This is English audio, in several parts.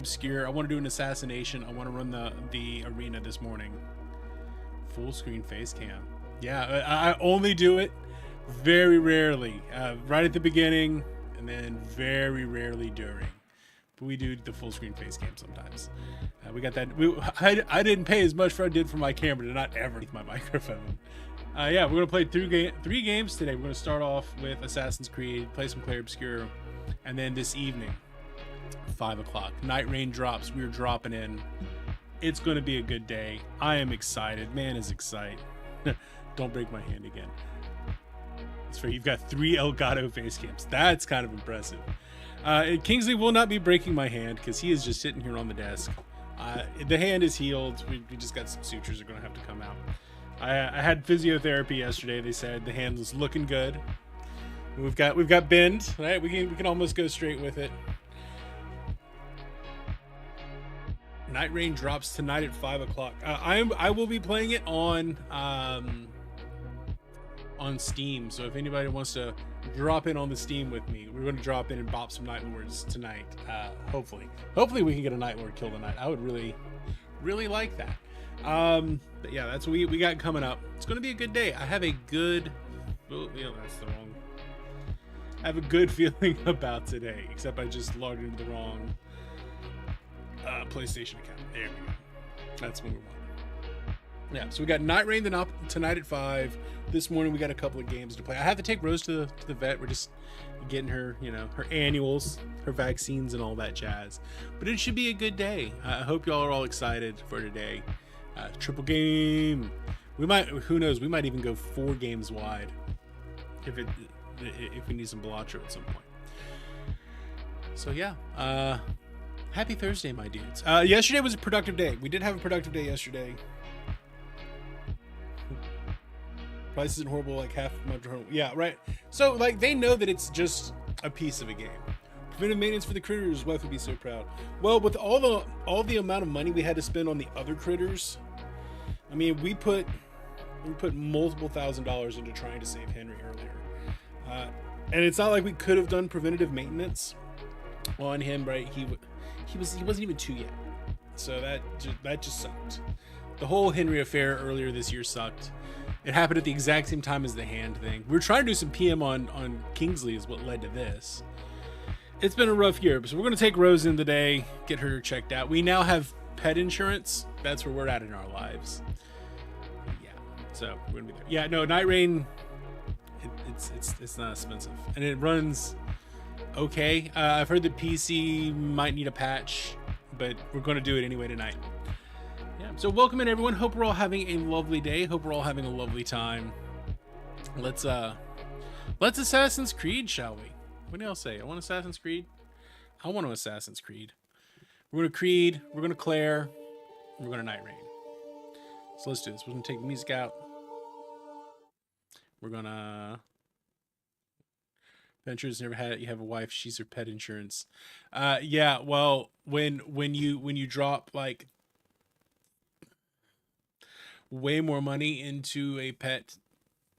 obscure. I want to do an assassination. I want to run the arena this morning. Full screen face cam. Yeah, I only do it very rarely. Right at the beginning, and then very rarely during. But we do the full screen face cam sometimes. We got that. I didn't pay as much for I did for my camera to not ever with my microphone. Yeah, we're gonna play three games today. We're gonna start off with Assassin's Creed, play some Clair Obscur, and then this evening, 5 o'clock, Nightreign drops. We're dropping in. It's gonna be a good day. I am excited. Man is excited. Don't break my hand again. That's right. You've got 3 Elgato face cams. That's kind of impressive. Kingsley will not be breaking my hand because he is just sitting here on the desk. The hand is healed. We just got some sutures that are going to have to come out. I had physiotherapy yesterday. They said the hand was looking good. We've got bend, right? We can almost go straight with it. Nightreign drops tonight at 5 o'clock. I will be playing it on Steam. So if anybody wants to drop in on the Steam with me, we're going to drop in and bop some Night Lords tonight. Hopefully we can get a Night Lord kill tonight. I would really like that. But yeah, that's what we got coming up. It's going to be a good day. I have a good I have a good feeling about today, except I just logged into the wrong PlayStation account. There we go. That's what we want. Yeah, so we got Nightreign tonight at 5. This morning we got a couple of games to play. I have to take Rose to the vet. We're just getting her, her annuals, her vaccines, and all that jazz. But it should be a good day. I hope y'all are all excited for today. Triple game. Who knows? We might even go 4 games wide if we need some Balatro at some point. So yeah, happy Thursday, my dudes. Yesterday was a productive day. We did have a productive day yesterday. Price isn't horrible, like half my yeah, right. So like they know that it's just a piece of a game. Preventive maintenance for the critters. Wife would be so proud. Well, with all the amount of money we had to spend on the other critters, I mean, we put multiple $1,000s into trying to save Henry earlier, and it's not like we could have done preventative maintenance on him, right? He wasn't even 2 yet, so that just sucked. The whole Henry affair earlier this year sucked. It happened at the exact same time as the hand thing. We were trying to do some PM on Kingsley is what led to this. It's been a rough year, so we're going to take Rose in today, get her checked out. We now have pet insurance. That's where we're at in our lives. Yeah, so we're going to be there. Yeah, no, Nightreign, it's not expensive. And it runs okay. I've heard the PC might need a patch, but we're going to do it anyway tonight. Yeah, so welcome in everyone. Hope we're all having a lovely day. Hope we're all having a lovely time. Let's Assassin's Creed, shall we? What do y'all say? I want Assassin's Creed. I want to Assassin's Creed. We're gonna Creed. We're gonna Claire. We're gonna Nightreign. So let's do this. We're gonna take the music out. We're gonna. Ventures never had it. You have a wife. She's her pet insurance. Yeah. Well, when you drop like way more money into a pet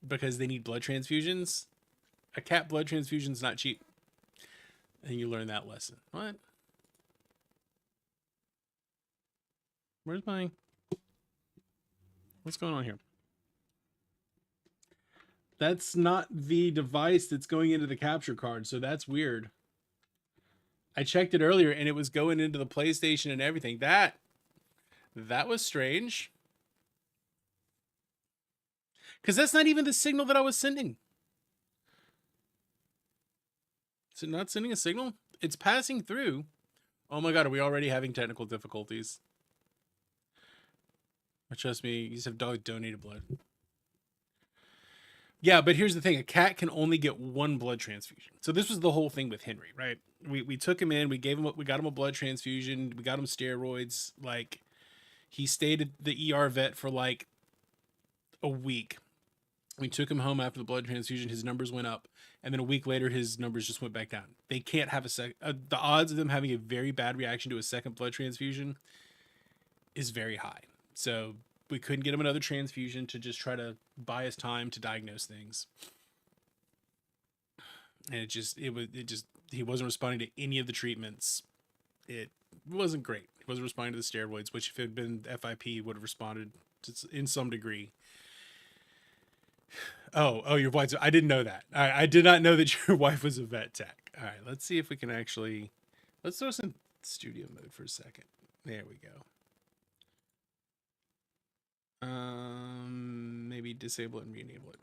because they need blood transfusions, a cat blood transfusion is not cheap. And you learn that lesson. What? What's going on here? That's not the device that's going into the capture card, so that's weird. I checked it earlier and it was going into the PlayStation and everything. That was strange. Because that's not even the signal that I was sending. Is it not sending a signal? It's passing through. Oh my god, are we already having technical difficulties? Trust me, you just have dog donated blood. Yeah, but here's the thing. A cat can only get 1 blood transfusion. So this was the whole thing with Henry, right? We took him in, we got him a blood transfusion, we got him steroids. Like, he stayed at the ER vet for like a week. We took him home after the blood transfusion. His numbers went up. And then a week later, his numbers just went back down. They can't have the odds of them having a very bad reaction to a second blood transfusion is very high. So we couldn't get him another transfusion to just try to buy us time to diagnose things. And he wasn't responding to any of the treatments. wasn't great. It wasn't responding to the steroids, which if it had been FIP would have responded in some degree. Oh, your wife's. I didn't know that. I did not know that your wife was a vet tech. All right, let's see if we can actually. Let's throw us in studio mode for a second. There we go. Maybe disable it and re-enable it.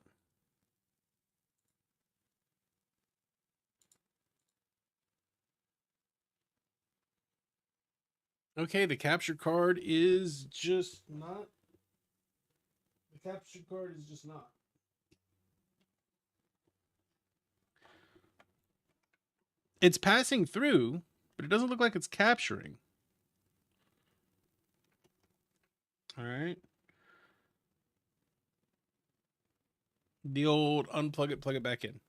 Okay, the capture card is just not. The capture card is just not. It's passing through, but it doesn't look like it's capturing. All right. The old unplug it, plug it back in.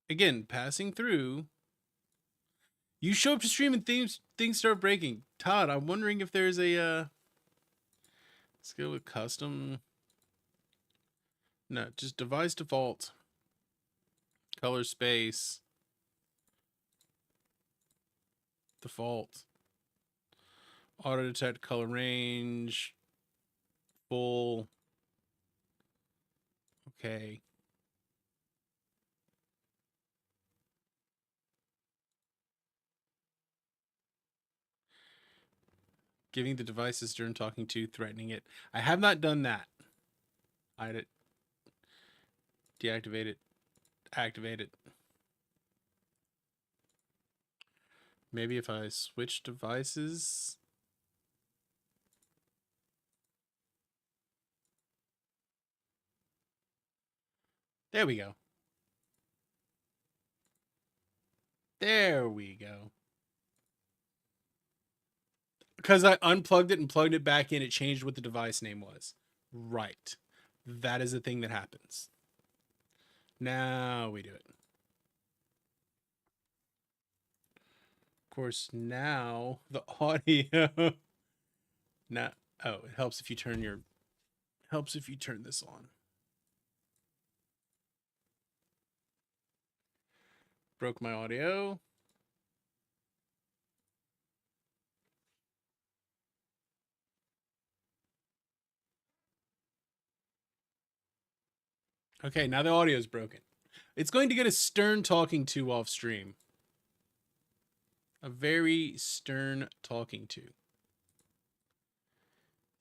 Again, passing through. You show up to stream and things start breaking. Todd, I'm wondering if there's a let's go with custom. No, just device default. Color space. Default. Auto detect color range. Full. Okay. Giving the devices during talking to, threatening it. I have not done that. Hide it. Deactivate it. Activate it. Maybe if I switch devices. There we go. There we go. Because I unplugged it and plugged it back in, it changed what the device name was. Right. That is a thing that happens. Now we do it. Of course, now the audio. Now, oh, it helps if you turn this on. Broke my audio. Okay, now the audio is broken. It's going to get a stern talking to off stream. A very stern talking to.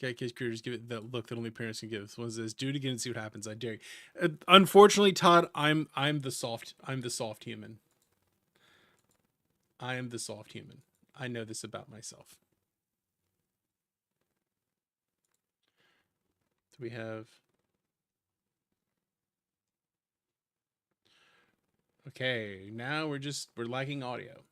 Okay, kids creators, give it that look that only parents can give. One says, "Do it again and see what happens." I dare you. Unfortunately, Todd, I'm the soft human. I am the soft human. I know this about myself. So we have. Okay, now we're lacking audio.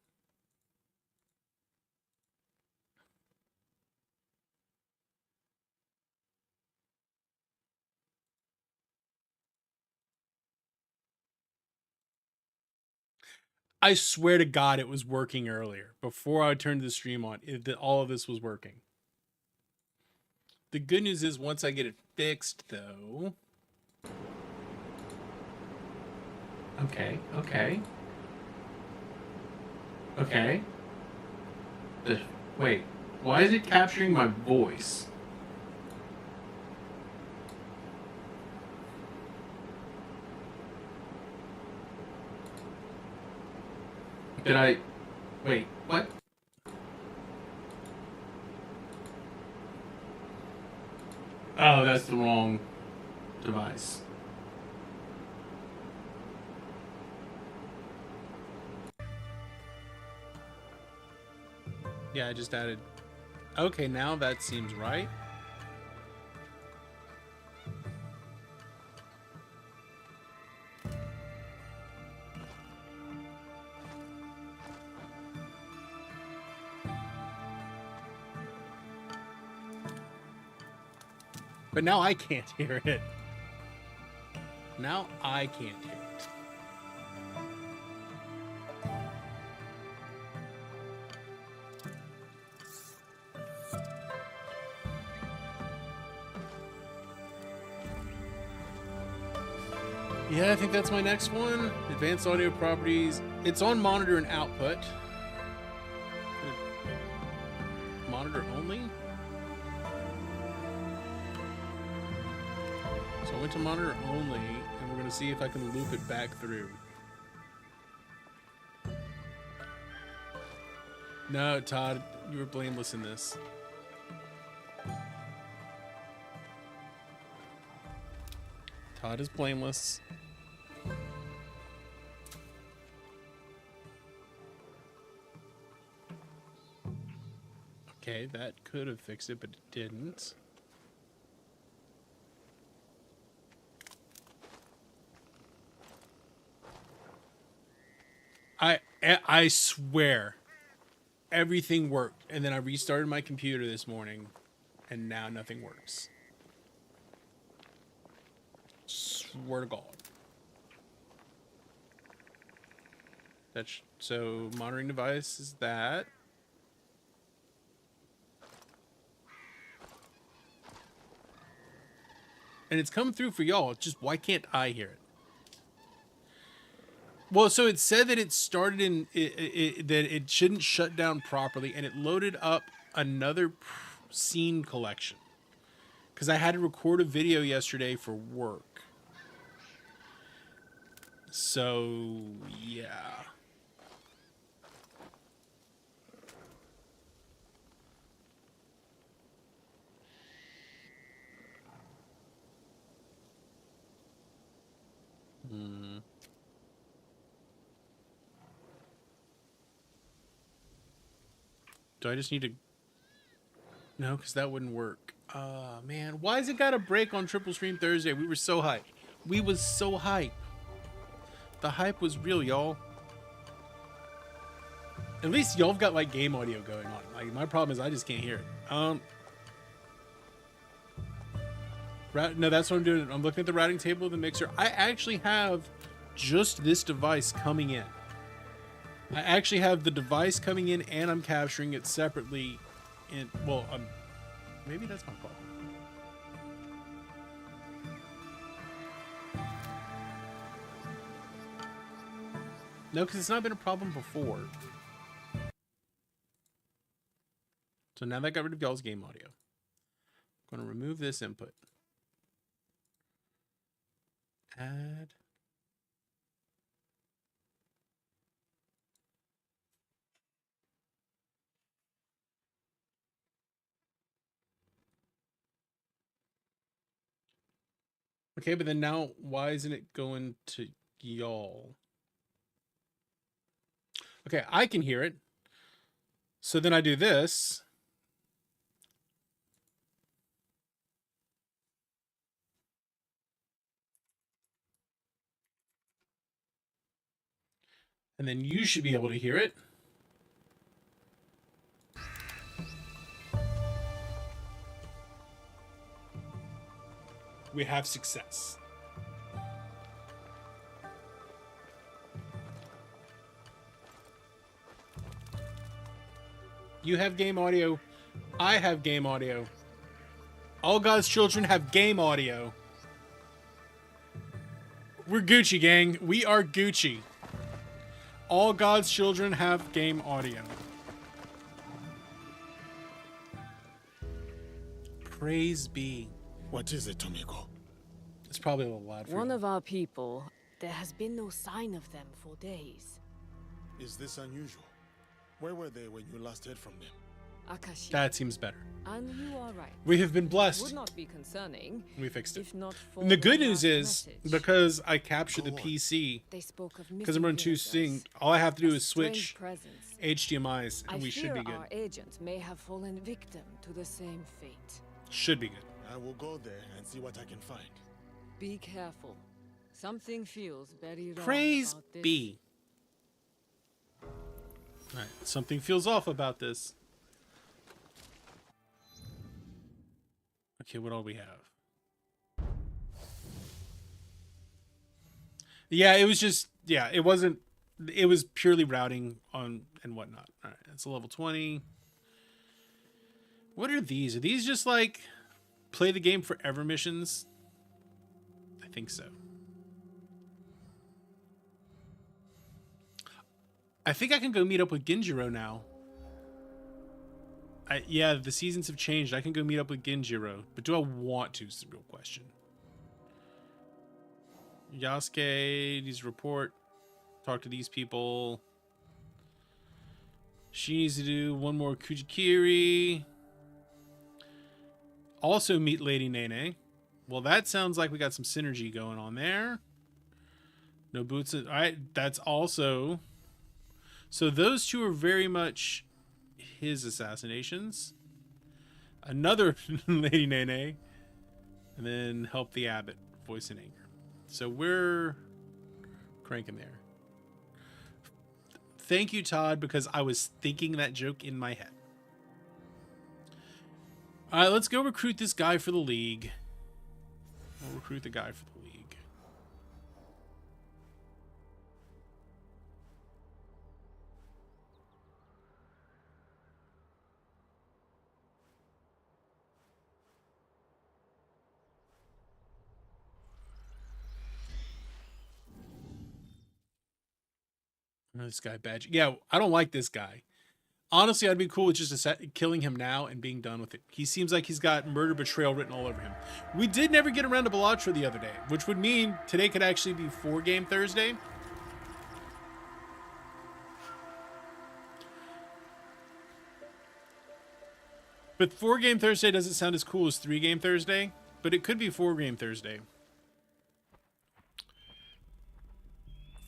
I swear to God, it was working earlier. Before I turned the stream on, all of this was working. The good news is once I get it fixed, though. Okay. Wait, why is it capturing my voice? Wait, what? Oh, that's the wrong device. Yeah, I just added. Okay, now that seems right. But now I can't hear it. Now I can't hear it. Yeah, I think that's my next one. Advanced audio properties. It's on monitor and output. Monitor only. So I went to monitor only, and we're going to see if I can loop it back through. No, Todd, you were blameless in this. Todd is blameless. Okay, that could have fixed it, but it didn't. I swear everything worked, and then I restarted my computer this morning and now nothing works. Swear to God. That's so monitoring device is that. And it's coming through for y'all. Just why can't I hear it? Well, so it said that it started in that it shouldn't shut down properly, and it loaded up another scene collection because I had to record a video yesterday for work. So yeah. Do I just need to... No, because that wouldn't work. Man, why has it got a break on Triple Stream Thursday? We were so hyped. We was so hyped. The hype was real, y'all. At least y'all have got like game audio going on. Like my problem is I just can't hear it. No, that's what I'm doing. I'm looking at the routing table of the mixer. I actually have just this device coming in. I actually have the device coming in and I'm capturing it separately. And well, maybe that's my problem. No, because it's not been a problem before. So now that I got rid of y'all's game audio, I'm going to remove this input. Add. Okay, but then now why isn't it going to y'all? Okay, I can hear it. So then I do this. And then you should be able to hear it. We have success. You have game audio. I have game audio. All God's children have game audio. We're Gucci, gang. We are Gucci. All God's children have game audio. Praise be. What is it, amigo? It's probably a little loud for One you. of our people, there has been no sign of them for days. Is this unusual? Where were they when you last heard from them? Akashi. That seems better. And you are right. We have been Would blessed. not be concerning. We fixed it. If not for And the good their news last is, message. because I captured the Go on. PC, They spoke of because I'm running two missing synced, all I have to do a is strange switch presence. HDMIs, I and we should be fear good. our agent may have fallen victim to the same fate. Should be good. I will go there and see what I can find. Be careful. Something feels very wrong Praise about this. be. Alright, something feels off about this. Okay, what all we have? Yeah, it was just, yeah, it wasn't, it was purely routing on and whatnot. Alright, it's a level 20. What are these? Are these just like play the game forever missions? I think so. I think I can go meet up with Genjiro now. Yeah, the seasons have changed. I can go meet up with Genjiro. But do I want to is the real question. Yasuke needs to report. Talk to these people. She needs to do one more Kujikiri. Also meet Lady Nene. Well, that sounds like we got some synergy going on there. Nobutsu. Alright, that's also... So those two are very much his assassinations. Another Lady Nene. And then help the abbot. Voice in anger. So we're cranking there. Thank you, Todd, because I was thinking that joke in my head. Alright, let's go recruit this guy for the league. We'll recruit the guy for the league. This guy Badge. Yeah, I don't like this guy. Honestly, I'd be cool with just killing him now and being done with it. He seems like he's got murder betrayal written all over him. We did never get around to Balatro the other day, which would mean today could actually be 4-game Thursday. But 4-game Thursday doesn't sound as cool as 3-game Thursday, but it could be 4-game Thursday.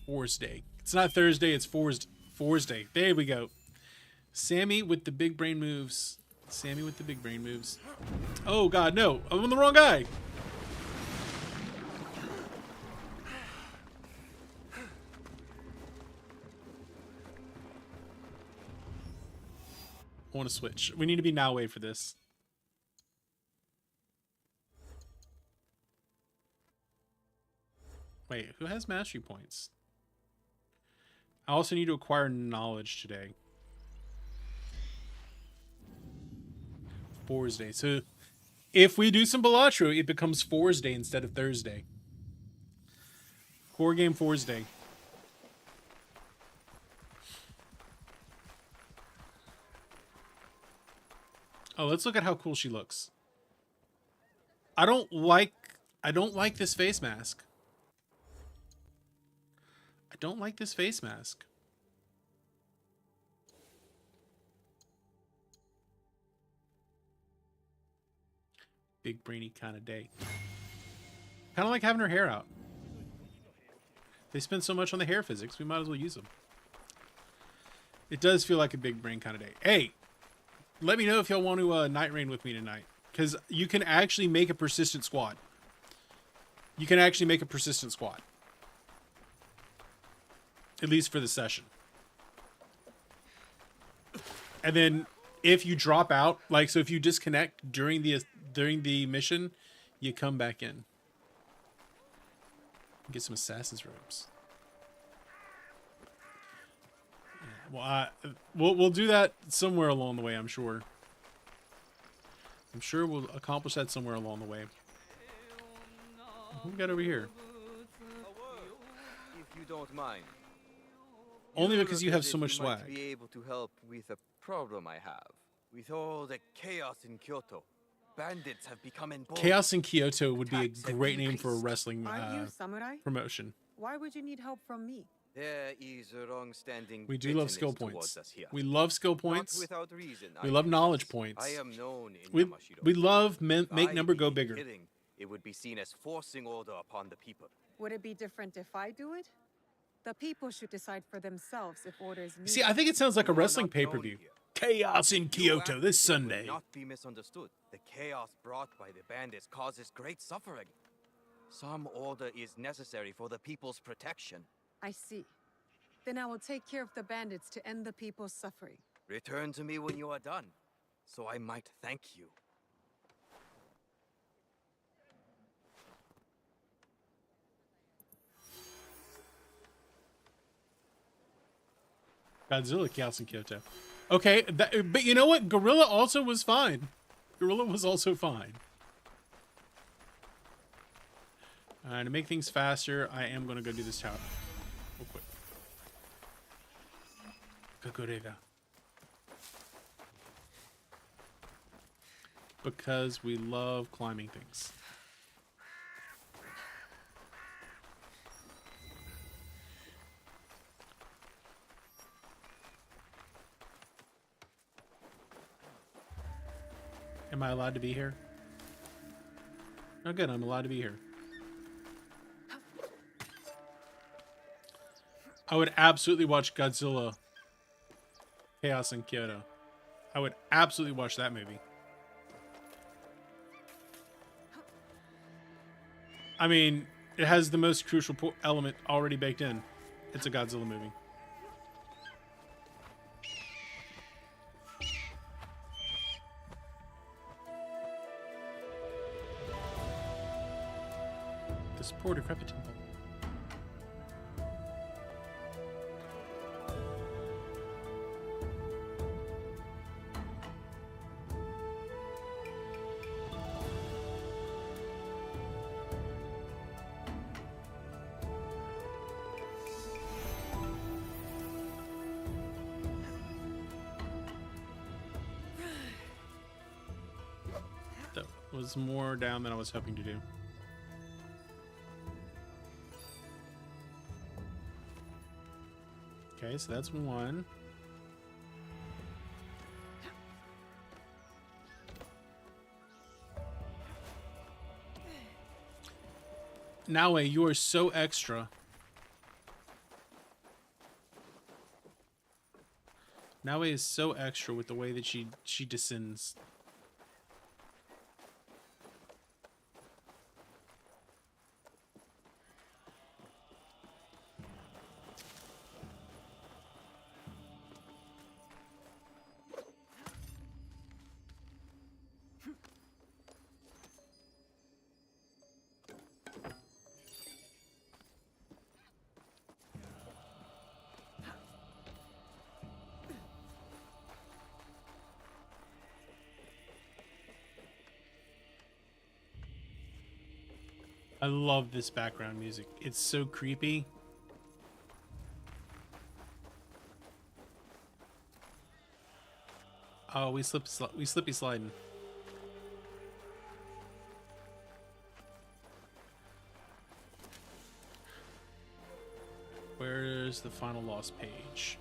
Thursday. It's not Thursday, it's Thursday. There we go. Sammy with the big brain moves. Sammy with the big brain moves. Oh, God, no. I'm on the wrong guy. I want to switch. We need to be now wait for this. Wait, who has mastery points? I also need to acquire knowledge today. Thursday. So if we do some Balatro, it becomes Thursday instead of Thursday. 4-game Thursday. Oh, let's look at how cool she looks. I don't like this face mask. I don't like this face mask. Big brainy kind of day. Kind of like having her hair out. They spend so much on the hair physics, we might as well use them. It does feel like a big brain kind of day. Hey, let me know if y'all want to Nightreign with me tonight. Because you can actually make a persistent squad. You can actually make a persistent squad. At least for the session. And then if you drop out, like, so if you disconnect during the mission, you come back in. Get some assassin's robes. Yeah, well, we'll do that somewhere along the way, I'm sure. I'm sure we'll accomplish that somewhere along the way. What we got over here? If you don't mind. Only because you have so much might swag. Be able to help with a problem I have. With all the chaos in Kyoto, bandits have become involved. Chaos in Kyoto would be a great name for a wrestling Are you samurai? promotion. Why would you need help from me? There is a long-standing We do love skill bitterness points. towards us here. We love skill Not points. without reason, We I love confess. knowledge points. I am known in We Yamashiro. love If make I number go begin bigger. killing, it would be seen as forcing order upon the people. Would it be different if I do it? The people should decide for themselves if orders needed. See, I think it sounds like a You are wrestling not pay-per-view. known here. Chaos in You Kyoto act this as it would Sunday. Not be misunderstood. The chaos brought by the bandits causes great suffering. Some order is necessary for the people's protection. I see. Then I will take care of the bandits to end the people's suffering. Return to me when you are done, so I might thank you. Godzilla Chaos in Kyoto. Okay, but you know what? Gorilla also was fine. Gorilla was also fine. To make things faster, I am going to go do this tower real quick. Agoreda. Because we love climbing things. Am I allowed to be here? Oh, good. I'm allowed to be here. I would absolutely watch Godzilla Chaos in Kyoto. I would absolutely watch that movie. I mean, it has the most crucial element already baked in. It's a Godzilla movie. The poor decrepit temple. That was more down than I was hoping to do. Okay, so that's one. Naue, you are so extra. Naue is so extra with the way that she descends. I love this background music. It's so creepy. Oh, we slippy sliding. Where's the final lost page?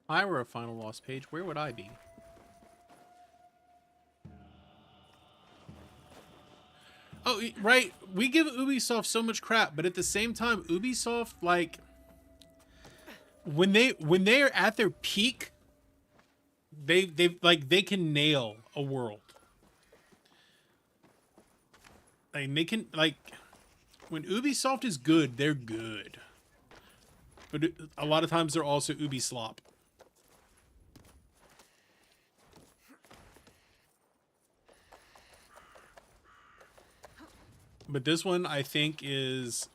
If I were a final lost page, where would I be? Oh, right. We give Ubisoft so much crap, but at the same time, Ubisoft, like, when they are at their peak, they can nail a world. Like, they can, like, when Ubisoft is good, they're good. But a lot of times they're also Ubislop. But this one, I think, is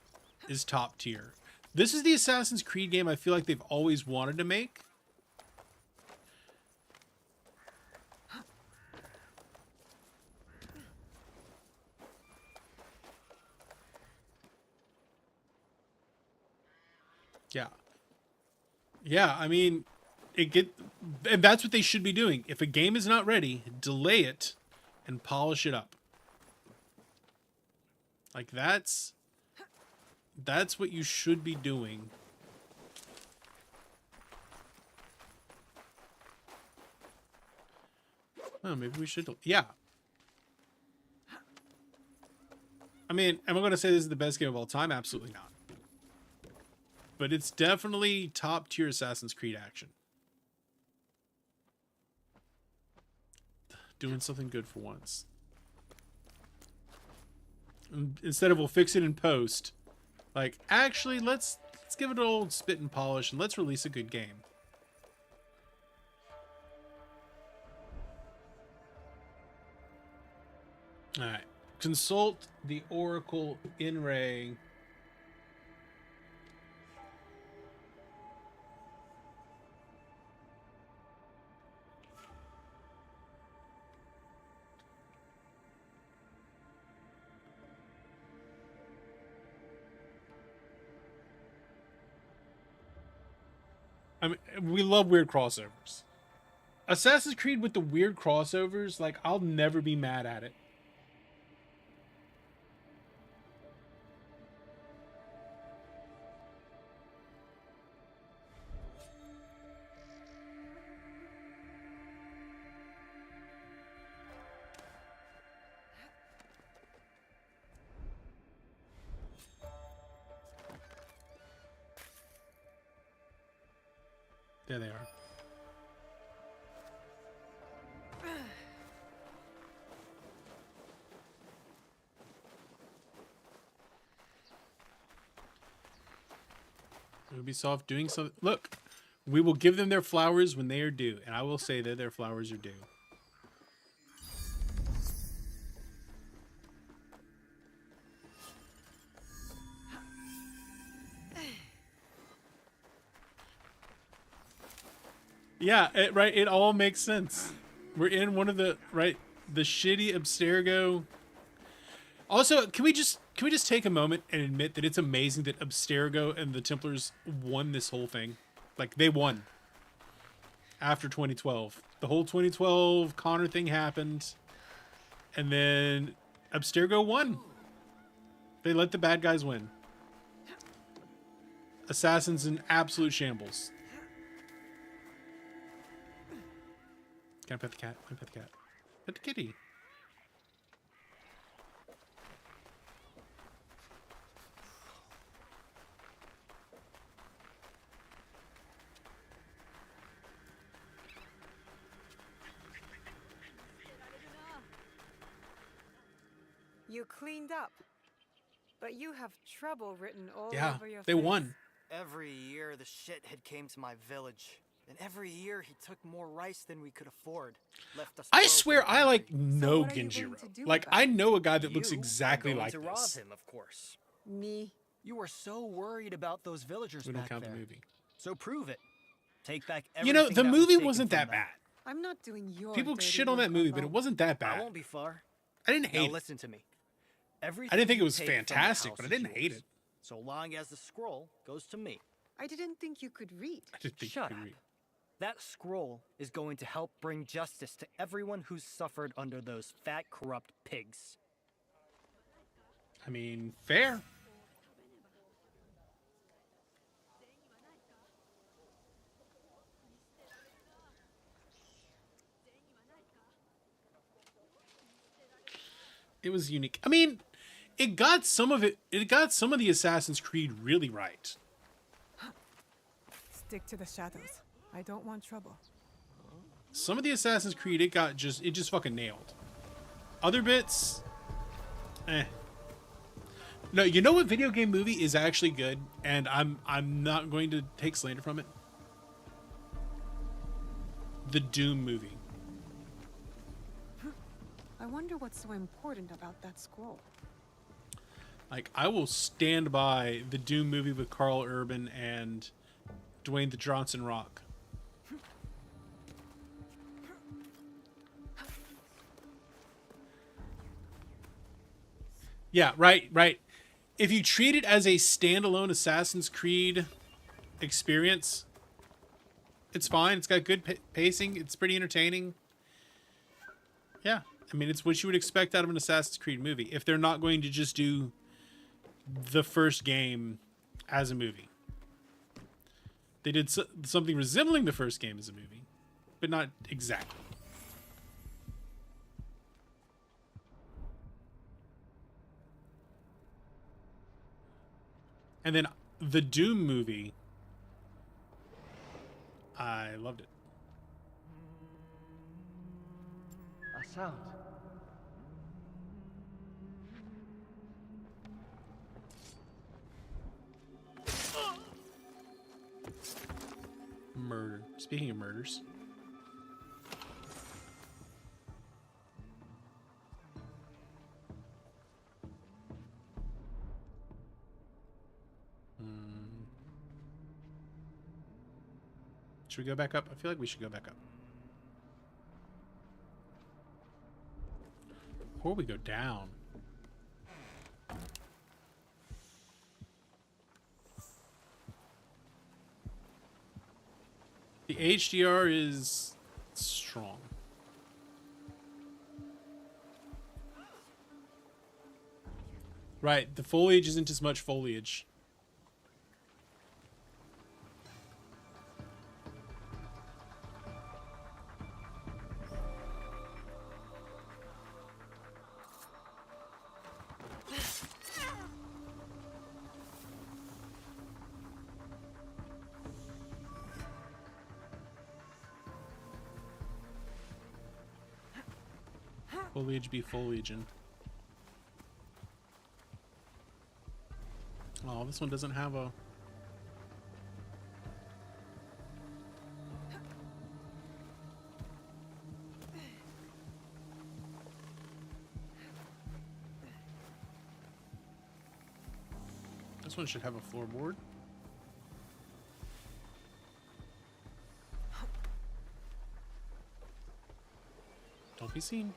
top tier. This is the Assassin's Creed game I feel like they've always wanted to make. Yeah. Yeah, I mean, and that's what they should be doing. If a game is not ready, delay it and polish it up. Like, that's what you should be doing. Oh, maybe we should. Yeah. I mean, am I going to say this is the best game of all time? Absolutely not. But it's definitely top tier Assassin's Creed action. Doing something good for once. Instead of we'll fix it in post, like, actually, let's give it an old spit and polish and let's release a good game. All right. Consult the Oracle in Ray I mean, we love weird crossovers. Assassin's Creed with the weird crossovers, like, I'll never be mad at it. There they are. Ubisoft doing something. Look, we will give them their flowers when they are due, and I will say that their flowers are due. Yeah, right. It all makes sense. We're in one of the the shitty Abstergo. Also, can we just take a moment and admit that it's amazing that Abstergo and the Templars won this whole thing? Like, they won after 2012. The whole 2012 Connor thing happened, and then Abstergo won. They let the bad guys win. Assassins in absolute shambles. Can I pet the cat? Can I pet the cat? Pet the kitty. You cleaned up, but you have trouble written all Yeah, over your they face. won. Every year the shithead came to my village. And every year he took more rice than we could afford. Left us I broke swear and I like hungry. know what are you going Genjiro. to do Like, about I it? know a guy that looks You exactly are going like to this. rob him, of course. Me? You were so worried about those villagers We don't back count there. the movie. So prove it. Take back You know, everything the that was movie taken wasn't from that them. bad. I'm not doing your People dirty shit on work that movie, but it alone. wasn't that I bad. won't be far. I didn't Now hate it. listen to me. I Everything didn't think it you was take from the fantastic, house but I is didn't hate yours. it. So long as the scroll goes to me. I didn't think you could read. I didn't think Shut you could up. read. That scroll is going to help bring justice to everyone who's suffered under those fat, corrupt pigs. I mean, fair. It was unique. I mean, it got some of it. It got some of the Assassin's Creed really right. Stick to the shadows. I don't want trouble. Some of the Assassin's Creed, it just fucking nailed. Other bits, eh. No, you know what video game movie is actually good, and I'm not going to take slander from it. The Doom movie. I wonder what's so important about that scroll. Like, I will stand by the Doom movie with Carl Urban and Dwayne the Johnson Rock. Yeah, right. If you treat it as a standalone Assassin's Creed experience, it's fine. It's got good pacing. It's pretty entertaining. Yeah, I mean, it's what you would expect out of an Assassin's Creed movie if they're not going to just do the first game as a movie. They did something resembling the first game as a movie, but not exactly. And then the Doom movie, I loved it. A sound. Murder. Speaking of murders. Should we go back up? I feel like we should go back up. Or we go down. HDR is strong. Right, the foliage isn't as much foliage. Foliage be foliaging. Oh, this one doesn't have a... This one should have a floorboard. Don't be seen.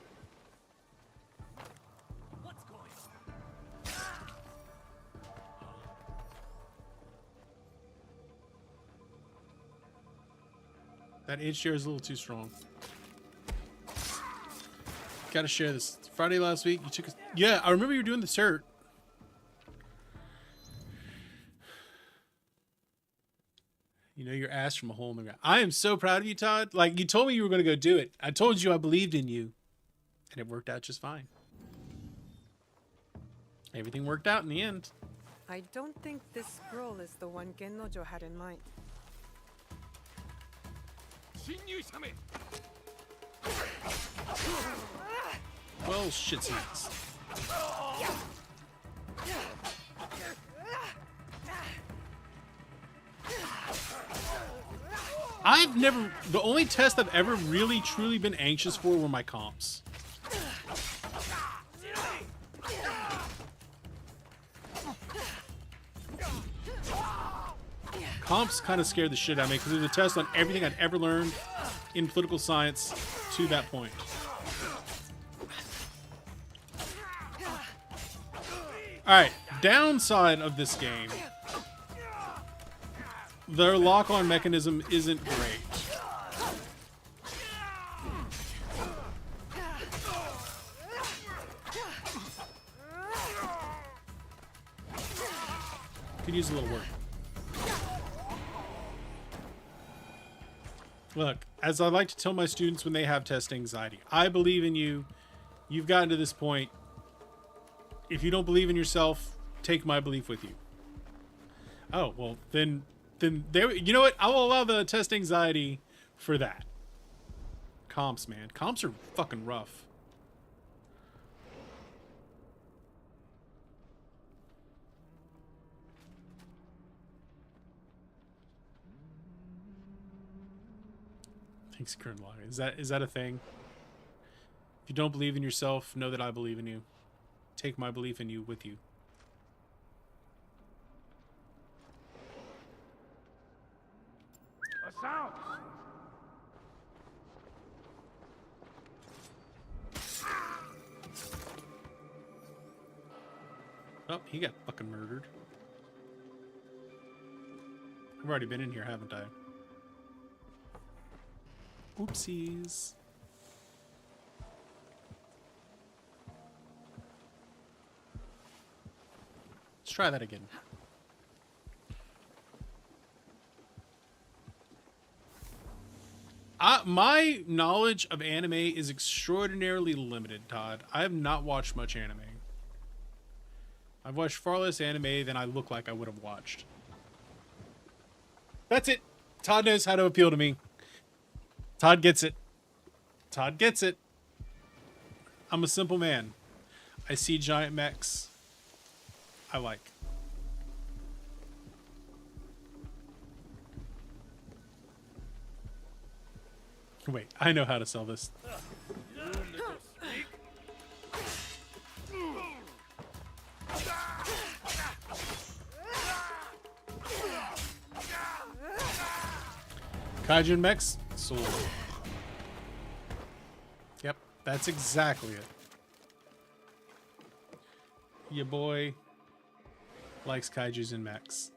That HDR is a little too strong. Gotta share this. Friday last week, you took a... Yeah, I remember you were doing the cert. You know your ass from a hole in the ground. I am so proud of you, Todd. Like, you told me you were going to go do it. I told you I believed in you. And it worked out just fine. Everything worked out in the end. I don't think this scroll is the one Gennojo had in mind. Well, shit snacks. I've never... The only test I've ever really, truly been anxious for were my comps. Comps kind of scared the shit out of me because it was a test on everything I'd ever learned in political science to that point. Alright, downside of this game. Their lock-on mechanism isn't great. Could use a little work. Look, as I like to tell my students when they have test anxiety, I believe in you. You've gotten to this point. If you don't believe in yourself, take my belief with you. Oh, well, then there, you know what? I'll allow the test anxiety for that. Comps, man. Comps are fucking rough. Thanks, Kern Log. Is that a thing? If you don't believe in yourself, know that I believe in you. Take my belief in you with you. A sound. Oh, he got fucking murdered. I've already been in here, haven't I? Oopsies. Let's try that again. My knowledge of anime is extraordinarily limited, Todd. I have not watched much anime. I've watched far less anime than I look like I would have watched. That's it. Todd knows how to appeal to me. Todd gets it. Todd gets it. I'm a simple man. I see giant mechs. I like. Wait, I know how to sell this. Kaijin mechs sold. Yep, that's exactly it. Your boy likes kaijus and mechs.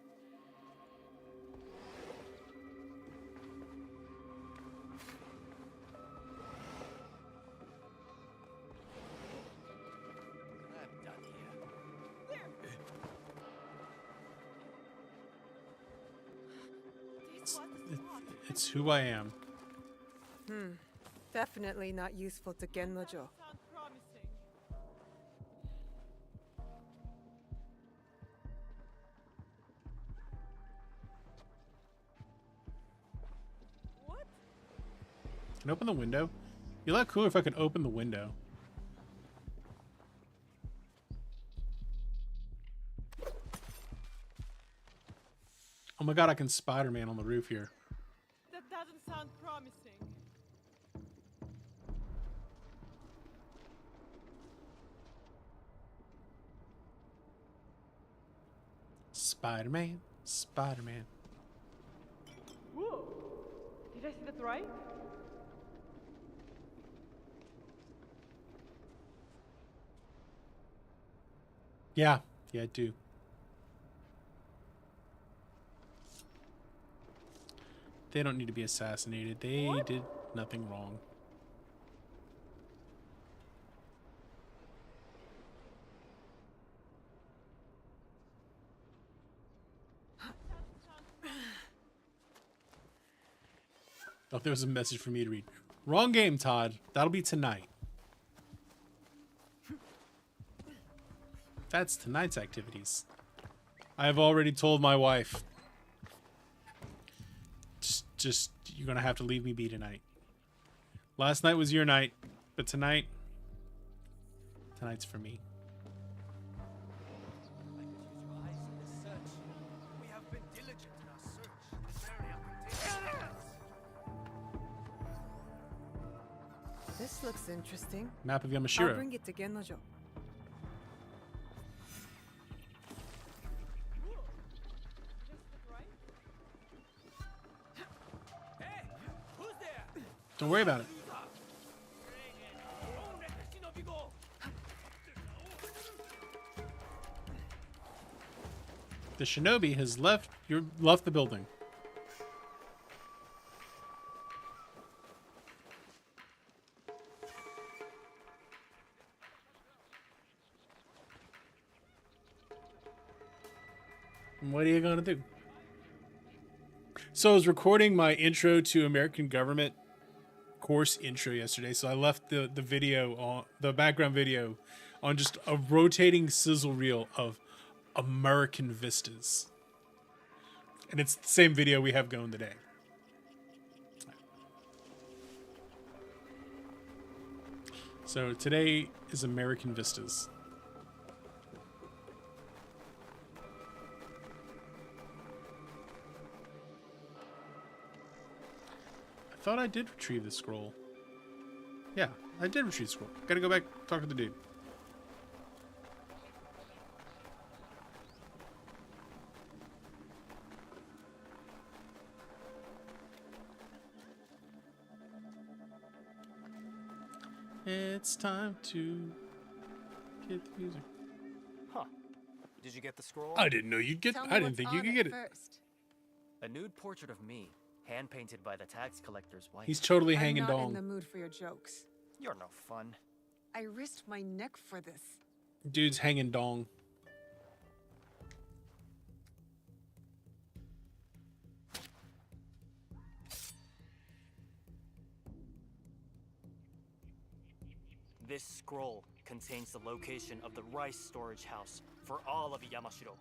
It's who I am. Definitely not useful to Gennojo. Can I open the window? Be a lot cooler if I could open the window. Oh my god, I can Spider-Man on the roof here. That doesn't sound promising. Spider-Man, Spider-Man. Whoa! Did I see that right? Yeah, I do. They don't need to be assassinated. They did nothing wrong. Oh, there was a message for me to read. Wrong game, Todd. That'll be tonight. That's tonight's activities. I have already told my wife. Just you're gonna have to leave me be tonight. Last night was your night, but tonight's for me. I could use your eyes in this search. We have been diligent in our search. Very up to date. This looks interesting. Map of I'll Yamashiro. bring it to Gennojo. Hey, who's there? Don't worry about it. The shinobi has left the building. And what are you gonna do? So I was recording my intro to American government course intro yesterday, so I left the video on the background video on just a rotating sizzle reel of American vistas, and it's the same video we have going today. So today is American vistas. I thought I did retrieve the scroll. Yeah, I did retrieve the scroll. Gotta go back, talk to the dude. It's time to get the music. Huh. Did you get the scroll? I didn't know you'd get. Tell me I didn't what's think you on could get it. first. A nude portrait of me, hand-painted by the tax collector's wife. He's totally I'm hanging not in the dong. mood for your jokes. You're no fun. I risked my neck for this. Dude's hanging dong. This scroll contains the location of the rice storage house for all of Yamashiro.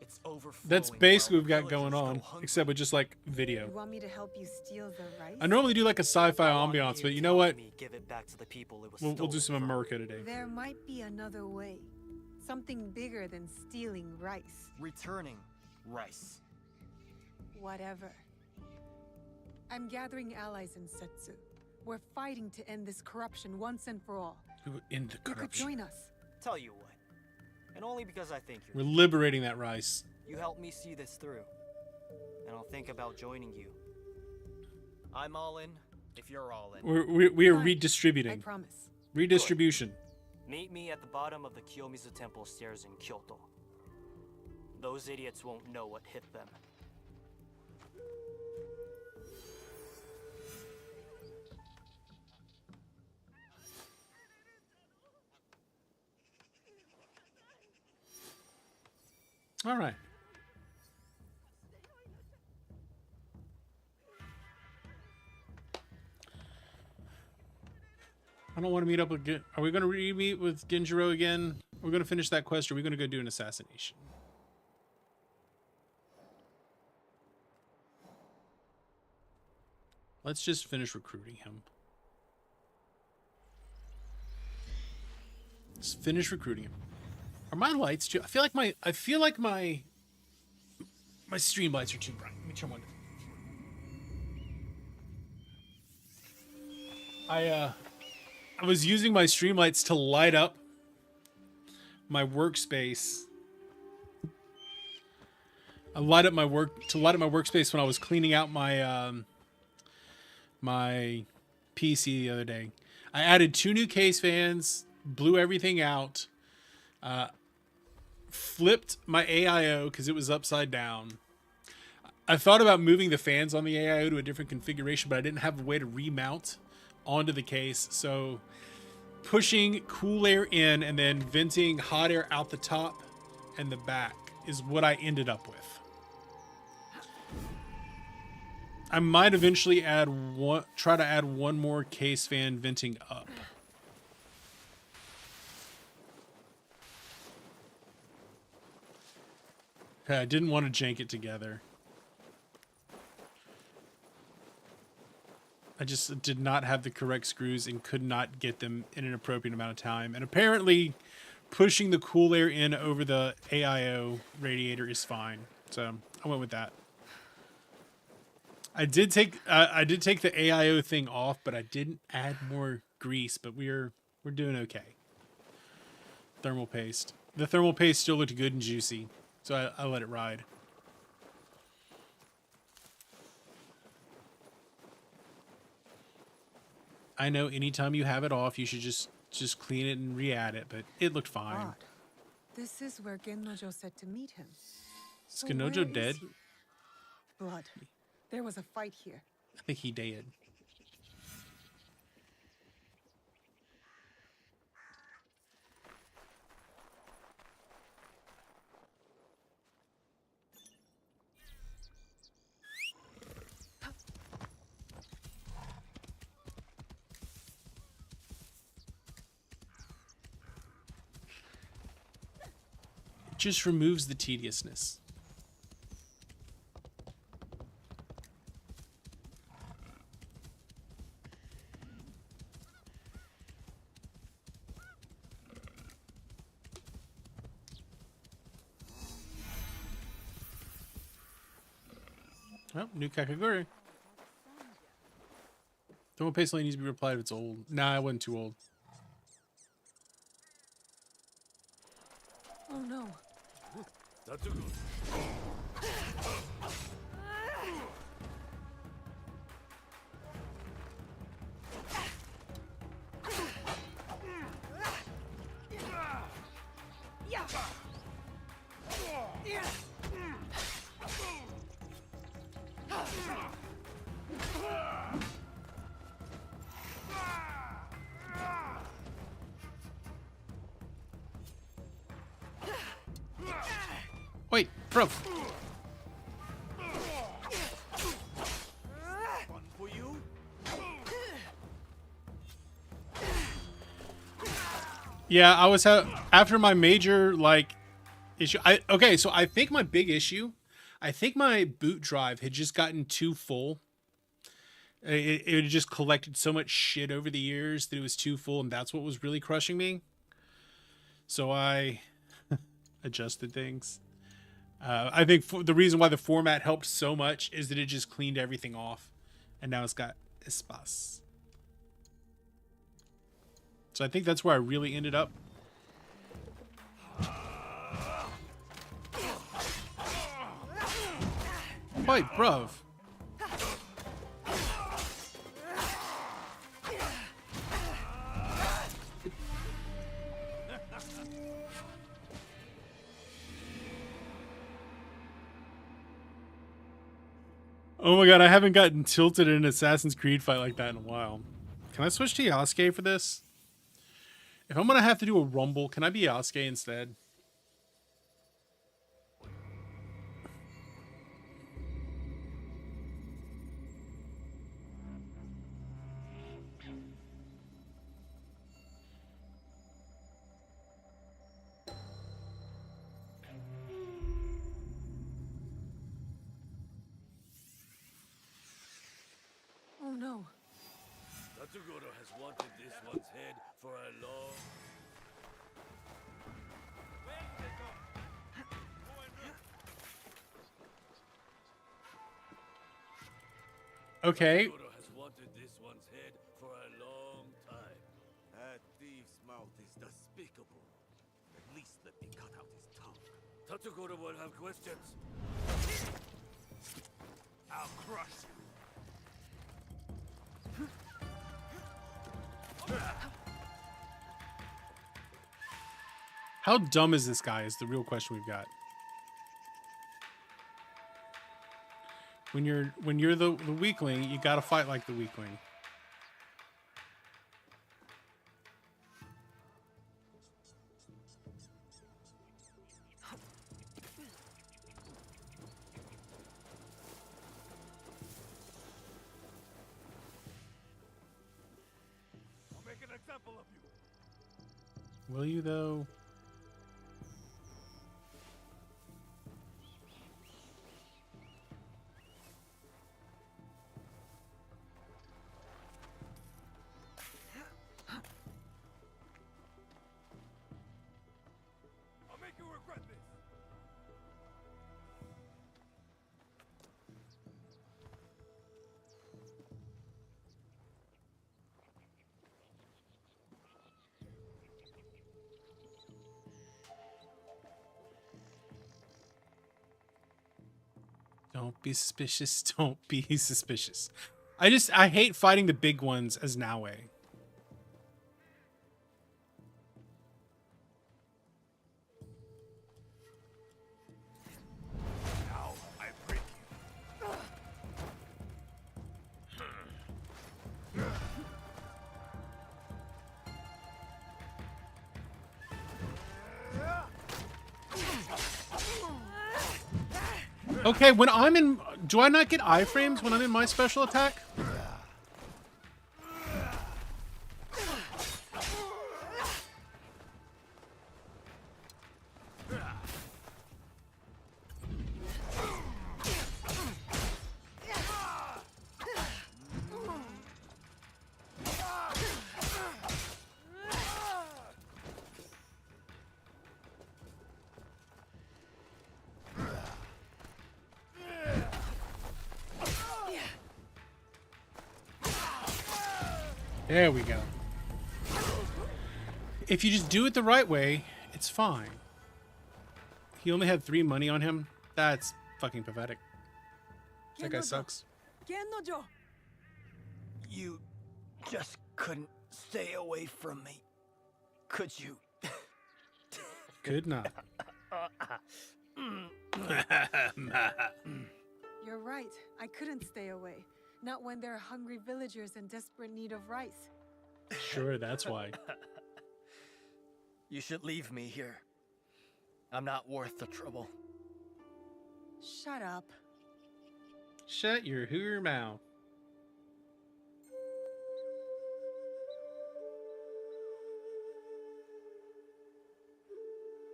It's overflowing. That's basically what we've got while going villagers on, go hungry. except with just like You video. want me to help you steal the rice? I normally do like a sci-fi I want ambiance, you but you to know help what? me give it back to the people it was We'll do stolen some from. America today. There might be another way. Something bigger than stealing rice. Returning rice. Whatever. I'm gathering allies in Setsu. We're fighting to end this corruption once and for all. In the You could corruption. join us. Tell you what. And only because I think We're you're. liberating that rice. You help me see this through. And I'll think about joining you. I'm all in if you're all in. We are Fine. I redistributing. promise. Redistribution. Meet me at the bottom of the Kiyomizu Temple stairs in Kyoto. Those idiots won't know what hit them. All right. I don't want to meet up with... Are we going to re-meet with Genjiro again? We're going to finish that quest, or are we going to go do an assassination? Let's just finish recruiting him. Let's finish recruiting him. Are my lights too... I feel like my stream lights are too bright. Let me turn one. I was using my stream lights to light up my workspace. I light up my workspace when I was cleaning out my my PC the other day. I added 2 new case fans, blew everything out, flipped my AIO because it was upside down. I thought about moving the fans on the AIO to a different configuration, but I didn't have a way to remount onto the case, so pushing cool air in and then venting hot air out the top and the back is what I ended up with. I might eventually try to add one more case fan venting up. Okay, I didn't want to jank it together. I just did not have the correct screws and could not get them in an appropriate amount of time. And apparently pushing the cool air in over the AIO radiator is fine. So I went with that. I did take the AIO thing off, but I didn't add more grease, but we're doing okay. Thermal paste. The thermal paste still looked good and juicy, so I let it ride. I know anytime you have it off, you should just clean it and re-add it, but it looked fine. Odd. This is where Gennojo said to meet him. Is So Gennojo where is dead? he? Blood. There was a fight here. I think he did. It just removes the tediousness. Oh, new Kakaguri. Thermal paste only needs to be replied if it's old. Nah, it wasn't too old. Oh no. Wait, bro. Yeah, I was after my major issue. So I think my big issue, I think my boot drive had just gotten too full. It had just collected so much shit over the years that it was too full, and that's what was really crushing me. So I adjusted things. I think the reason why the format helped so much is that it just cleaned everything off, and now it's got espace. So I think that's where I really ended up. Wait, bruv. Oh my god, I haven't gotten tilted in an Assassin's Creed fight like that in a while. Can I switch to Yasuke for this? If I'm gonna have to do a rumble, can I be Yasuke instead? Tatsugoro has wanted this one's head for a long... Okay. Tatsugoro has wanted this one's head for a long time. That thief's mouth is despicable. At least let me cut out his tongue. Tatsugoro will have questions. I'll crush you. How dumb is this guy is the real question we've got. When you're the weakling, you gotta fight like the weakling. I'll make an example of you. Will you though? I'll make you regret this. Don't be suspicious. Don't be suspicious. I hate fighting the big ones as Naue. Now I break you. Okay, when I'm in, do I not get iframes when I'm in my special attack? There we go. If you just do it the right way, it's fine. He only had 3 money on him. That's fucking pathetic. That guy sucks. You just couldn't stay away from me, could you? Could not. You're right. I couldn't stay away. Not when there are hungry villagers in desperate need of rice. Sure, that's why. You should leave me here. I'm not worth the trouble. Shut up. Shut your hooer mouth.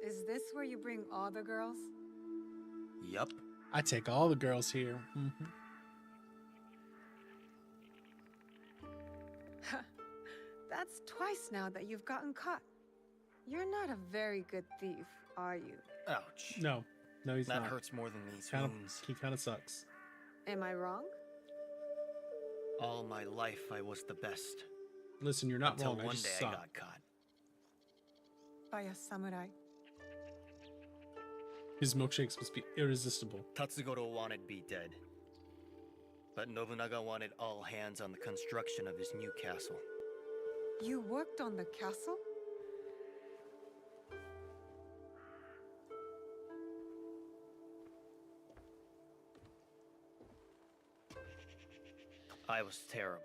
Is this where you bring all the girls? Yup. I take all the girls here. That's twice now that you've gotten caught. You're not a very good thief, are you? Ouch. No, he's That not. hurts more than these Kind of, wounds. he kind of sucks. Am I wrong? All my life I was the best. Listen, you're not Until wrong. I one just day I suck. got caught. By a samurai. His milkshakes must be irresistible. Tatsugoro wanted me dead. But Nobunaga wanted all hands on the construction of his new castle. You worked on the castle? I was terrible.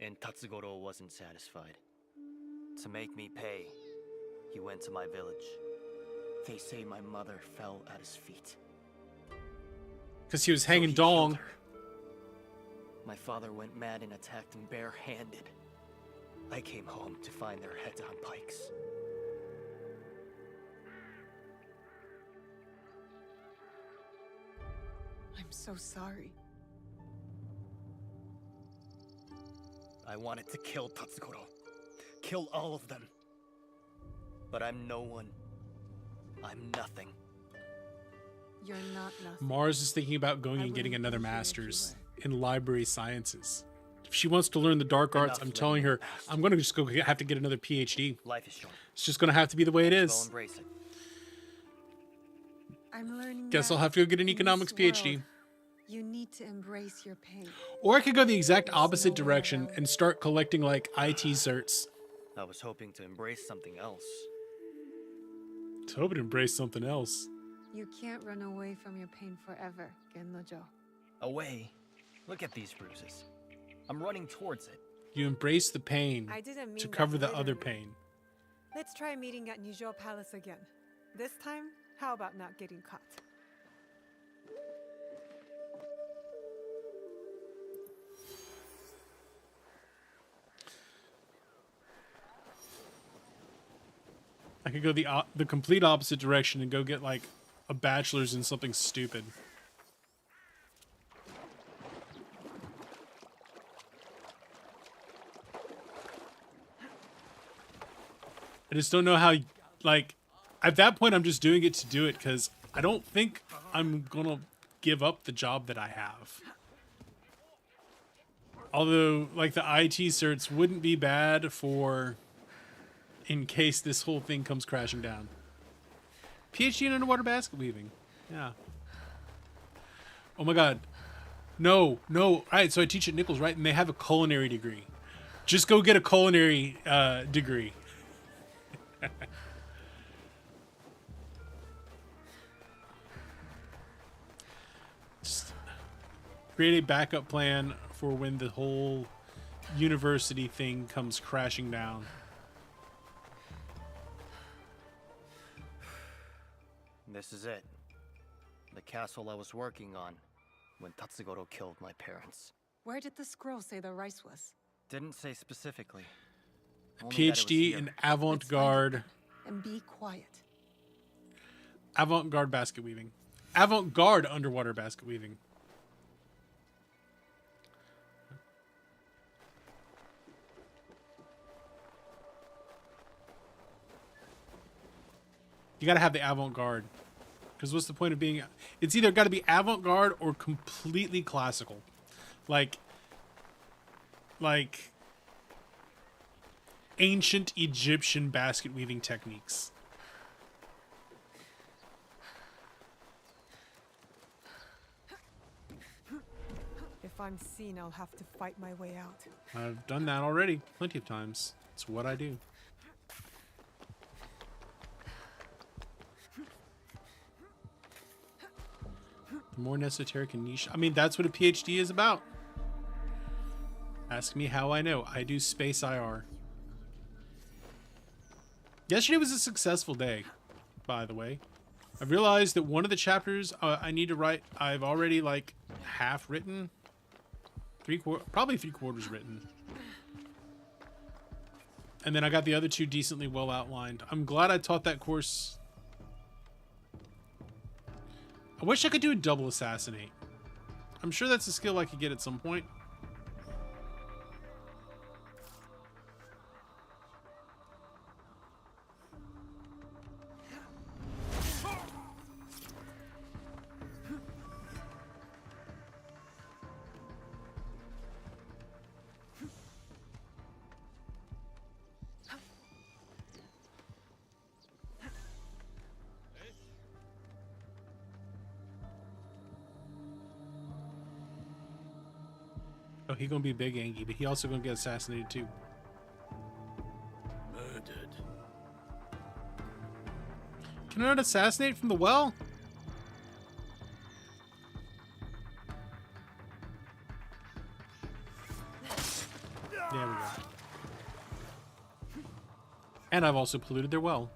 And Tatsugoro wasn't satisfied. To make me pay, he went to my village. They say my mother fell at his feet. Because he was So hanging he killed dong. her. My father went mad and attacked them bare-handed. I came home to find their heads on pikes. I'm so sorry. I wanted to kill Tatsugoro. Kill all of them. But I'm no one. I'm nothing. You're not nothing. Mars is thinking about going and getting another master's in library sciences. If she wants to learn the dark arts, I'm telling her, I'm going to just go have to get another PhD. Life is short. It's just going to have to be the way it I'll is. embrace it. I'm learning. Guess that I'll have to go get an in this economics PhD. world, you need to embrace your pain. Or I could go the exact opposite direction and start collecting like IT certs. I was hoping to embrace something else. I was hoping to embrace something else. You can't run away from your pain forever, Gennojo. Away. Look at these bruises. I'm running towards it. You embrace the pain I didn't mean to that cover the other literally. pain. Let's try meeting at Nijo Palace again. This time, how about not getting caught? I could go the complete opposite direction and go get like a bachelor's in something stupid. I just don't know how, like, at that point I'm just doing it to do it because I don't think I'm gonna give up the job that I have. Although, like, the IT certs wouldn't be bad for in case this whole thing comes crashing down. PhD in underwater basket weaving. Yeah. Oh my god. No. Alright, so I teach at Nichols, right? And they have a culinary degree. Just go get a culinary degree. Just create a backup plan for when the whole university thing comes crashing down. This is it. The castle I was working on when Tatsugoro killed my parents. Where did the scroll say the rice was? Didn't say specifically. Only that it was PhD here. in avant-garde. And be quiet. Avant-garde basket weaving. Avant-garde underwater basket weaving. You gotta have the avant-garde. Because what's the point of being... It's either gotta be avant-garde or completely classical. Like ancient Egyptian basket weaving techniques. If I'm seen, I'll have to fight my way out. I've done that already plenty of times. It's what I do. More esoteric and niche. I mean, that's what a PhD is about. Ask me how I know. I do space IR. Yesterday was a successful day, by the way. I realized that one of the chapters I need to write, I've already like half written. Probably three quarters written. And then I got the other two decently well outlined. I'm glad I taught that course. I wish I could do a double assassinate. I'm sure that's a skill I could get at some point. Oh, he gonna be big Angie, but he also gonna get assassinated too. Murdered. Can I not assassinate from the well? There we go. And I've also polluted their well.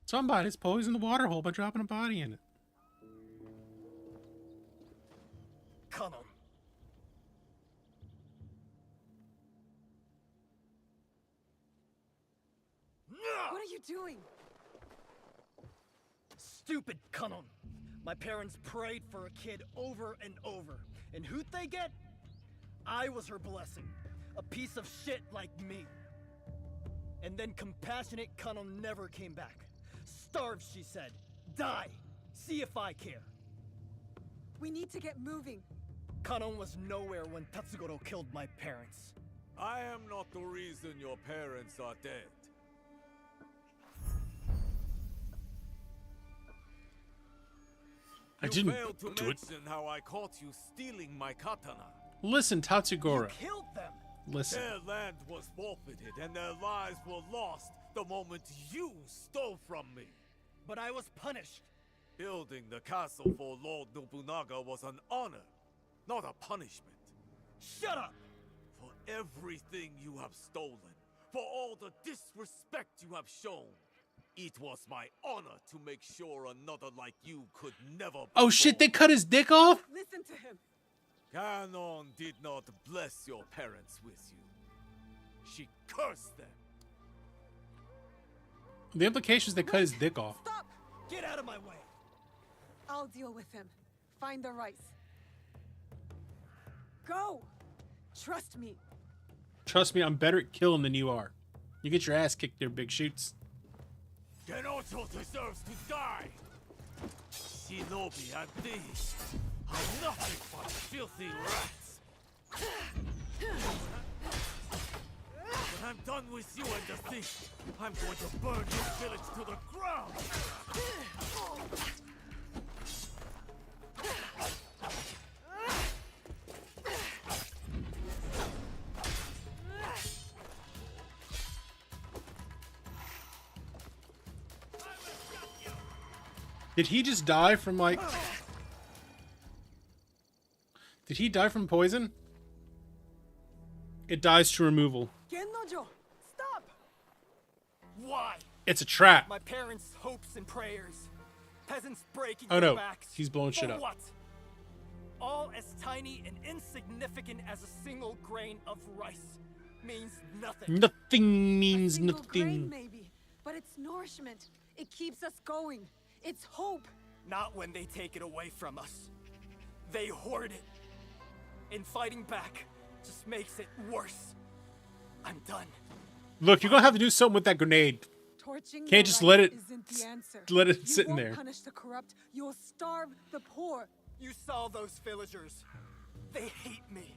Somebody's poisoned the water hole by dropping a body in it. Come on. doing? Stupid Kanon. My parents prayed for a kid over and over. And who'd they get? I was her blessing. A piece of shit like me. And then compassionate Kanon never came back. Starve, she said. Die. See if I care. We need to get moving. Kanon was nowhere when Tatsugoro killed my parents. I am not the reason your parents are dead. I You didn't failed to do it. mention how I caught you stealing my katana. Listen, Tatsugoro. You killed them. Listen. Their land was forfeited and their lives were lost the moment you stole from me. But I was punished. Building the castle for Lord Nobunaga was an honor, not a punishment. Shut up! For everything you have stolen, for all the disrespect you have shown, it was my honor to make sure another like you could never be Oh shit, they born. cut his dick off? Listen to him. Ganon did not bless your parents with you. She cursed them. The implication is they cut his dick off. Stop! Get out of my way! I'll deal with him. Find the rice. Go! Trust me. Trust me, I'm better at killing than you are. You get your ass kicked there, big shoots. Genocho deserves to die. Shinobi and these are nothing but filthy rats. When I'm done with you and the thief, I'm going to burn this village to the ground. Did he just die from like... Did he die from poison? It dies to removal. Gennojo, stop! Why? It's a trap. My parents' hopes and prayers. Peasants breaking Oh their no, backs. he's blowing shit For up. what? All as tiny and insignificant as a single grain of rice means nothing. Nothing means Single grain, nothing. maybe, but it's nourishment. It keeps us going. It's hope. Not when they take it away from us. They hoard it. And fighting back just makes it worse. I'm done. Look, you're gonna have to do something with that grenade. Torching Can't the just right let it- isn't the answer. let it You sit in won't there. Punish the corrupt. You'll starve the poor. You saw those villagers. They hate me.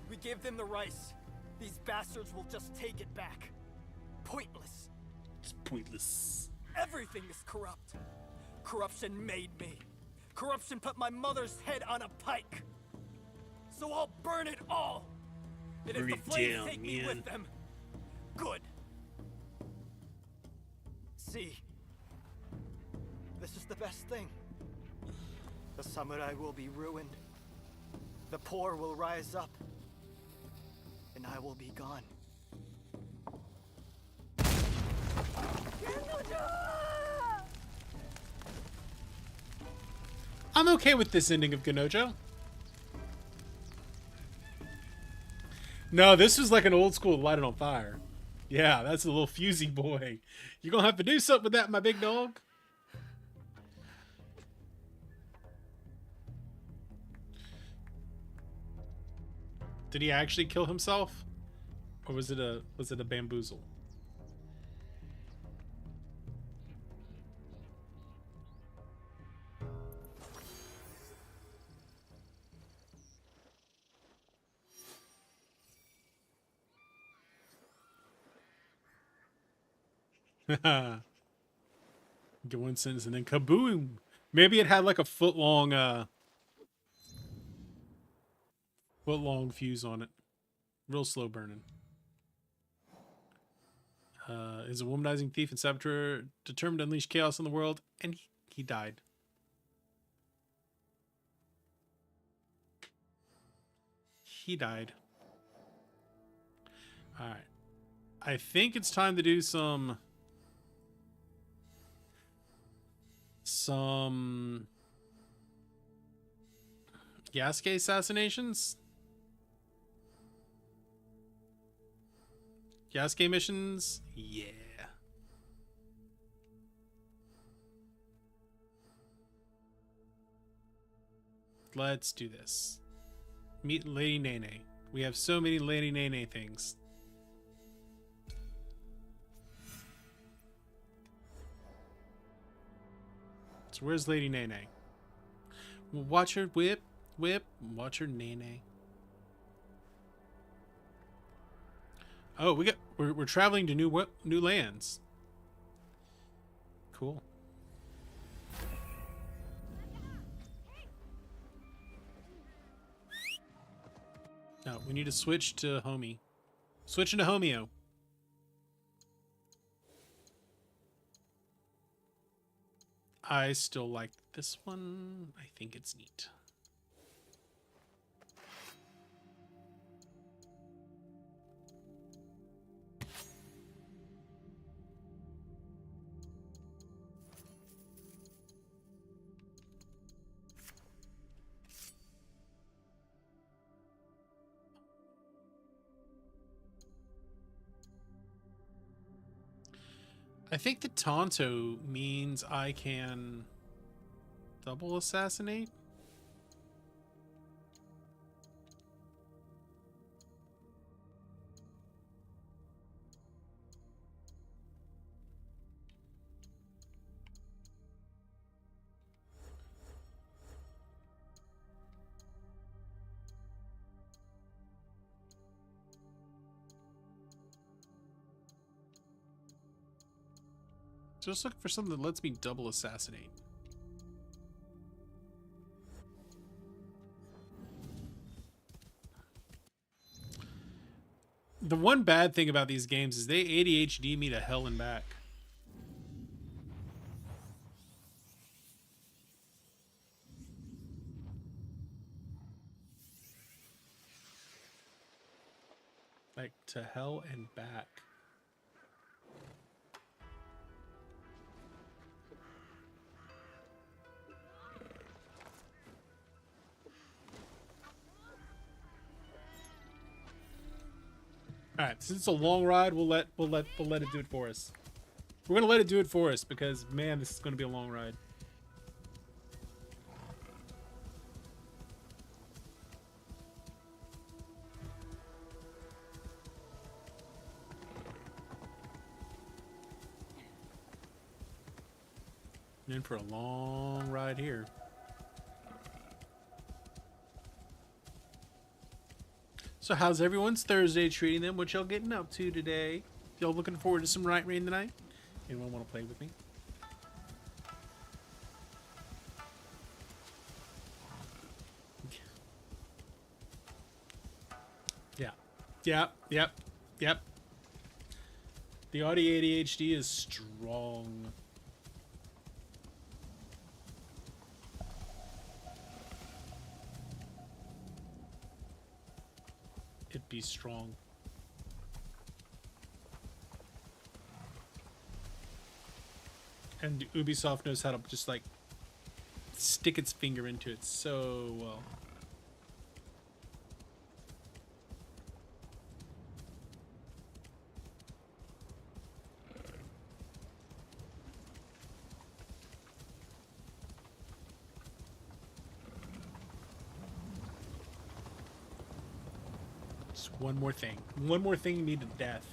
We give them the rice. These bastards will just take it back. Pointless. It's pointless. Everything is corrupt. Corruption made me. Corruption put my mother's head on a pike. So I'll burn it all. And Burn if it the flames down, take me man. with them, good. See, this is the best thing. The samurai will be ruined. The poor will rise up. And I will be gone. I'm okay with this ending of Genojo. No, this was like an old school Light It on Fire. Yeah, that's a little fusey boy. You're gonna have to do something with that, my big dog. Did he actually kill himself? Or was it a bamboozle? Get one sentence and then kaboom. Maybe it had like a foot long fuse on it. Real slow burning. Is a womanizing thief and saboteur determined to unleash chaos in the world, and he died. He died. Alright. I think it's time to do some Yasuke assassinations? Yasuke missions? Yeah. Let's do this. Meet Lady Nene. We have so many Lady Nene things. So where's Lady Nene? We'll watch her whip, watch her Nene. Oh, we're traveling to new lands. Cool. No, we need to switch to Homie. Switching to Homeo. I still like this one. I think it's neat. I think the Tonto means I can double assassinate. Just looking for something that lets me double assassinate. The one bad thing about these games is they ADHD me to hell and back. Like, to hell and back. All right, since it's a long ride, we'll let it do it for us. We're gonna let it do it for us because man, this is gonna be a long ride. I'm in for a long ride here. So how's everyone's Thursday treating them? What y'all getting up to today? Y'all looking forward to some Nightreign tonight? Anyone want to play with me? Yeah. Yep. The audio ADHD is strong. It be strong. And Ubisoft knows how to just like stick its finger into it so well. Just one more thing. One more thing me to death.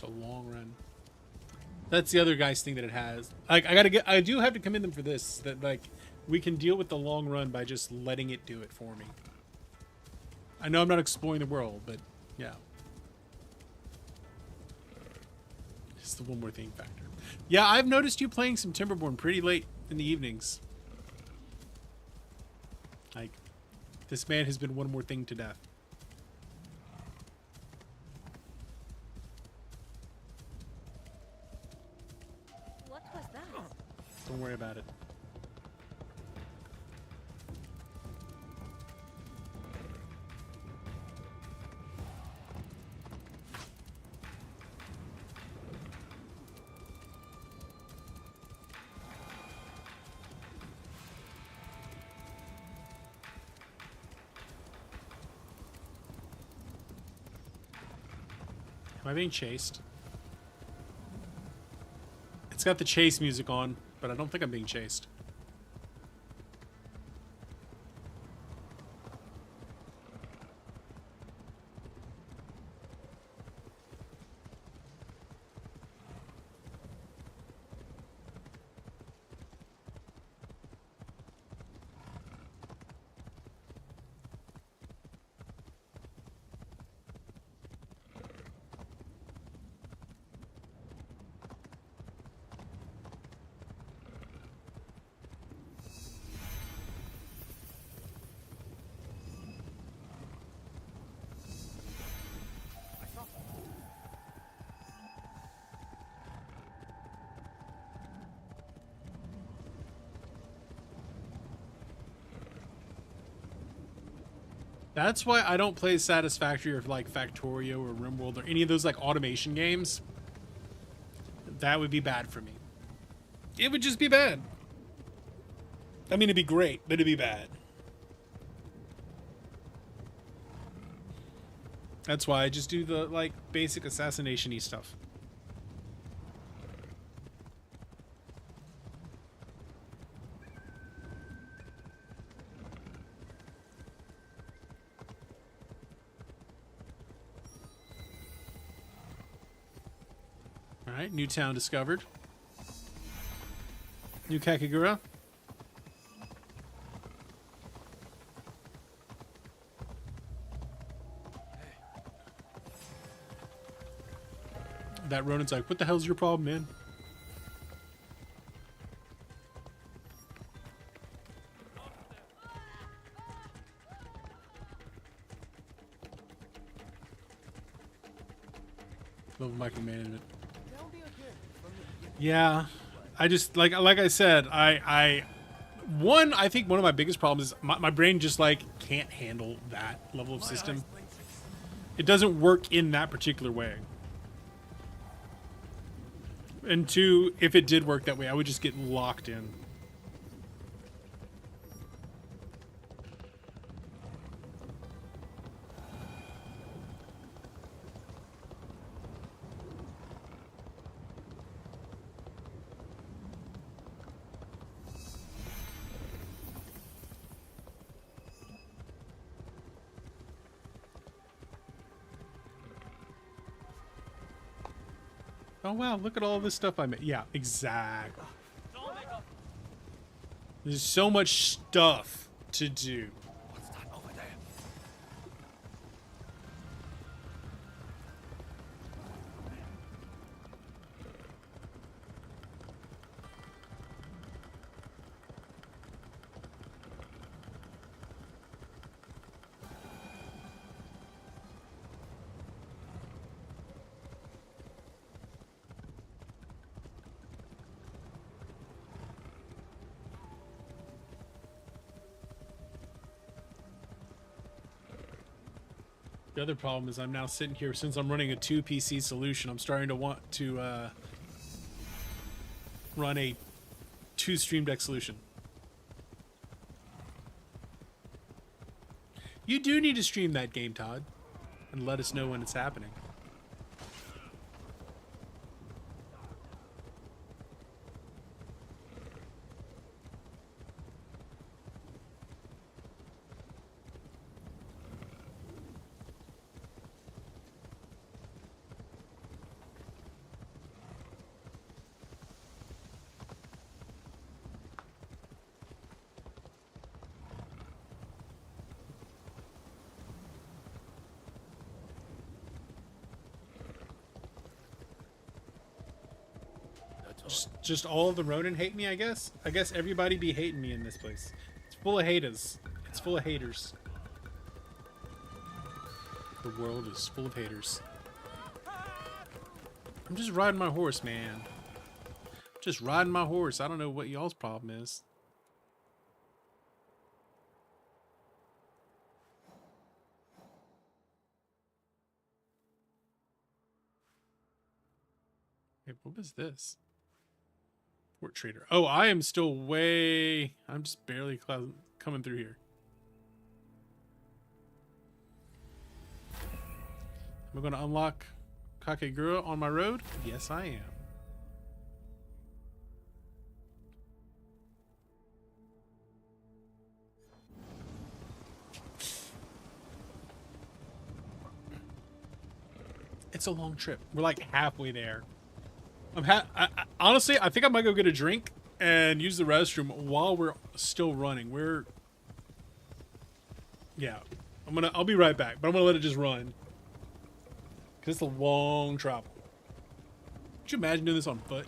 A long run. That's the other guy's thing that it has. Like I do have to commend them for this. That like we can deal with the long run by just letting it do it for me. I know I'm not exploring the world, but yeah. It's the one more thing factor. Yeah, I've noticed you playing some Timberborn pretty late in the evenings. This man has been one more thing to death. What was that? Don't worry about it. Am I being chased? It's got the chase music on, but I don't think I'm being chased. That's why I don't play Satisfactory or like Factorio or RimWorld or any of those like automation games. That would be bad for me. It would just be bad. I mean, it'd be great, but it'd be bad. That's why I just do the like basic assassination-y stuff. Alright, new town discovered. New Kakigura. That Ronin's like, what the hell's your problem, man? Love micromanagement. Yeah, I just like I said, I think one of my biggest problems is my brain just like can't handle that level of system. It doesn't work in that particular way. And two, if it did work that way, I would just get locked in. Oh wow, look at all this stuff I made. Yeah, exactly. There's so much stuff to do. What's that over there? The other problem is I'm now sitting here, since I'm running a 2 PC solution, I'm starting to want to run a 2 Stream Deck solution. You do need to stream that game, Todd, and let us know when it's happening. Just all of the Ronin hate me, I guess? I guess everybody be hating me in this place. It's full of haters. It's full of haters. The world is full of haters. I'm just riding my horse, man. Just riding my horse. I don't know what y'all's problem is. Hey, what was this? Port trader. Oh, I am still way... I'm just barely coming through here. Am I going to unlock Kakegurua on my road? Yes, I am. It's a long trip. We're like halfway there. Honestly, I think I might go get a drink and use the restroom while we're still running. Yeah, I'll be right back, but I'm gonna let it just run. Cause it's a long travel. Could you imagine doing this on foot?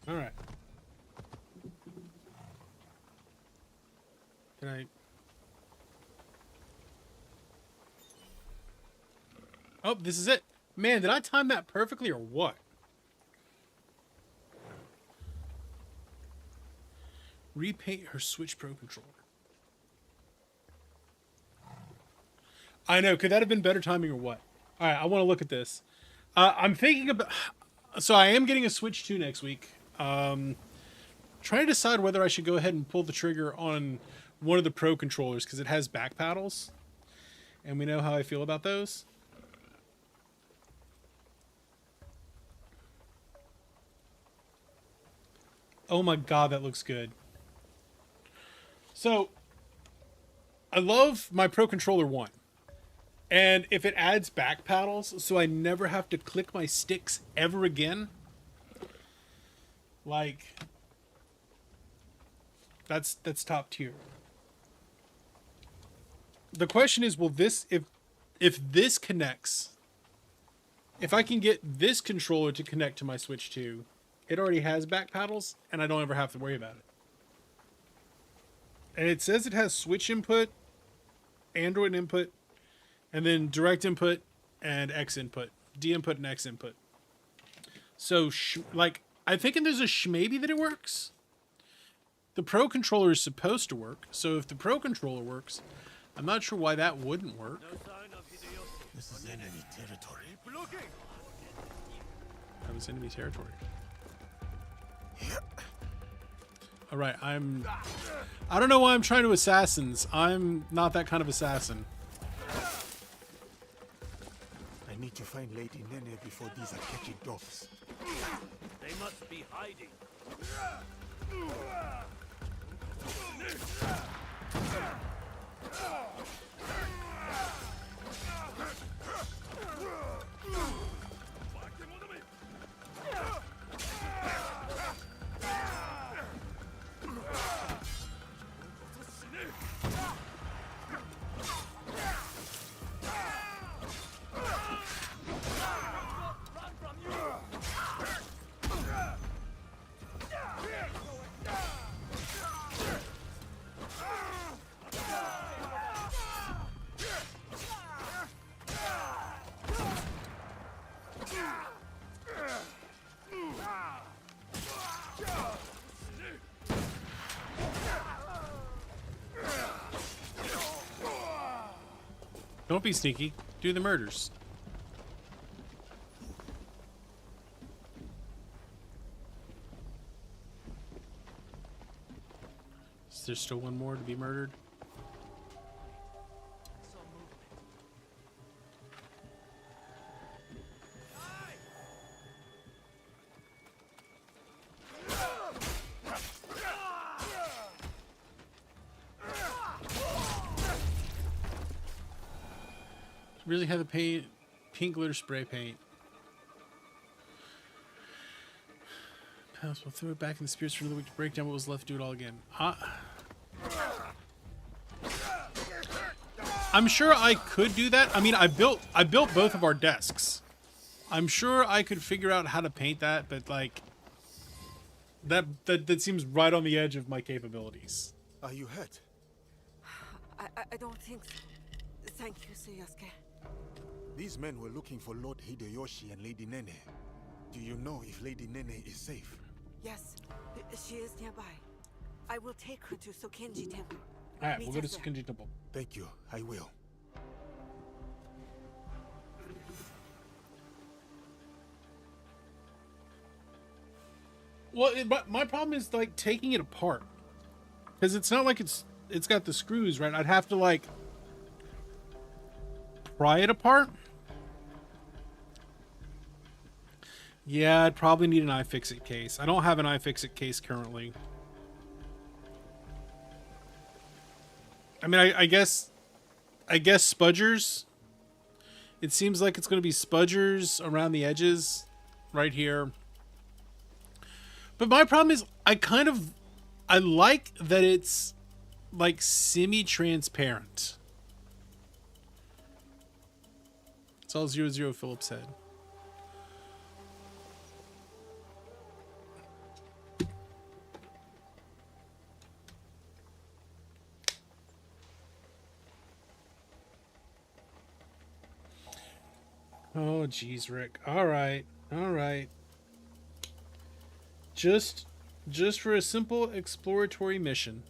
All right. Did I? Oh, this is it. Man, did I time that perfectly or what? Repaint her Switch Pro controller. I know. Could that have been better timing or what? All right, I want to look at this. I'm thinking about... So I am getting a Switch 2 next week. Trying to decide whether I should go ahead and pull the trigger on one of the Pro controllers because it has back paddles. And we know how I feel about those. Oh my god, that looks good. So, I love my Pro Controller 1. And if it adds back paddles, so I never have to click my sticks ever again, like, that's top tier. The question is, will this, if this connects if I can get this controller to connect to my Switch 2, it already has back paddles, and I don't ever have to worry about it. And it says it has Switch input, Android input, and then direct input and X input. D input and X input. So, like, I'm thinking there's a maybe that it works. The Pro Controller is supposed to work, so if the Pro Controller works, I'm not sure why that wouldn't work. This is enemy territory. Keep looking. That was enemy territory. Alright, I don't know why I'm trying to assassins. I'm not that kind of assassin. I need to find Lady Nene before these are catching dogs. They must be hiding. Don't be sneaky. Do the murders. Is there still one more to be murdered? Really have the paint, pink glitter spray paint. Pass will throw it back in the spirits for another week to break down what was left. Do it all again. I'm sure I could do that. I mean, I built both of our desks. I'm sure I could figure out how to paint that, but like that seems right on the edge of my capabilities. Are you hurt? I don't think so. Thank you, Suyasuke. These men were looking for Lord Hideyoshi and Lady Nene. Do you know if Lady Nene is safe? Yes, she is nearby. I will take her to Sokenji Temple. Alright, we'll go to Sokenji Temple. Thank you, I will. Well, my problem is like taking it apart, because it's not like it's got the screws, right? I'd have to like pry it apart. Yeah, I'd probably need an iFixit case. I don't have an iFixit case currently. I mean, I guess spudgers. It seems like it's going to be spudgers around the edges right here. But my problem is I like that it's like semi-transparent. It's all 00 Phillips head. Oh, geez, Rick. All right. Just for a simple exploratory mission.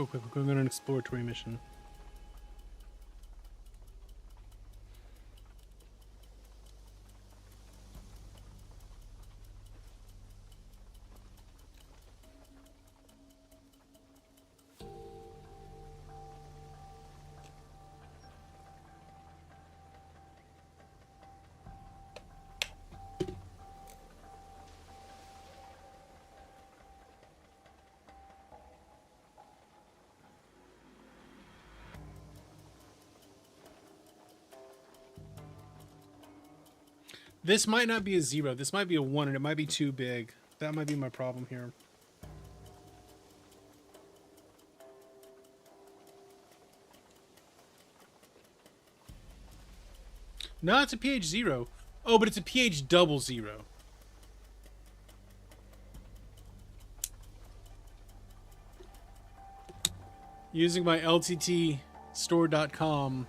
Go quick, we're going on an exploratory mission. This might not be a 0. This might be a 1, and it might be too big. That might be my problem here. No, it's a pH 0. Oh, but it's a pH 00. Using my LTTstore.com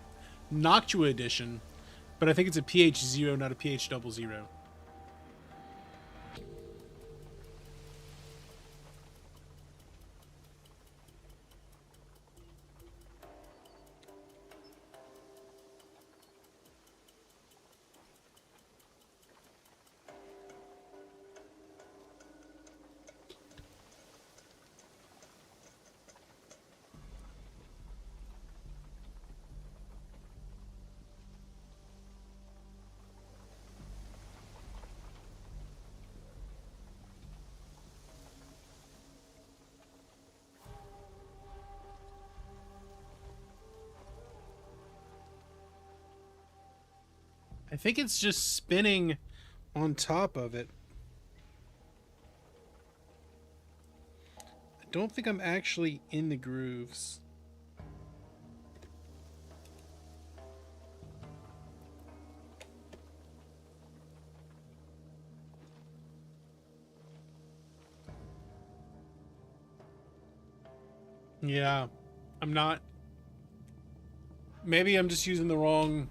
Noctua edition. But I think it's a pH 0, not a pH 00. I think it's just spinning on top of it. I don't think I'm actually in the grooves. Yeah, I'm not. Maybe I'm just using the wrong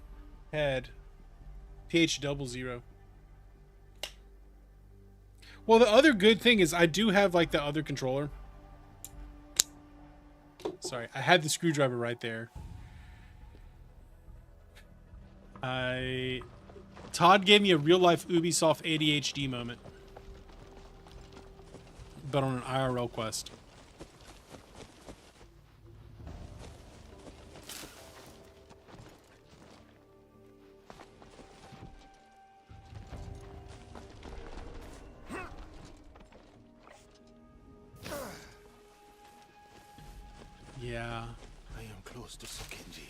head. pH 00. Well, the other good thing is I do have like the other controller. Sorry, I had the screwdriver right there. Todd gave me a real life Ubisoft ADHD moment. But on an IRL quest. Yeah. I am close to Sokenji,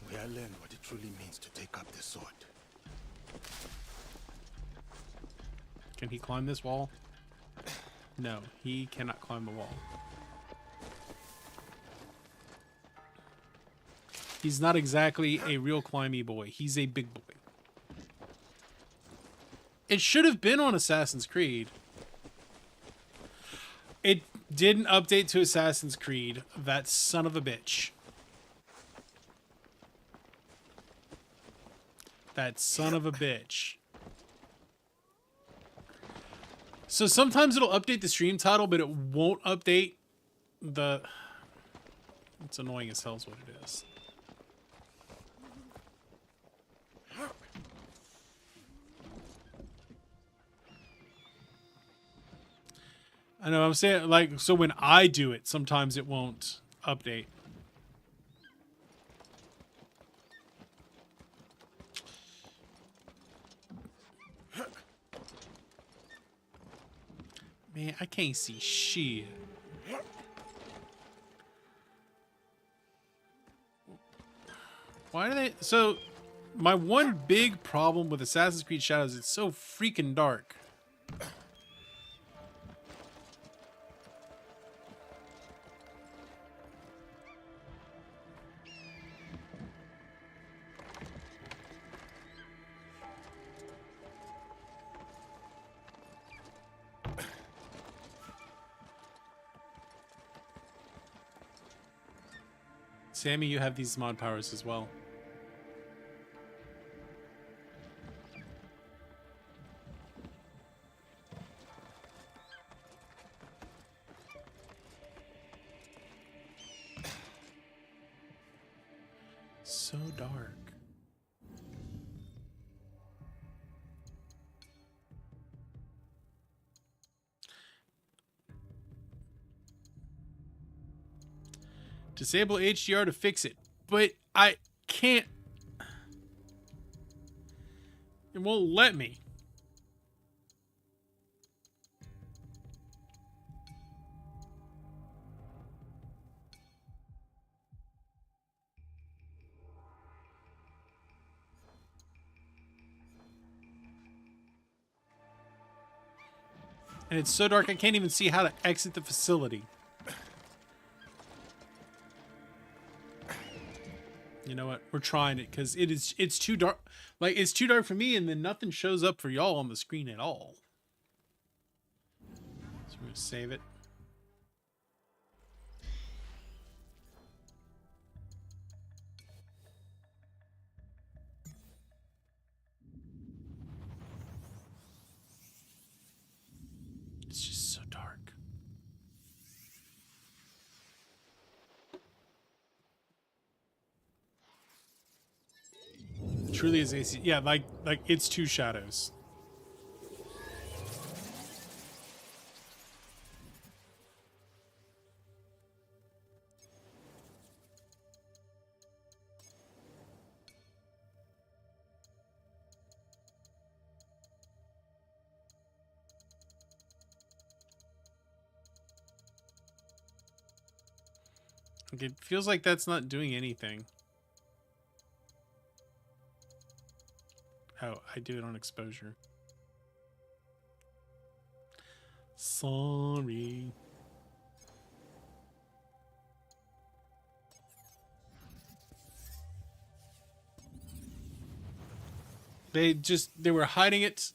where I learned what it truly means to take up the sword. Can he climb this wall? No, he cannot climb the wall. He's not exactly a real climby boy. He's a big boy. It should have been on Assassin's Creed. It didn't update to Assassin's Creed. That son of a bitch. That son of a bitch. So sometimes it'll update the stream title, but it won't update the... It's annoying as hell is what it is. I know, I'm saying, like, so when I do it, sometimes it won't update. Man, I can't see shit. Why do they... So, my one big problem with Assassin's Creed Shadows is it's so freaking dark. Sammy, you have these mod powers as well. so dark. Disable HDR to fix it, but I can't. It won't let me. And it's so dark I can't even see how to exit the facility. You know what? We're trying it because it's too dark. Like, it's too dark for me, and then nothing shows up for y'all on the screen at all. So we're gonna save it. It's just so dark. Truly is AC. Yeah, like it's two shadows. Like, it feels like that's not doing anything. Oh, I do it on exposure. Sorry. They were hiding it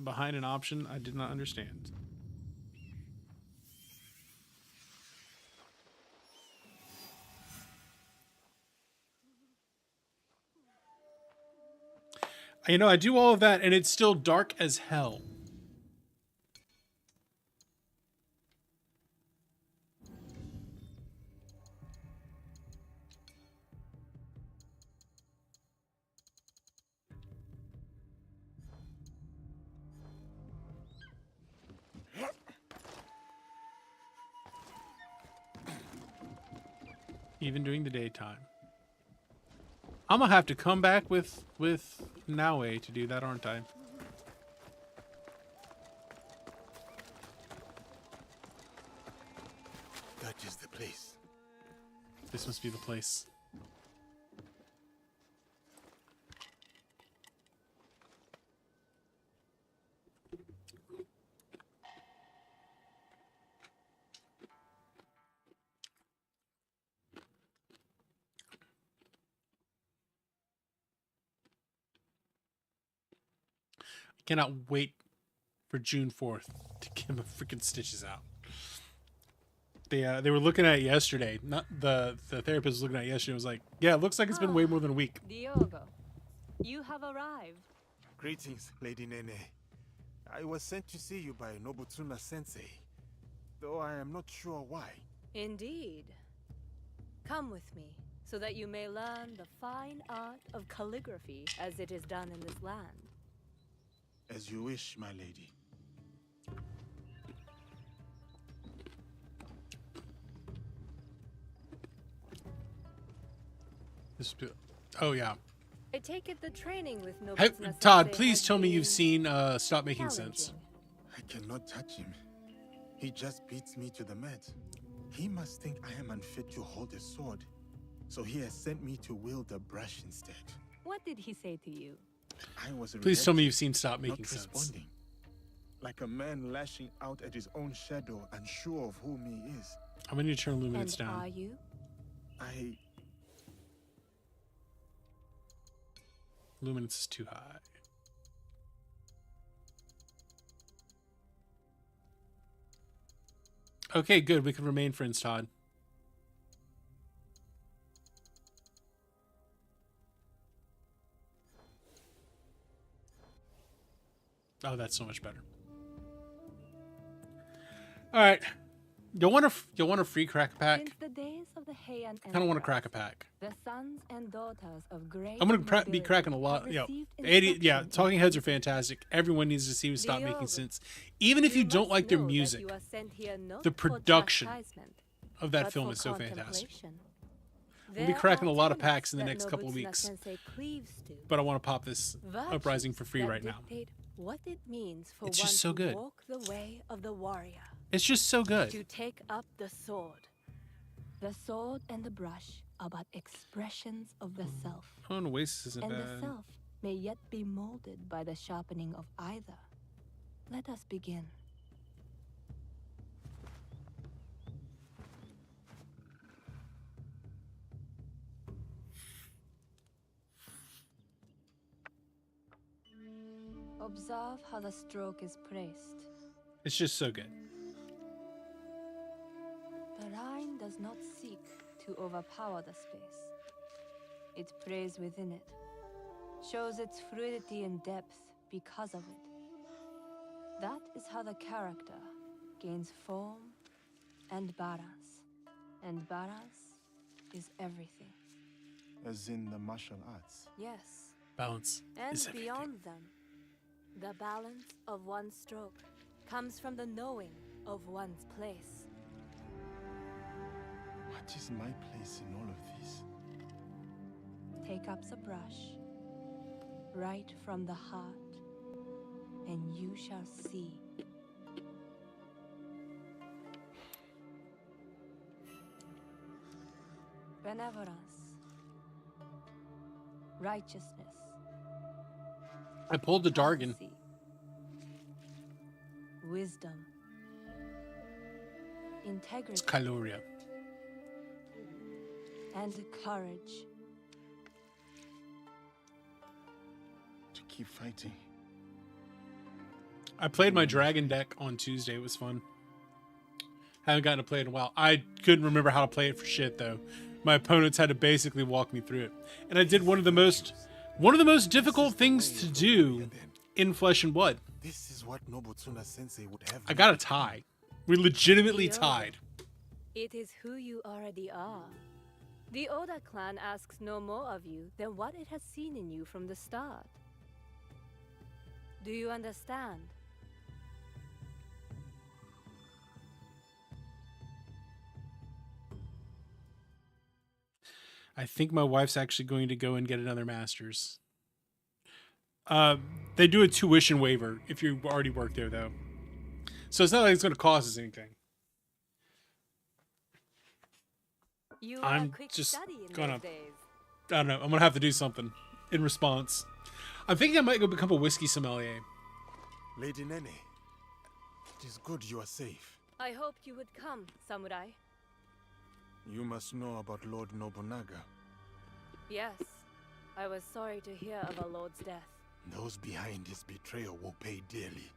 behind an option I did not understand. You know, I do all of that and it's still dark as hell. Even during the daytime. I'm gonna have to come back with Naue to do that, aren't I? That is the place. This must be the place. Cannot wait for June 4th to get my freaking stitches out. They were looking at it yesterday. Not the therapist was looking at it yesterday and was like, yeah, it looks like it's been way more than a week. Diogo, you have arrived. Greetings, Lady Nene. I was sent to see you by Nobutsuna Sensei, though I am not sure why. Indeed. Come with me, so that you may learn the fine art of calligraphy as it is done in this land. As you wish, my lady. Oh yeah. I take it the training with Hey, Nobutsuna Todd, Sensei please has tell me you've been seen Stop Making Sense. I cannot touch him. He just beats me to the mat. He must think I am unfit to hold a sword, so he has sent me to wield a brush instead. What did he say to you? I was Please tell me rejected, you've seen Stop Making not Sense. responding. Like a man lashing out at his own shadow, unsure of whom he is. I'm gonna need to turn luminance And down. are you? Luminance is too high. Okay, good. We can remain friends, Todd. Oh, that's so much better. All right. You'll want a free crack a pack. Since the days of the Heian I kind of want to Emperors, crack a pack. the sons and daughters of great I'm gonna be nobility cracking a lot. have Yeah, received 80. Yeah, instruction talking heads are fantastic. Everyone needs to see them stop making Diogo, sense. Even if you don't must like their know that music, you are sent here not the for production chastisement, of that but film for is so fantastic. contemplation. We'll be There cracking a are lot of tenets packs in the that next couple of Nobutsuna weeks. Sensei cleaves to, But I want to pop this virtues Uprising for free that right now. dictate what it means for It's one just so to good. walk the way of the warrior, It's just so good. to take up the sword. The sword and the brush are but expressions of the self, Oh, and Oasis isn't and the bad. self may yet be molded by the sharpening of either. Let us begin. Observe how the stroke is placed. It's just so good. The Rhine does not seek to overpower the space. It prays within it, shows its fluidity and depth because of it. That is how the character gains form and balance. And balance is everything. As in the martial arts. Yes, Balance and is everything. beyond them, the balance of one's stroke comes from the knowing of one's place. What is my place in all of this? Take up the brush, right from the heart, and you shall see. Benevolence, righteousness, I pulled the Dargan. prophecy, wisdom, integrity, It's Kyloria. and courage. To keep fighting. I played my dragon deck on Tuesday. It was fun. Haven't gotten to play it in a while. I couldn't remember how to play it for shit though. My opponents had to basically walk me through it, and I did one of the most difficult things to do in Flesh and Blood. This is what Nobutsuna Sensei would have. I got a tie. We legitimately tied. It is who you already are. The Oda clan asks no more of you than what it has seen in you from the start. Do you understand? I think my wife's actually going to go and get another master's. They do a tuition waiver if you already work there, though. So it's not like it's going to cost us anything. You are I'm a quick just study in gonna, those days. I don't know. I'm going to have to do something in response. I'm thinking I might go become a whiskey sommelier. Lady Nene, it is good you are safe. I hoped you would come, Samurai. You must know about Lord Nobunaga. Yes, I was sorry to hear of our lord's death. Those behind his betrayal will pay dearly.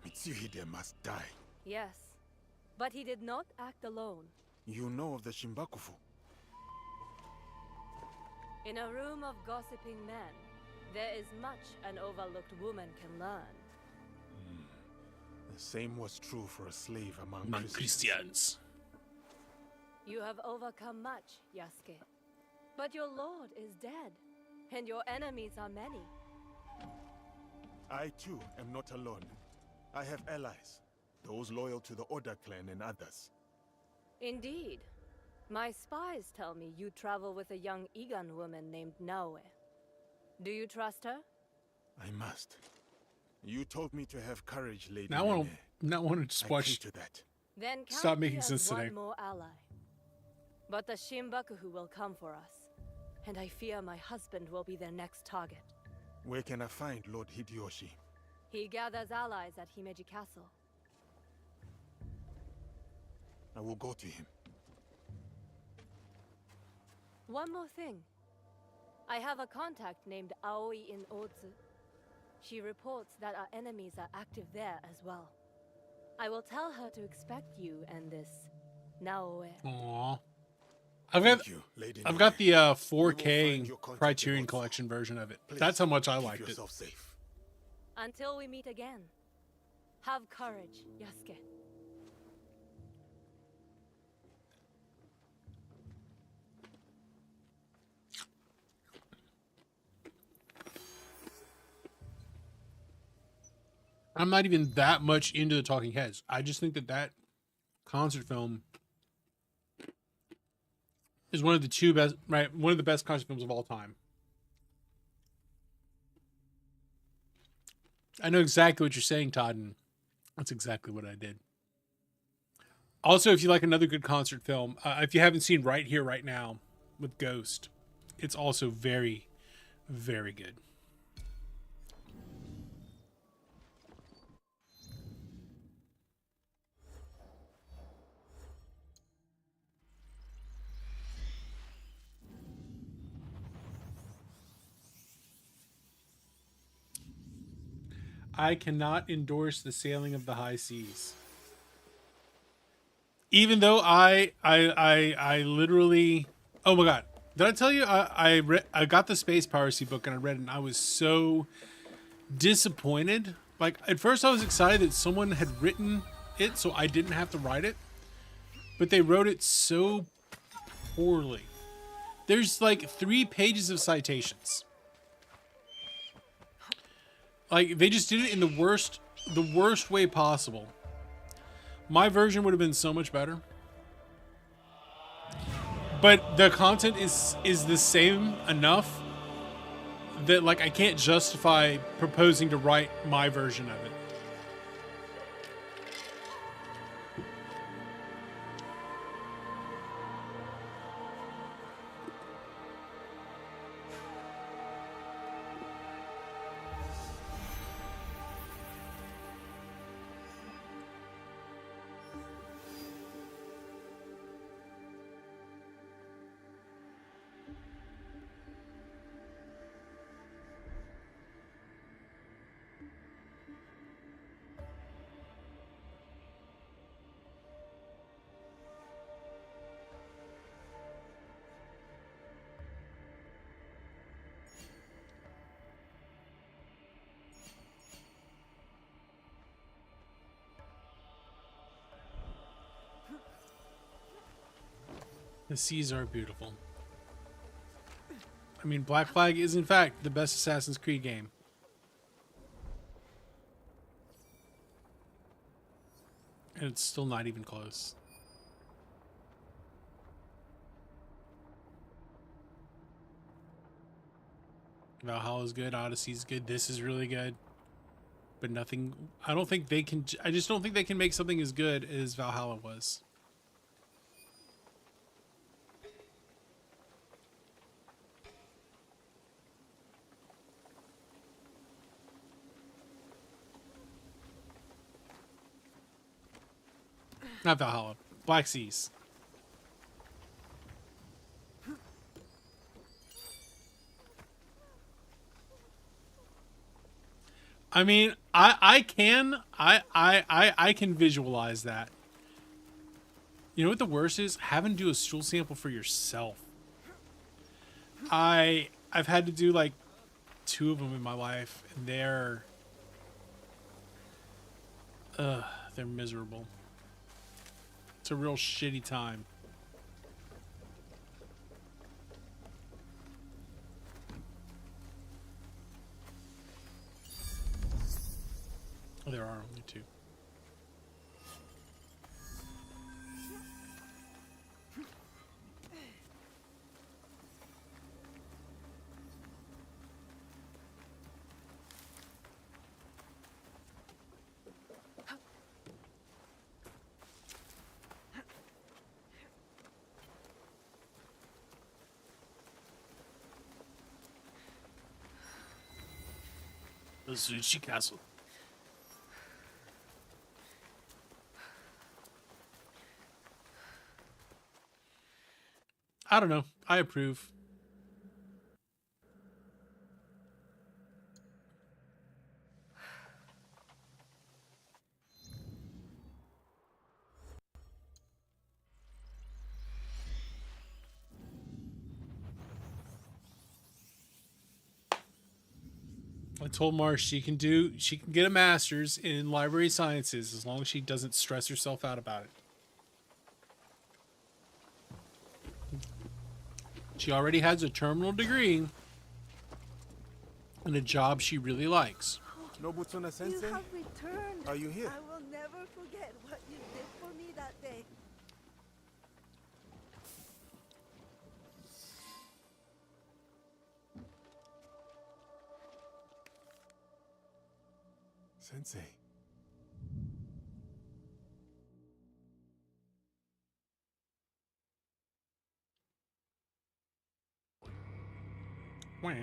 Mitsuhide must die. Yes, but he did not act alone. You know of the Shimbakufu? In a room of gossiping men, there is much an overlooked woman can learn. The same was true for a slave among Christians. You have overcome much, Yasuke. But your lord is dead, and your enemies are many. I too am not alone. I have allies, those loyal to the Oda clan and others. Indeed. My spies tell me you travel with a young Igan woman named Naoe. Do you trust her? I must. You told me to have courage, Lady Now I Nene. want to just I watch. cling to that. Then count Stop me making as sense one today. more ally. But the Shimbakufu will come for us, and I fear my husband will be their next target. Where can I find Lord Hideyoshi? He gathers allies at Himeji Castle. I will go to him. One more thing. I have a contact named Aoi in Otsu. She reports that our enemies are active there as well. I will tell her to expect you and this Naoe. Aww. I've got the 4K Criterion Collection version of it. That's how much I liked it. Safe. Until we meet again, have courage, Yasuke. not even that much into the Talking Heads. I just think that that concert film is one of the two best, right? One of the best concert films of all time. I know exactly what you're saying, Todd, and that's exactly what I did. Also, if you like another good concert film, if you haven't seen Right Here, Right Now with Ghost, it's also very, very good. I cannot endorse the sailing of the high seas. Even though I literally, oh my god, did I tell you I got the Space Piracy book and I read it and I was so disappointed. Like at first I was excited that someone had written it so I didn't have to write it, but they wrote it so poorly. There's like 3 pages of citations. Like they just did it in the worst way possible. My version would have been so much better. But the content is the same enough that like I can't justify proposing to write my version of it. The seas are beautiful. I mean, Black Flag is in fact the best Assassin's Creed game. And it's still not even close. Valhalla's good, Odyssey's good, this is really good. But nothing, I just don't think they can make something as good as Valhalla was. Not Valhalla. Black Seas. I mean, I can visualize that. You know what the worst is? Having to do a stool sample for yourself. I've had to do like 2 of them in my life, and they're miserable. It's a real shitty time. Oh, there are only 2. The Zuchi Castle. I don't know. I approve. I told Marsh she can get a master's in library sciences as long as she doesn't stress herself out about it. She already has a terminal degree and a job she really likes. Nobutsuna You Sensei? have returned. Are you here? I will never forget what you did for me that day. Sensei. Wow.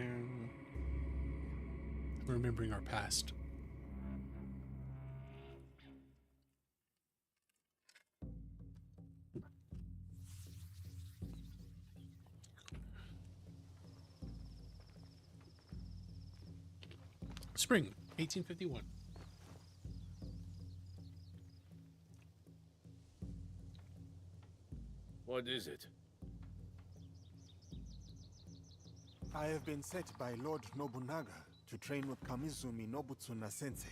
Remembering our past. Spring 1851. What is it? I have been set by Lord Nobunaga to train with Kamizumi Nobutsuna Sensei.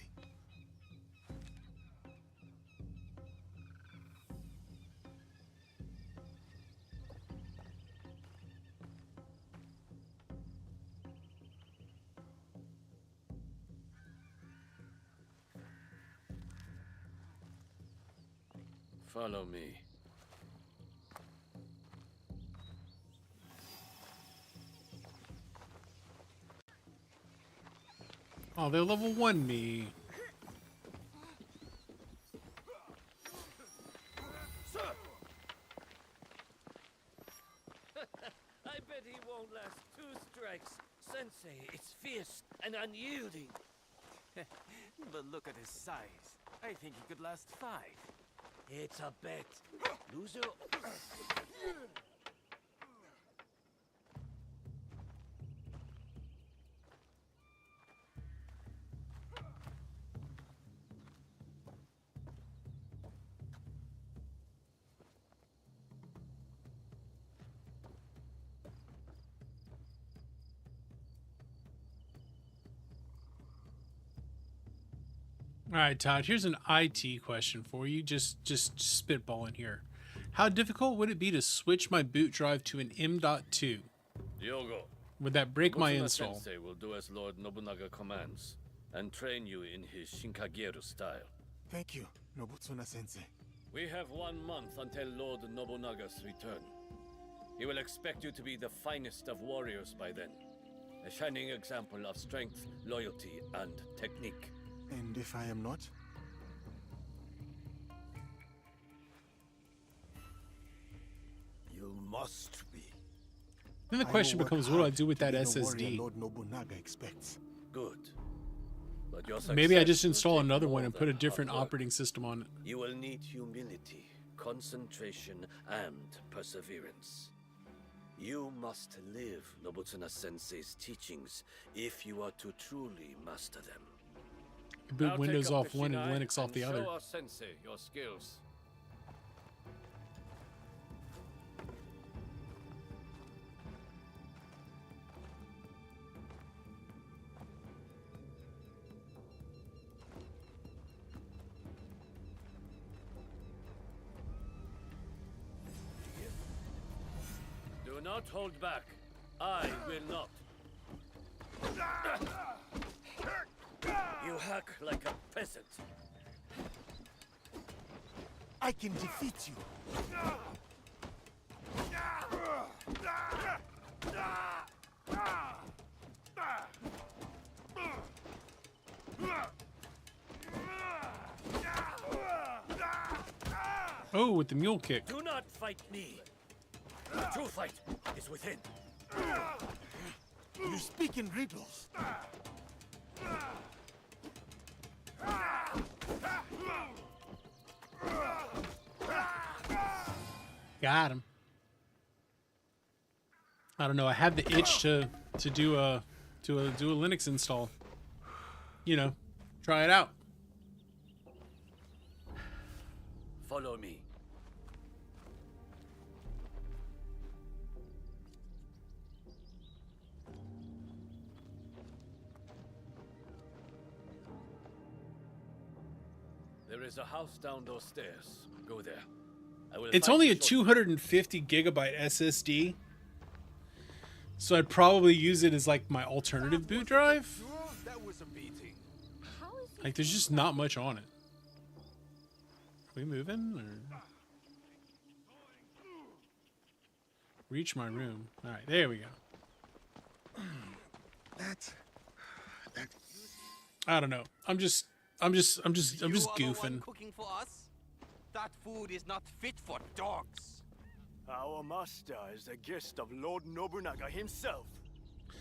Follow me. Oh, they're level 1 me. I bet he won't last 2 strikes. Sensei, it's fierce and unyielding. But look at his size. I think he could last 5. It's a bet. Loser. All right, Todd, here's an IT question for you. Just spitballing here. How difficult would it be to switch my boot drive to an M.2? Diogo. Would that break my Nobutsuna install? Sensei will do as Lord Nobunaga commands and train you in his Shinkageru style. Thank you, Nobutsuna Sensei. We have 1 month until Lord Nobunaga's return. He will expect you to be the finest of warriors by then. A shining example of strength, loyalty, and technique. And if I am not? You must be. Then the question becomes, what do I do with that SSD? Lord Nobunaga expects. Good. But your Maybe I success just will install take another more one and than put a hard different work. operating system on it. You will need humility, concentration, and perseverance. You must live Nobutsuna Sensei's teachings if you are to truly master them. Boot Now Windows take up off the one and Shinai Linux off the other. Show our Sensei your skills. Do not hold back. I will not. You hack like a peasant. I can defeat you. Oh, with the mule kick. Do not fight me. The true fight is within. You speak in riddles. Got him. I don't know. I have the itch to do a Linux install. You know, try it out. Follow me. There is a house down those stairs. Go there. I will It's find only you a 250 gigabyte SSD, so I'd probably use it as like my alternative boot drive. That was a beating. Like, there's just not much on it. Are we moving? Or... Reach my room. All right, there we go. I don't know. I'm just goofing. Cooking for us? That food is not fit for dogs. Our master is a guest of Lord Nobunaga himself.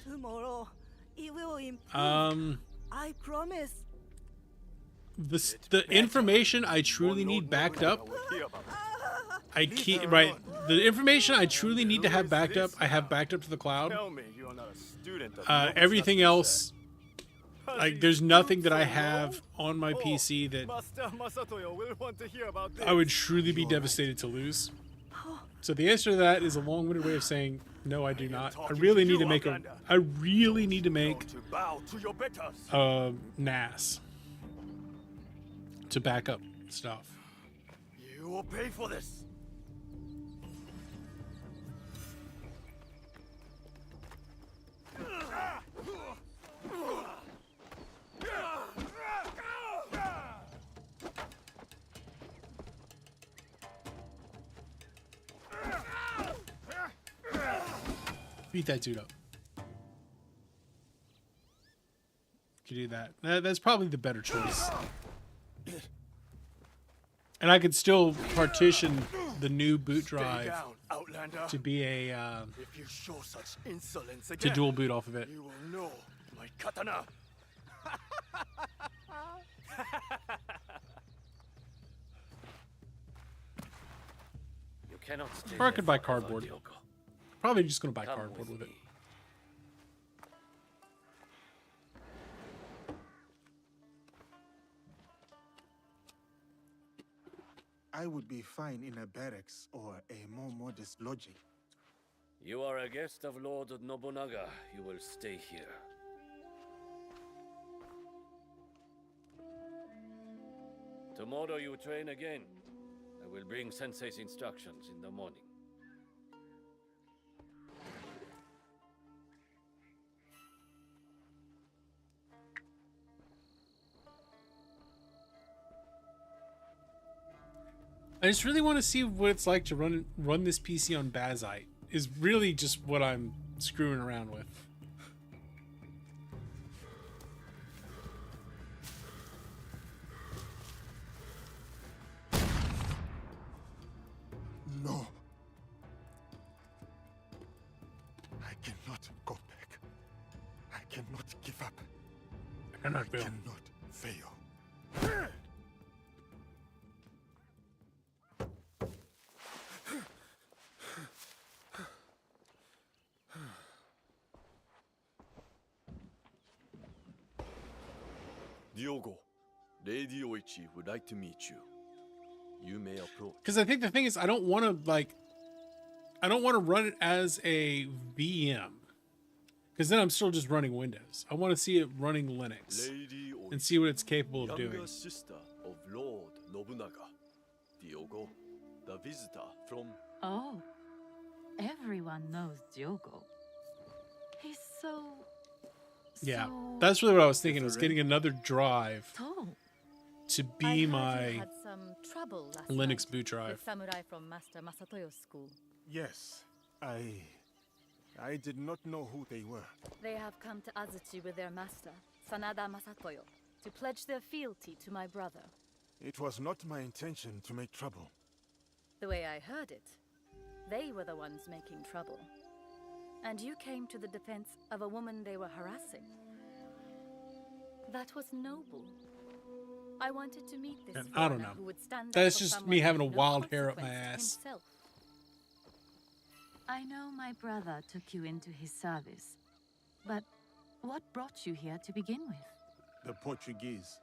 Tomorrow, it will improve. I promise. The information I truly need backed up. The information I truly need to have backed up, I have backed up to the cloud. Everything else, like, there's nothing that I have on my PC that I would truly be devastated to lose. So the answer to that is a long-winded way of saying no, I do not. I really need to make NAS to back up stuff. You will pay for this. Beat that dude up. Could do that. That's probably the better choice. And I could still partition the new boot drive to be a to dual boot off of it. You will know my katana. You cannot stay Or I could there buy forever, cardboard. Diogo. Probably just gonna buy Come cardboard with it. me. I would be fine in a barracks or a more modest lodging. You are a guest of Lord Nobunaga. You will stay here. Tomorrow you train again. I will bring Sensei's instructions in the morning. I just really want to see what it's like to run this PC on Bazite. Is really just what I'm screwing around with. No. I cannot go back. I cannot give up. I cannot fail. Cannot fail. Diogo, Lady Oichi would like to meet you. You may approach. Because I think the thing is, I don't want to run it as a VM. Because then I'm still just running Windows. I want to see it running Linux and see what it's capable of doing. Younger sister of Lord Nobunaga. Diogo, the visitor from... Oh, everyone knows Diogo. He's so... Yeah, that's really what I was thinking. Was getting another drive to be my had some trouble last Linux night boot drive. with samurai from Master Masatoyo's school. Yes, I did not know who they were. They have come to Azuchi with their master, Sanada Masatoyo, to pledge their fealty to my brother. It was not my intention to make trouble. The way I heard it, they were the ones making trouble. And you came to the defense of a woman they were harassing. That was noble. I wanted to meet this And I don't foreigner know. who would stand That's up for just someone me having a with no wild hair up my consequence ass. himself. I know my brother took you into his service, but what brought you here to begin with? The Portuguese.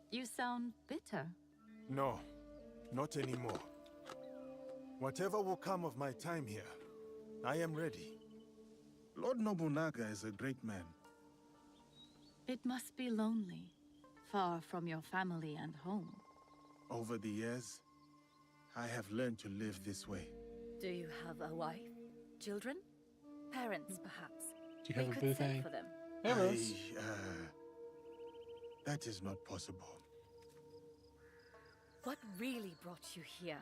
You sound bitter. No, not anymore. Whatever will come of my time here, I am ready. Lord Nobunaga is a great man. It must be lonely, far from your family and home. Over the years, I have learned to live this way. Do you have a wife? Children? Parents, perhaps? Do you have We a could boo send thing? for them. That is not possible. What really brought you here?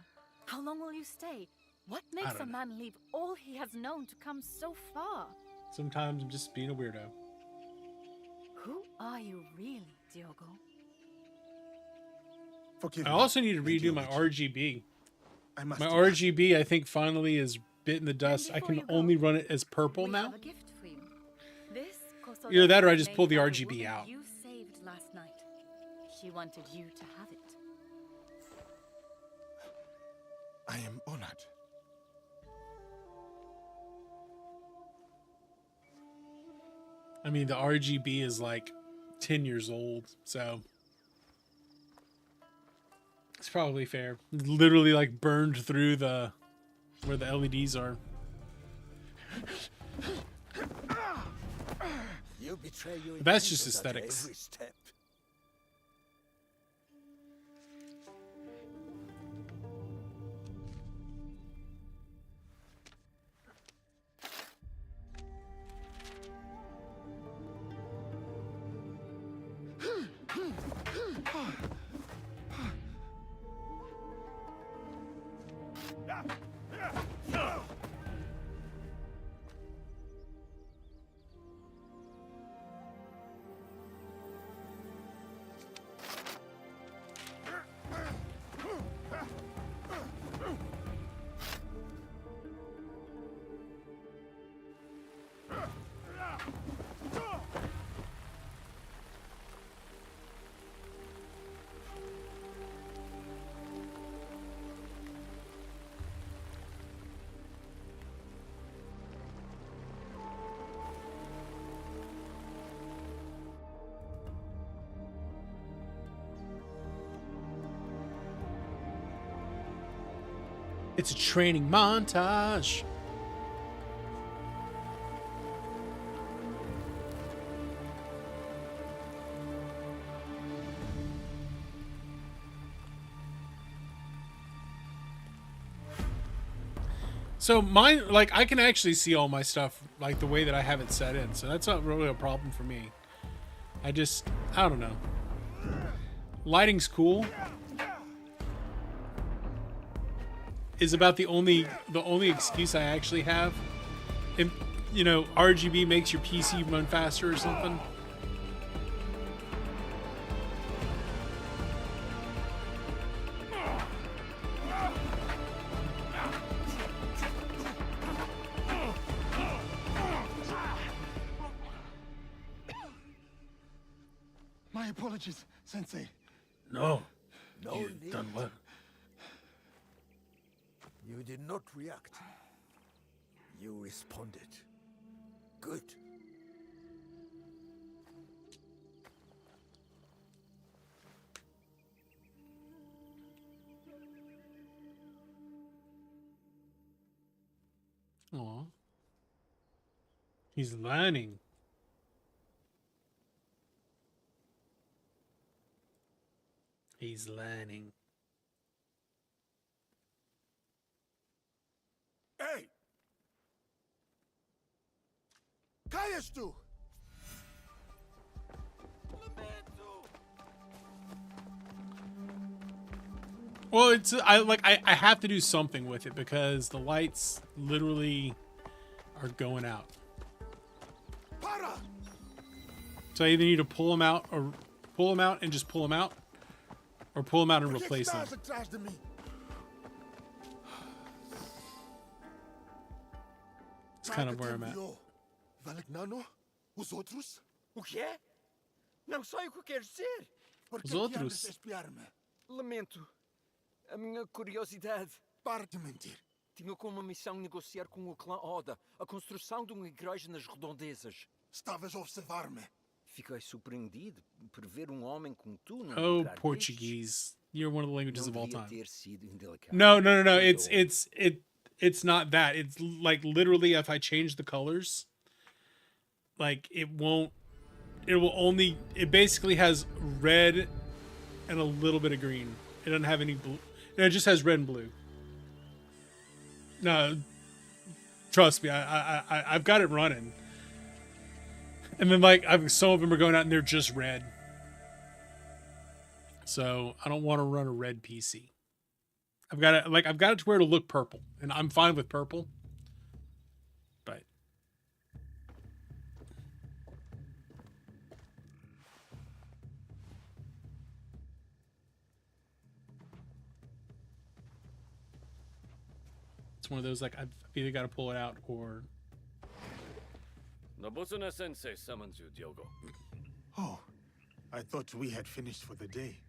How long will you stay? What makes a don't know. man leave all he has known to come so far? Sometimes I'm just being a weirdo. Who are you really, Diogo? Forgive I me, also need to Lady redo my Oichi. RGB. I must My do RGB, I think, finally is bitten the dust. I before can you go, only run it as purple We now. have a gift for you. This Either that or I was just made pull the by RGB woman out. You saved last night. She wanted you to have it. I am honored. I mean, the RGB is like 10 years old, so it's probably fair. It's literally like burned through the where the LEDs are. You betray your That's just intentions at aesthetics. every step. It's a training montage. So mine, like, I can actually see all my stuff like the way that I have it set in, so that's not really a problem for me. I don't know. Lighting's cool. Is about the only excuse I actually have. If, you know, RGB makes your PC run faster or something. My apologies, Sensei. No. No You've need. done well. You did not react. You responded. Good. Aw. He's learning. He's learning. Hey! Caias tu! Well, it's I have to do something with it because the lights literally are going out. Para! So I either need to pull them out or pull them out and just pull them out, or pull them out and Por que replace them. estás atrás de mim? It's kind of where I'm at. Valignano? Os outros? O quê? Não sei o que queres dizer. Por Os que outros? andas a espiar-me? Lamento. A minha curiosidade. Para de mentir. Tinha como missão negociar com o clã Oda a construção de uma igreja nas redondezas. Estavas a observar-me. Fiquei surpreendido por ver um homem como tu num Oh, lugar Portuguese. You're one of the languages Não of all devia time. ter sido indelicado. No. Perdoa. It's not that. It's like literally if I change the colors, like it will only, it basically has red and a little bit of green. It doesn't have any blue. No, it just has red and blue. No, trust me, I've got it running. And then like some of them are going out and they're just red. So I don't want to run a red PC. I've got it to where it'll look purple, and I'm fine with purple. But it's one of those, like, I've either got to pull it out or... Nobutsuna Sensei summons you, Diogo. Oh, I thought we had finished for the day.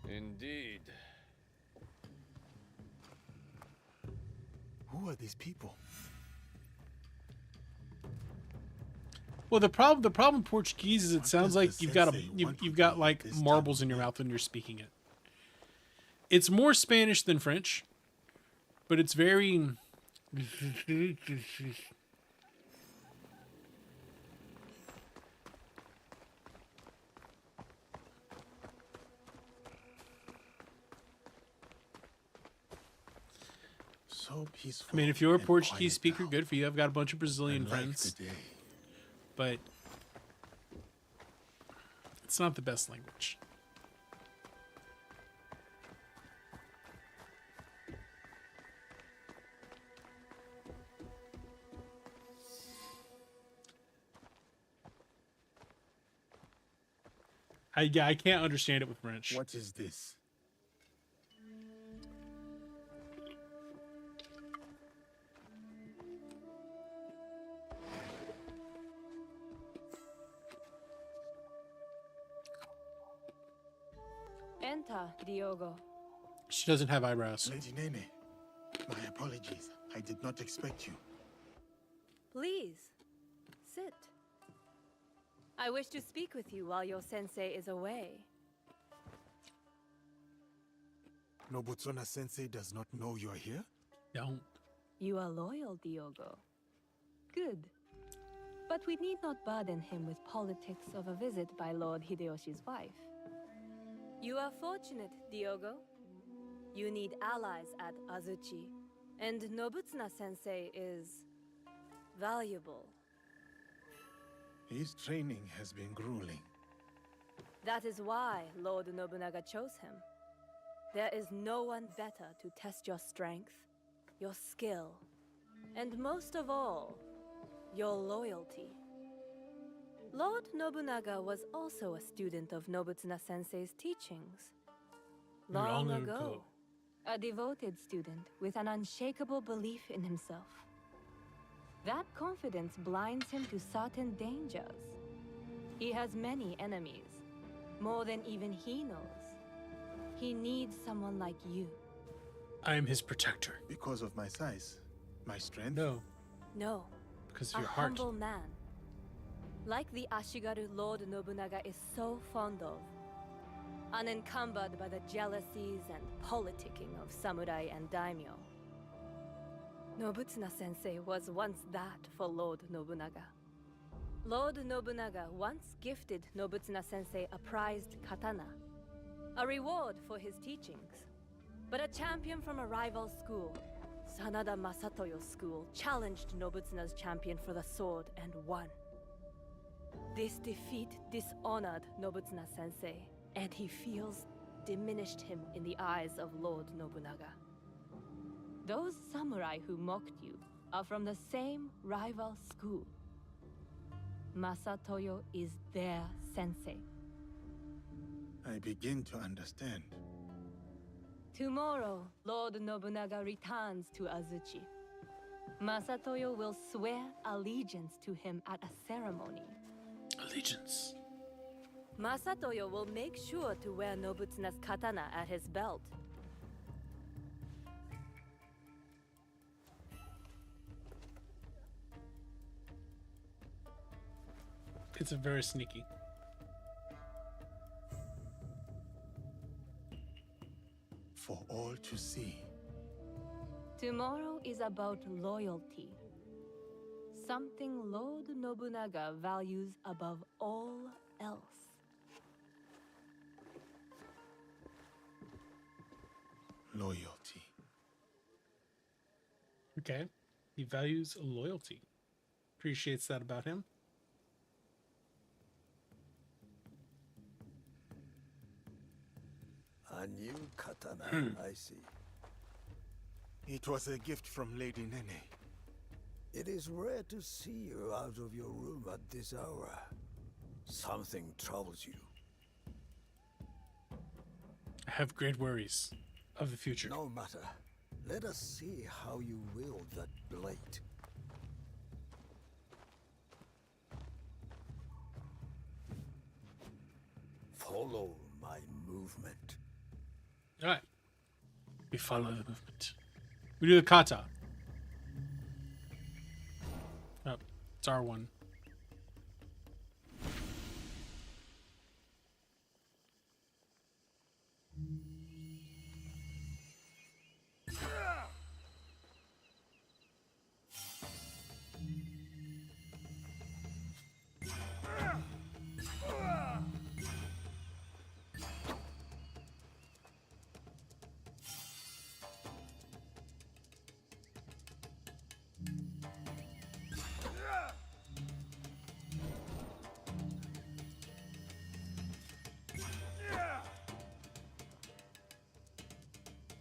Indeed. Who are these people? Well, the problem with Portuguese is it sounds like you've got like marbles in your mouth when you're speaking it. It's more Spanish than French, but it's very... So peaceful. I mean, if you're a Portuguese speaker, good for you. I've got a bunch of Brazilian friends. But it's not the best language. I can't understand it with French. What is this? Enter, Diogo. She doesn't have eyebrows. Lady Nene, my apologies. I did not expect you. Please, sit. I wish to speak with you while your sensei is away. Nobutsuna Sensei does not know you're here? Don't. You are loyal, Diogo. Good. But we need not burden him with politics of a visit by Lord Hideyoshi's wife. You are fortunate, Diogo. You need allies at Azuchi, and Nobutsuna-sensei is... valuable. His training has been grueling. That is why Lord Nobunaga chose him. There is no one better to test your strength, your skill, and most of all, your loyalty. Lord Nobunaga was also a student of Nobutsuna-sensei's teachings. Long ago, a devoted student with an unshakable belief in himself. That confidence blinds him to certain dangers. He has many enemies, more than even he knows. He needs someone like you. I am his protector. Because of my size? My strength? No. No. Because of your a heart. humble man. Like the Ashigaru Lord Nobunaga is so fond of. Unencumbered by the jealousies and politicking of samurai and daimyo. Nobutsuna-sensei was once that for Lord Nobunaga. Lord Nobunaga once gifted Nobutsuna-sensei a prized katana, a reward for his teachings. But a champion from a rival school, Sanada Masatoyo's school, challenged Nobutsuna's champion for the sword and won. This defeat dishonored Nobutsuna-sensei, and he feels diminished him in the eyes of Lord Nobunaga. Those samurai who mocked you are from the same rival school. Masatoyo is their sensei. I begin to understand. Tomorrow, Lord Nobunaga returns to Azuchi. Masatoyo will swear allegiance to him at a ceremony. Allegiance. Masatoyo will make sure to wear Nobutsuna's katana at his belt. It's a very sneaky. For all to see. Tomorrow is about loyalty. Something Lord Nobunaga values above all else. Loyalty. Okay. He values loyalty. Appreciates that about him. A new katana, I see. It was a gift from Lady Nene. It is rare to see you out of your room at this hour. Something troubles you. I have great worries of the future. No matter. Let us see how you wield that blade. Follow my movement. All right. We follow the movement. We do the kata. Oh, it's R1.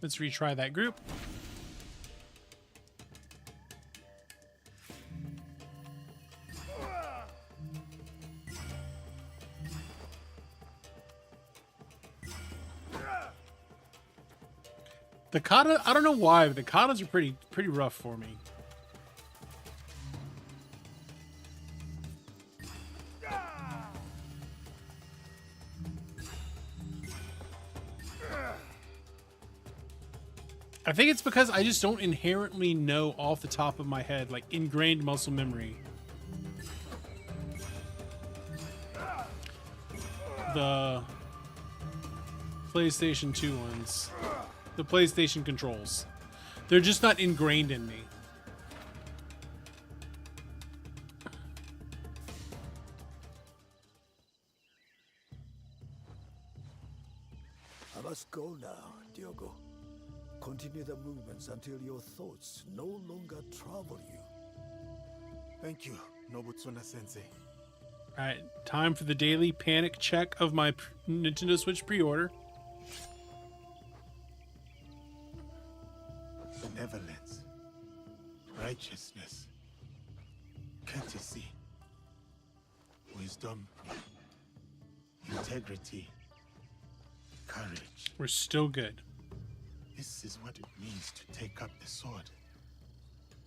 Let's retry that group. The kata, I don't know why, but the katas are pretty rough for me. I think it's because I just don't inherently know off the top of my head, like ingrained muscle memory, the PlayStation 2 ones, the PlayStation controls. They're just not ingrained in me. I must go now, Diogo. Continue the movements until your thoughts no longer trouble you. Thank you, Nobutsuna-sensei. Alright, time for the daily panic check of my Nintendo Switch pre-order. Benevolence, righteousness, courtesy, wisdom, integrity, courage. We're still good. This is what it means to take up the sword.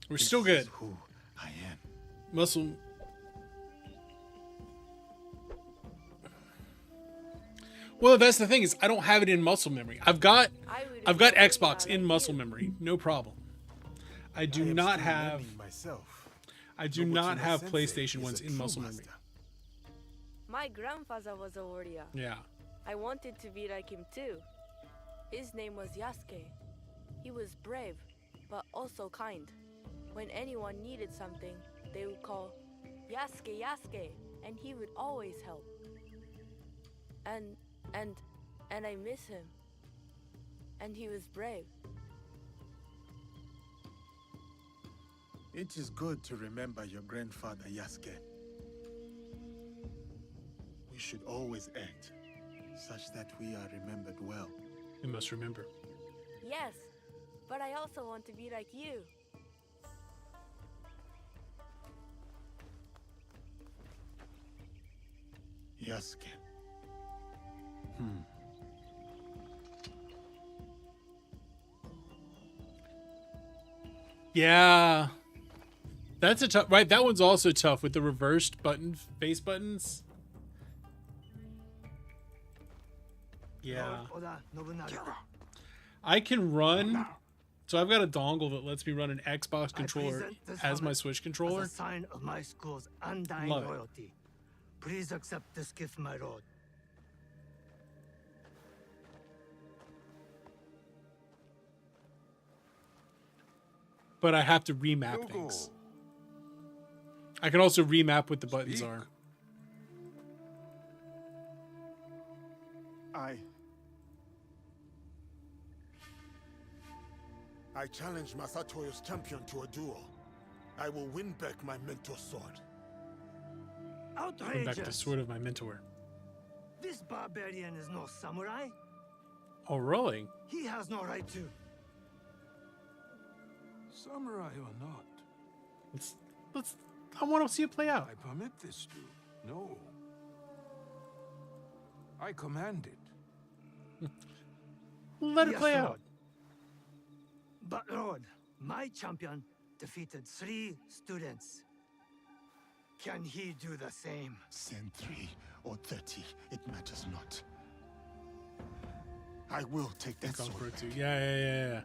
We're still good. This is who I am. Muscle. Well, that's the thing, is I don't have it in muscle memory. I've got Xbox in muscle memory, no problem. I do not have PlayStation ones in muscle memory. My grandfather was a warrior. Yeah. I wanted to be like him too. His name was Yasuke. He was brave, but also kind. When anyone needed something, they would call Yasuke, Yasuke, and he would always help. And I miss him. And he was brave. It is good to remember your grandfather, Yasuke. We should always act such that we are remembered well. You must remember. Yes, but I also want to be like you. Yasuke. Yeah. That's a tough, right? That one's also tough with the reversed face buttons. Yeah. I can run. So I've got a dongle that lets me run an Xbox controller as my Switch controller. As a sign of my school's undying Love it. loyalty. Please accept this gift, my lord. But I have to remap things. I can also remap what the buttons are. I challenge Masatoyo's champion to a duel. I will win back my mentor's sword. Outrageous! Win back the sword of my mentor. This barbarian is no samurai. Oh, really? He has no right to. Samurai or not, Let's. I want to see it play out. I permit this to. No. I command it. Let it Yes, play Lord. out. But Lord, my champion defeated 3 students. Can he do the same? Send 3 or 30, it matters not. I will take that sword. Comfort too. Yeah.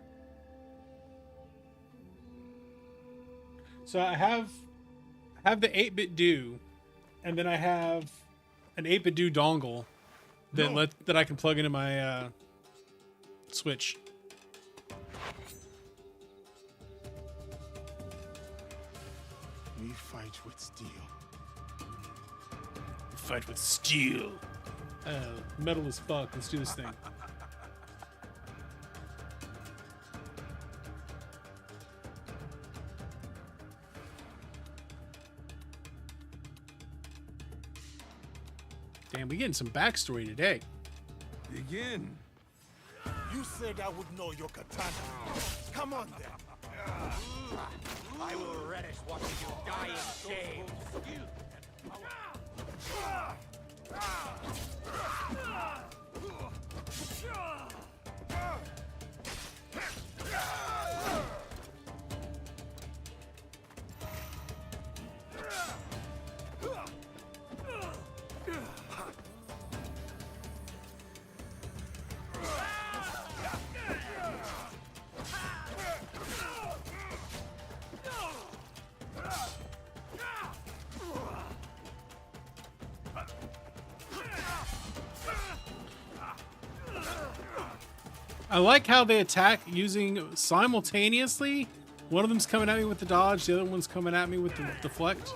So I have the 8-bit do, and then I have an 8-bit do dongle that I can plug into my Switch. We fight with steel. Fight with steel. Metal as fuck. Let's do this thing. Damn, we getting some backstory today. Begin. You said I would know your katana. Come on then. I will relish watching you die in shame. I like how they attack using simultaneously. One of them's coming at me with the dodge, the other one's coming at me with the deflect.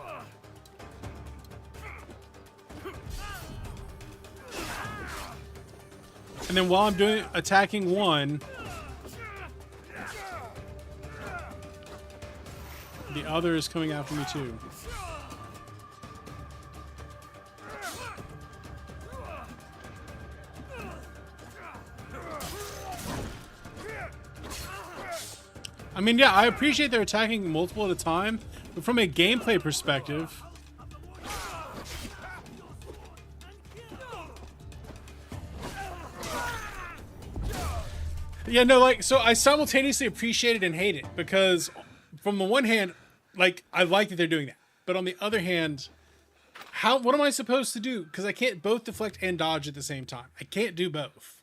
And then while I'm attacking one, the other is coming after me too. I mean, yeah, I appreciate they're attacking multiple at a time, but from a gameplay perspective, yeah, no, like, so I simultaneously appreciate it and hate it, because from the one hand, like, I like that they're doing that, but on the other hand, what am I supposed to do? Because I can't both deflect and dodge at the same time. I can't do both.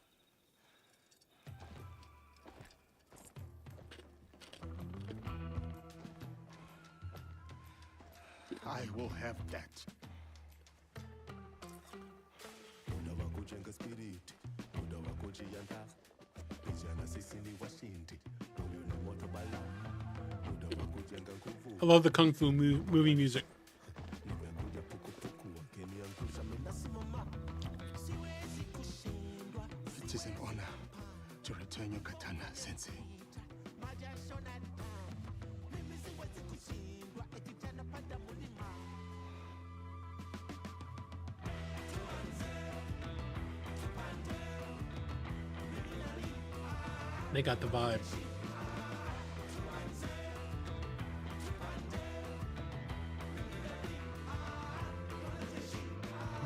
I will have that. I love the Kung Fu movie music. It is an honor to return your katana, Sensei. They got the vibe.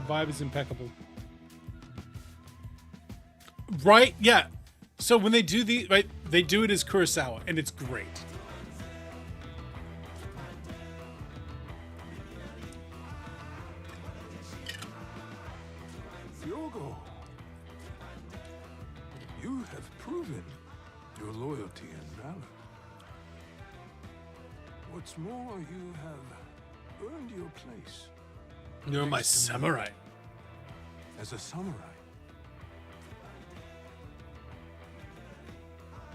Vibe is impeccable. Right? Yeah. So when they do they do it as Kurosawa, and it's great. Diogo, you have proven your loyalty and valor. What's more, you have earned your place. You're my samurai. As a samurai.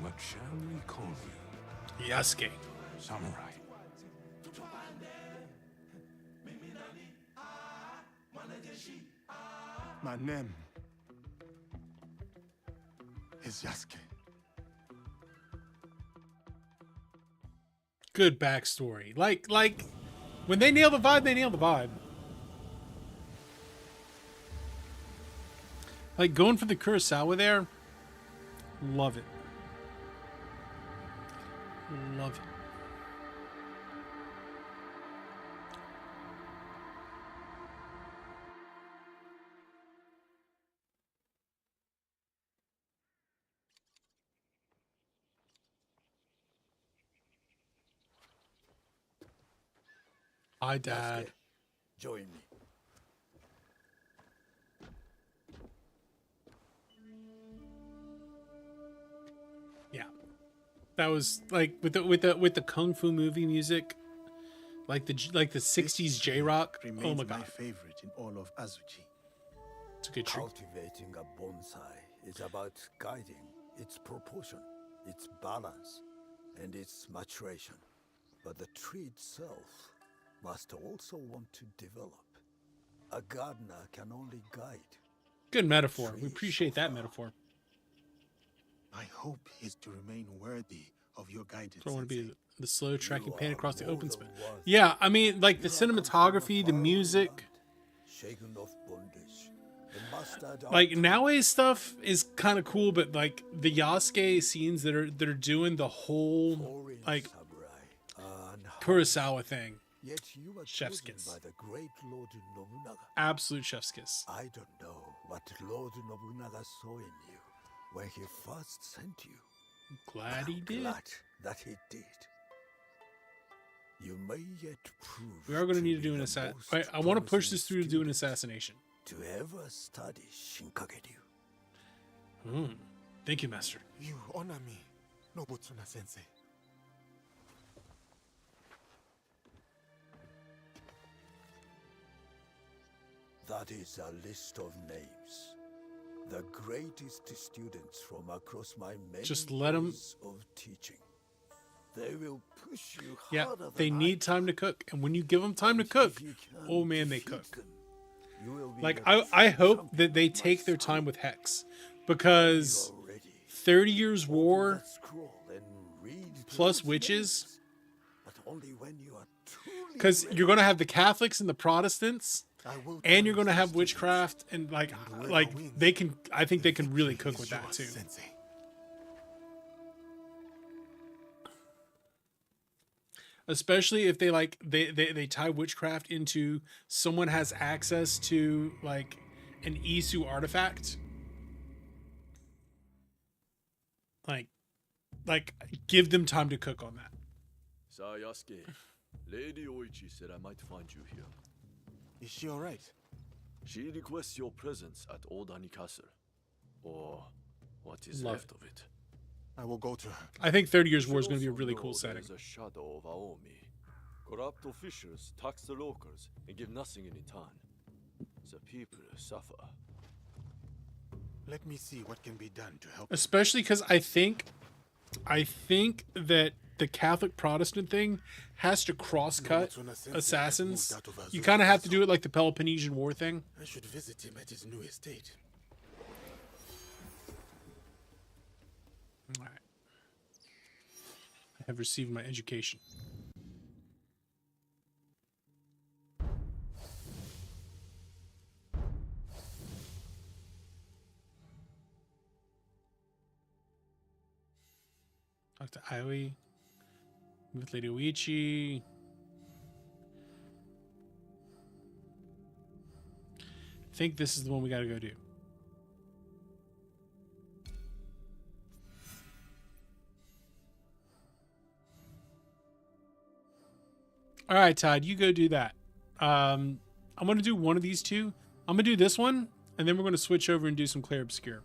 What shall we call you? Yasuke. Samurai. My name is Yasuke. Good backstory. Like when they nail the vibe, they nail the vibe. Like going for the Kurosawa there. Love it. Love it. Hi, Dad. Yasuke, join me. Yeah, that was like with the kung fu movie music, like the 60s J rock. Oh my god, my favorite in all of Azuchi. It's a good tree. Cultivating a bonsai is about guiding its proportion, its balance, and its maturation. But the tree itself must also want to develop. A gardener can only guide. Good metaphor. We appreciate that metaphor. My hope is to remain worthy of your guidance. I want to be the slow tracking pain across the open space. Yeah, I mean, like the cinematography, the music. Shaken of bondage. Like nowadays stuff is kind of cool, but like the Yasuke scenes that are doing the whole like Kurosawa thing. Chef's kiss. By the great Lord Nobunaga. Absolute chef's kiss. I don't know what Lord Nobunaga saw in you when he first sent you. Glad he did. Glad that he did. You may yet prove. We are going to need to do an assassination. I want to push this through to do an assassination. To ever study Shinkaguryu. Thank you, Master. You honor me, Nobutsuna Sensei. That is a list of names. The greatest students from across my many Just let them of teaching. They will push you yeah, harder they than need time to cook, and when you give them time to cook, oh man, they cook. Like I hope that they take their time with Hex, because 30 Years War plus witches, because you're going to have the Catholics and the Protestants, and you're going to have witchcraft, and like they can. I think they can really cook with that too. Especially if they like they tie witchcraft into someone has access to like an Isu artifact. Like give them time to cook on that. Yasuke, Lady Oichi said I might find you here. Is she alright? She requests your presence at Old Ani Castle. Or what is left of it. I will go to her. I think 30 Years War is going to be a really cool setting. There's a shadow of Aomi. Corrupt officials tax the locals and give nothing in return. The people suffer. Let me see what can be done to help. Especially because I think that the Catholic Protestant thing has to cross-cut assassins. You kind of have to do it like the Peloponnesian War thing. I should visit him at his new estate. All right. I have received my education. Talk to Ioi. With Lady Oichi. I think this is the one we gotta go do. All right, Todd, you go do that. I'm going to do one of these two. I'm going to do this one, and then we're going to switch over and do some Clair Obscure.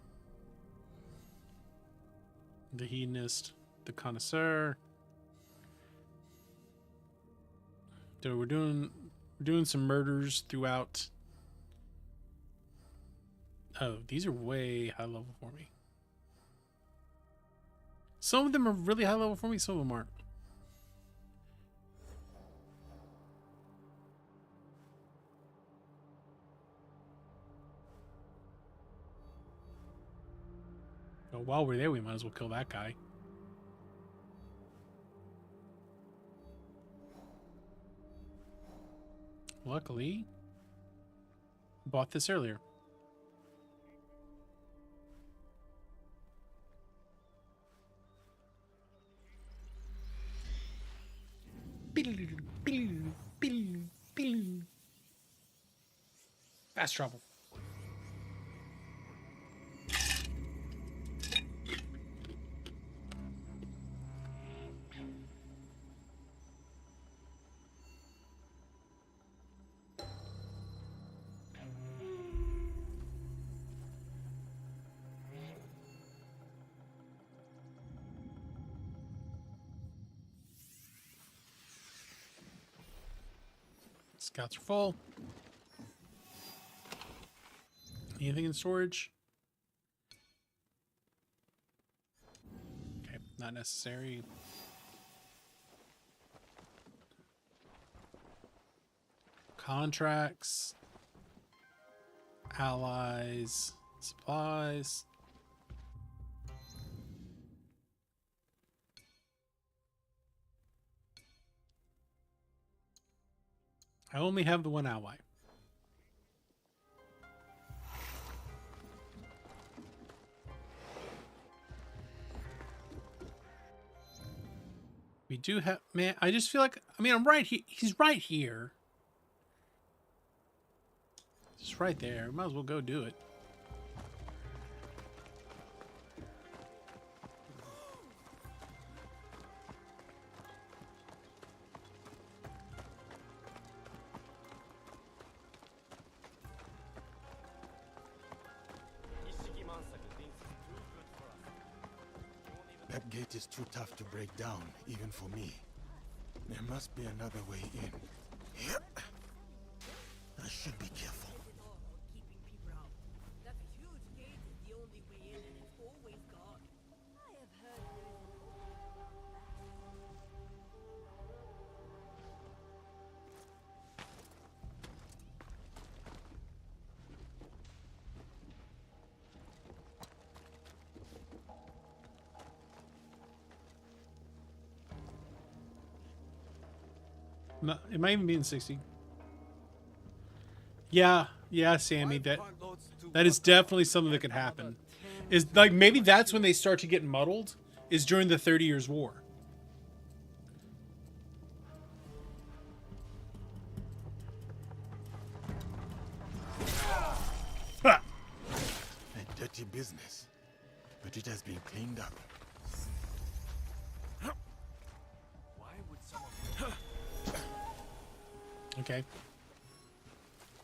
The Hedonist, the Connoisseur. So we're doing some murders throughout. Oh, these are way high level for me. Some of them are really high level for me, some of them aren't. Well, while we're there, we might as well kill that guy. Luckily, bought this earlier. Fast travel. Scouts are full. Anything in storage? Okay, not necessary. Contracts. Allies. Supplies. I only have the one ally. We do have, man, I just feel like, I mean, I'm right here. He's right here. Just right there. Might as well go do it. That gate is too tough to break down, even for me. There must be another way in. Yep. I should be careful. That huge gate is the only way in, and it's always guarded. I have heard there is It might even be in 60. Yeah, Sammy, that is definitely something that could happen. Is like maybe that's when they start to get muddled, is during the 30 Years' War. A dirty business, but it has been cleaned up. Why would someone... Okay.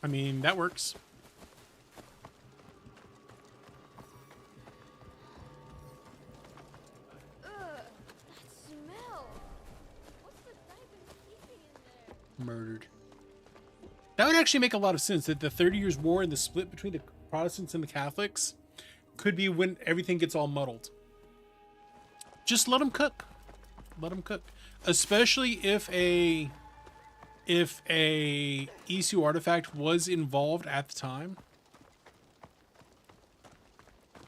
I mean, that works. Ugh, that smell. What's the type of keeping in there? Murdered. That would actually make a lot of sense, that the 30 Years' War and the split between the Protestants and the Catholics could be when everything gets all muddled. Just let them cook. Let them cook. Especially if a ECU artifact was involved at the time.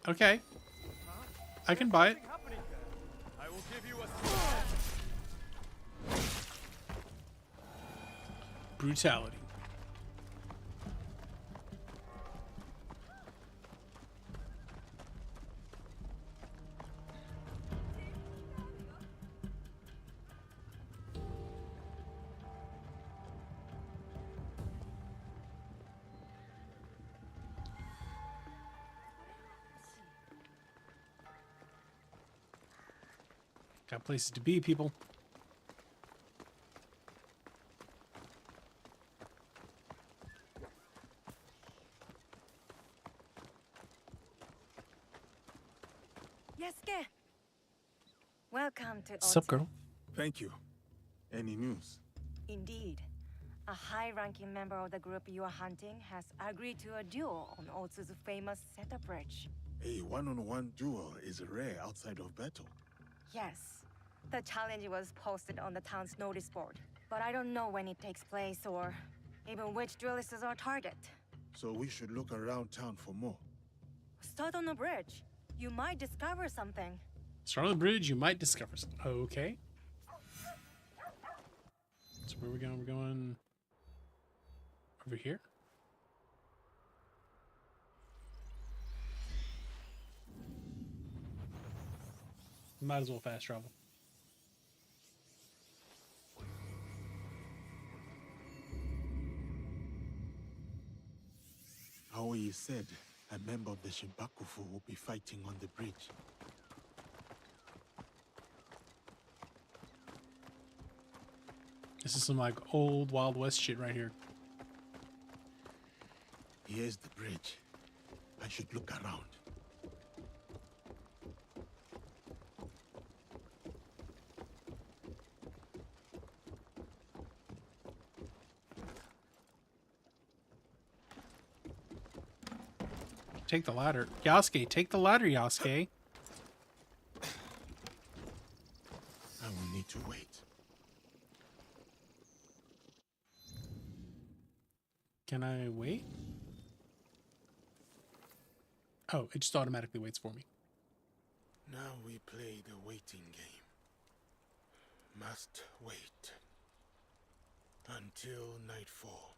Okay. I can buy it. I will give you a... Brutality. Got places to be, people. Yasuke! Welcome to What's up, girl? Thank you. Any news? Indeed. A high-ranking member of the group you are hunting has agreed to a duel on Otsu's famous Zeta Bridge. A one-on-one duel is rare outside of battle. Yes. The challenge was posted on the town's notice board, but I don't know when it takes place or even which duelist is our target. So we should look around town for more. Start on the bridge. You might discover something. Start on the bridge, you might discover something. Okay. So where are we going? We're going over here. Might as well fast travel. Okoye said a member of the Shinbakufu will be fighting on the bridge. This is some like old Wild West shit right here. Here's the bridge. I should look around. Take the ladder. Yasuke, take the ladder, Yasuke. I will need to wait. Can I wait? Oh, it just automatically waits for me. Now we play the waiting game. Must wait until nightfall.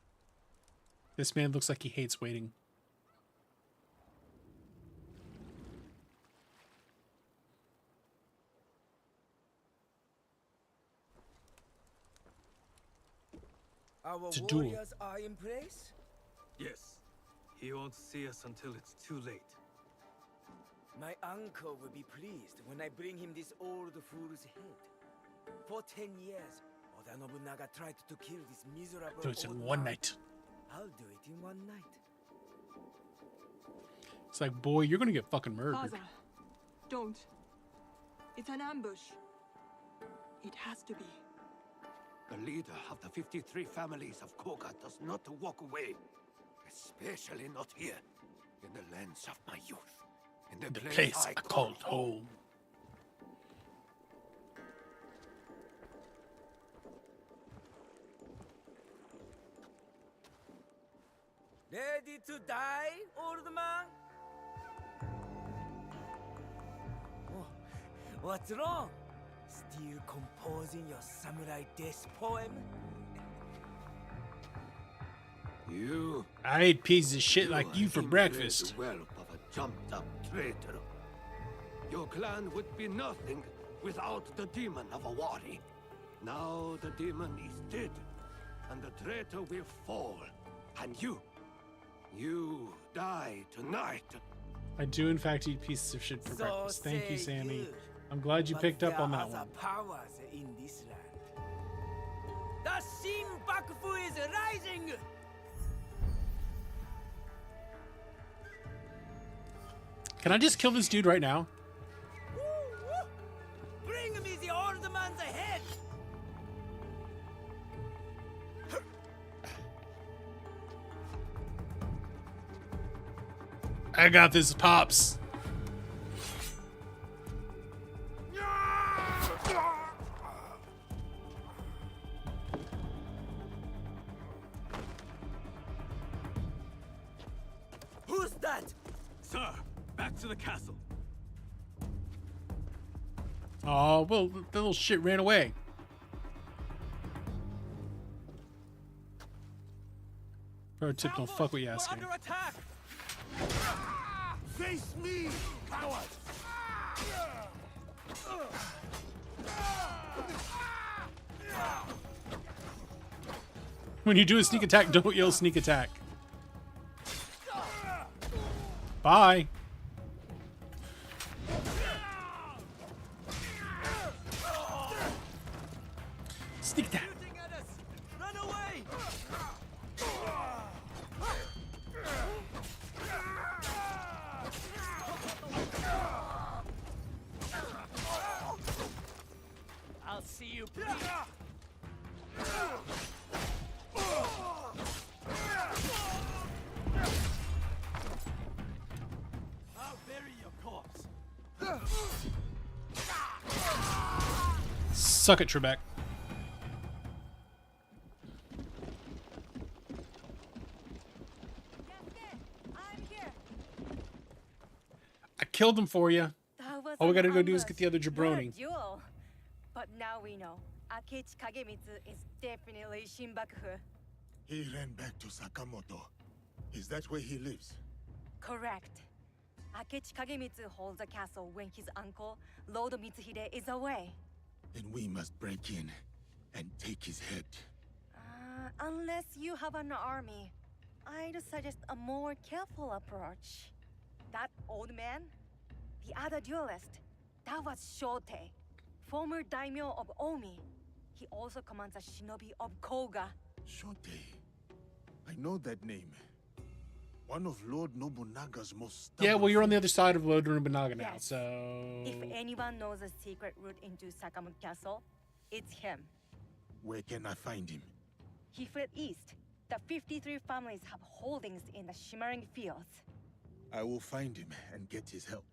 This man looks like he hates waiting. Our It's a duel. warriors are in place? Yes. He won't see us until it's too late. My uncle will be pleased when I bring him this old fool's head. For 10 years, Oda Nobunaga tried to kill this miserable So it's in old one man. night. I'll do it in one night. It's like, boy, you're gonna get fucking murdered. Father, don't. It's an ambush. It has to be. The leader of the 53 families of Koga does not walk away. Especially not here, in the lands of my youth. In the Place I called home. Ready to die, old man? Oh, what's wrong? Still composing your samurai death poem? You. I ate pieces of shit like you for are breakfast. the whelp of a jumped-up traitor. Your clan would be nothing without the demon of a Wari. Now the demon is dead, and the traitor will fall. And you die tonight. I do in fact eat pieces of shit for So breakfast. Thank you, say Sammy. you. I'm glad you But picked up there on are that other one. powers in this land. The Shinbakufu is rising! Can I just kill this dude right now? Woo, woo. Bring me the old man's head! I got this, Pops. Who's that? Sir, back to the castle. Oh, well, the little shit ran away. Pro tip, don't fuck with Yasuke. Under attack! Face me, coward! When you do a sneak attack, don't yell sneak attack. Bye. Sneak attack. Run away! I'll see you bleed. I'll bury your corpse. Suck it, Trebek. I killed him for you. All we gotta go do is get the other jabroni. Duel. But now we know. Akechi Kagemitsu is definitely Shinbakufu. He ran back to Sakamoto. Is that where he lives? Correct. Akechi Kagemitsu holds a castle when his uncle, Lord Mitsuhide, is away. Then we must break in and take his head. Unless you have an army. I'd suggest a more careful approach. That old man, the other duelist, that was Shote, former daimyo of Omi. He also commands a shinobi of Koga. Shote. I know that name. One of Lord Nobunaga's most Yeah, well, you're on the foes. other side of Lord Nobunaga now, Yes. so... If anyone knows a secret route into Sakamut Castle, it's him. Where can I find him? He fled east. The 53 families have holdings in the shimmering fields. I will find him and get his help.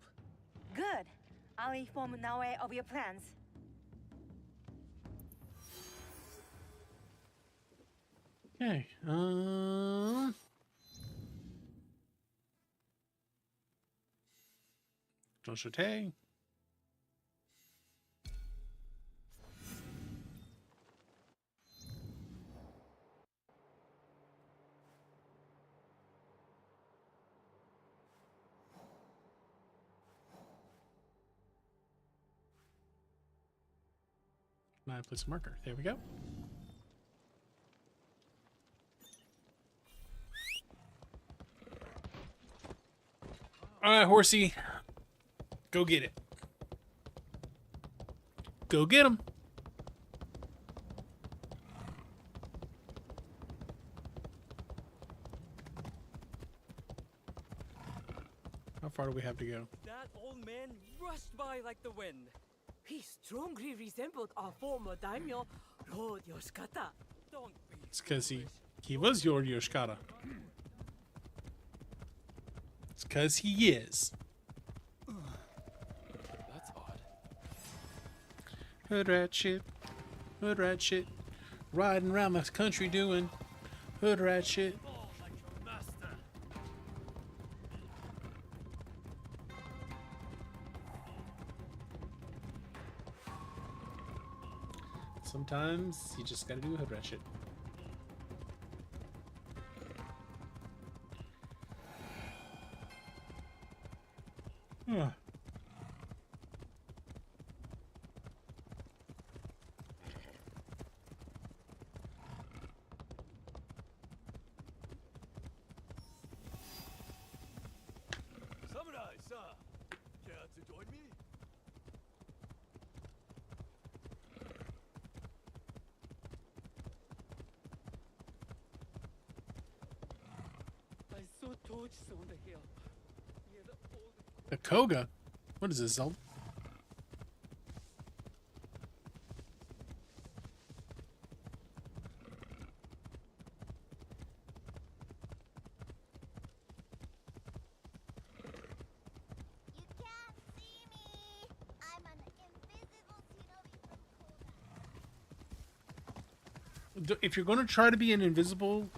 Good. I'll inform Naoe of your plans. Okay, Joshite. I place a marker. There we go. All right, horsey. Go get it. Go get him. How far do we have to go? That old man rushed by like the wind. He strongly resembled our former daimyo, Lord Yoshikata. Don't be It's because he was your Yoshikata. It's because he is. That's odd. Hood rat shit. Hood rat shit. Riding around the country doing hood rat shit. like your master. Sometimes you just gotta do hood rat shit. Huh. Samurai, sir! Care to join me? I saw torches on the hill. Near the old The Koga? What is this, Zelda? If you're going to try to be an invisible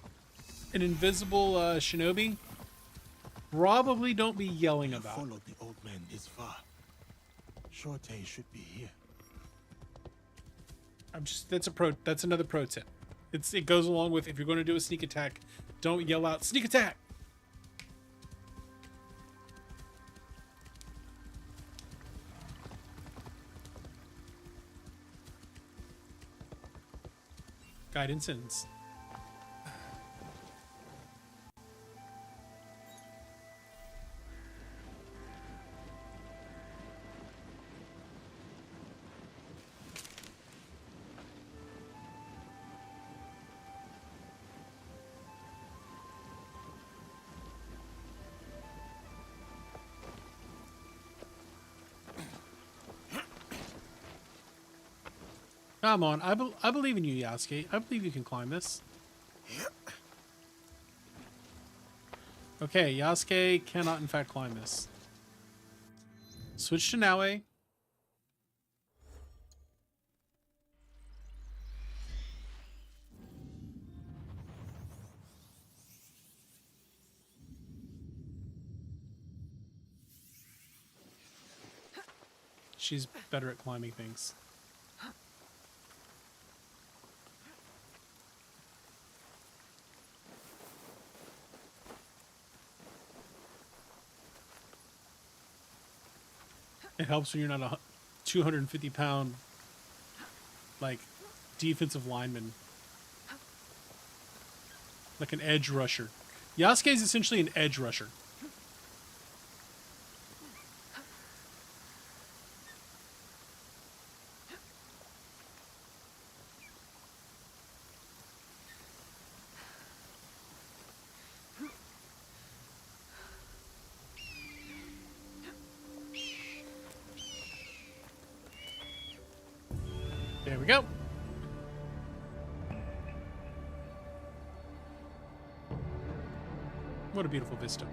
shinobi, probably don't be yelling about it. Followed the old man this far. Shote should be here. That's another pro tip. It goes along with, if you're going to do a sneak attack, don't yell out sneak attack. Guidance ends. Come on, I believe in you, Yasuke. I believe you can climb this. Okay, Yasuke cannot in fact climb this. Switch to Naoe. She's better at climbing things. It helps when you're not a 250-pound, like, defensive lineman. Like an edge rusher. Yasuke is essentially an edge rusher. There we go. What a beautiful vista.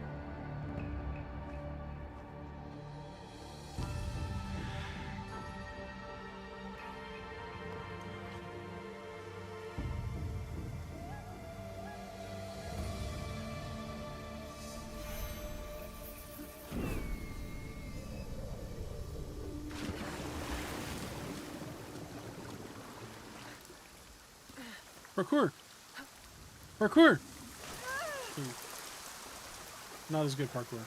Parkour! Parkour! Not as good parkour.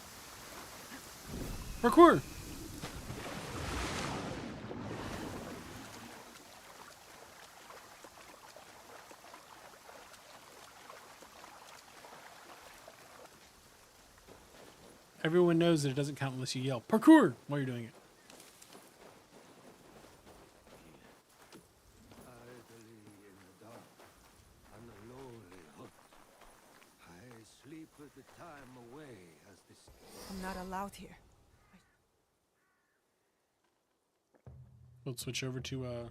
Parkour! Everyone knows that it doesn't count unless you yell parkour while you're doing it. The time away as this. I'm not allowed here. We'll switch over to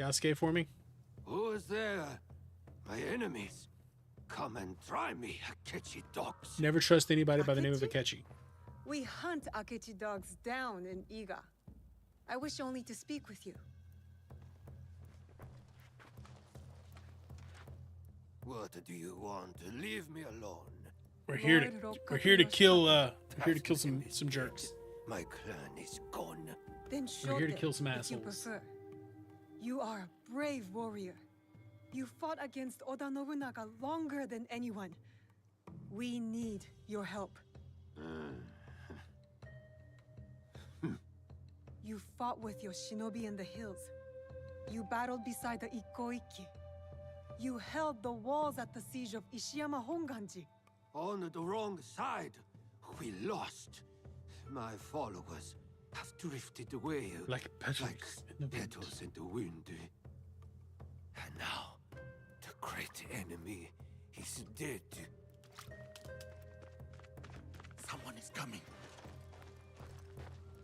Yasuke for me. Who is there? My enemies. Come and try me, Akechi dogs. Never trust anybody by the name of Akechi. We hunt Akechi dogs down in Iga. I wish only to speak with you. What do you want? Leave me alone. We're here to kill some jerks. My clan is gone. Then We're here to Shote, kill some if you assholes. prefer. You are a brave warrior. You fought against Oda Nobunaga longer than anyone. We need your help. You fought with your shinobi in the hills. You battled beside the Ikoiki. You held the walls at the siege of Ishiyama Honganji. On the wrong side. We lost. My followers have drifted away like petals in the wind. And now, the great enemy is dead. Someone is coming.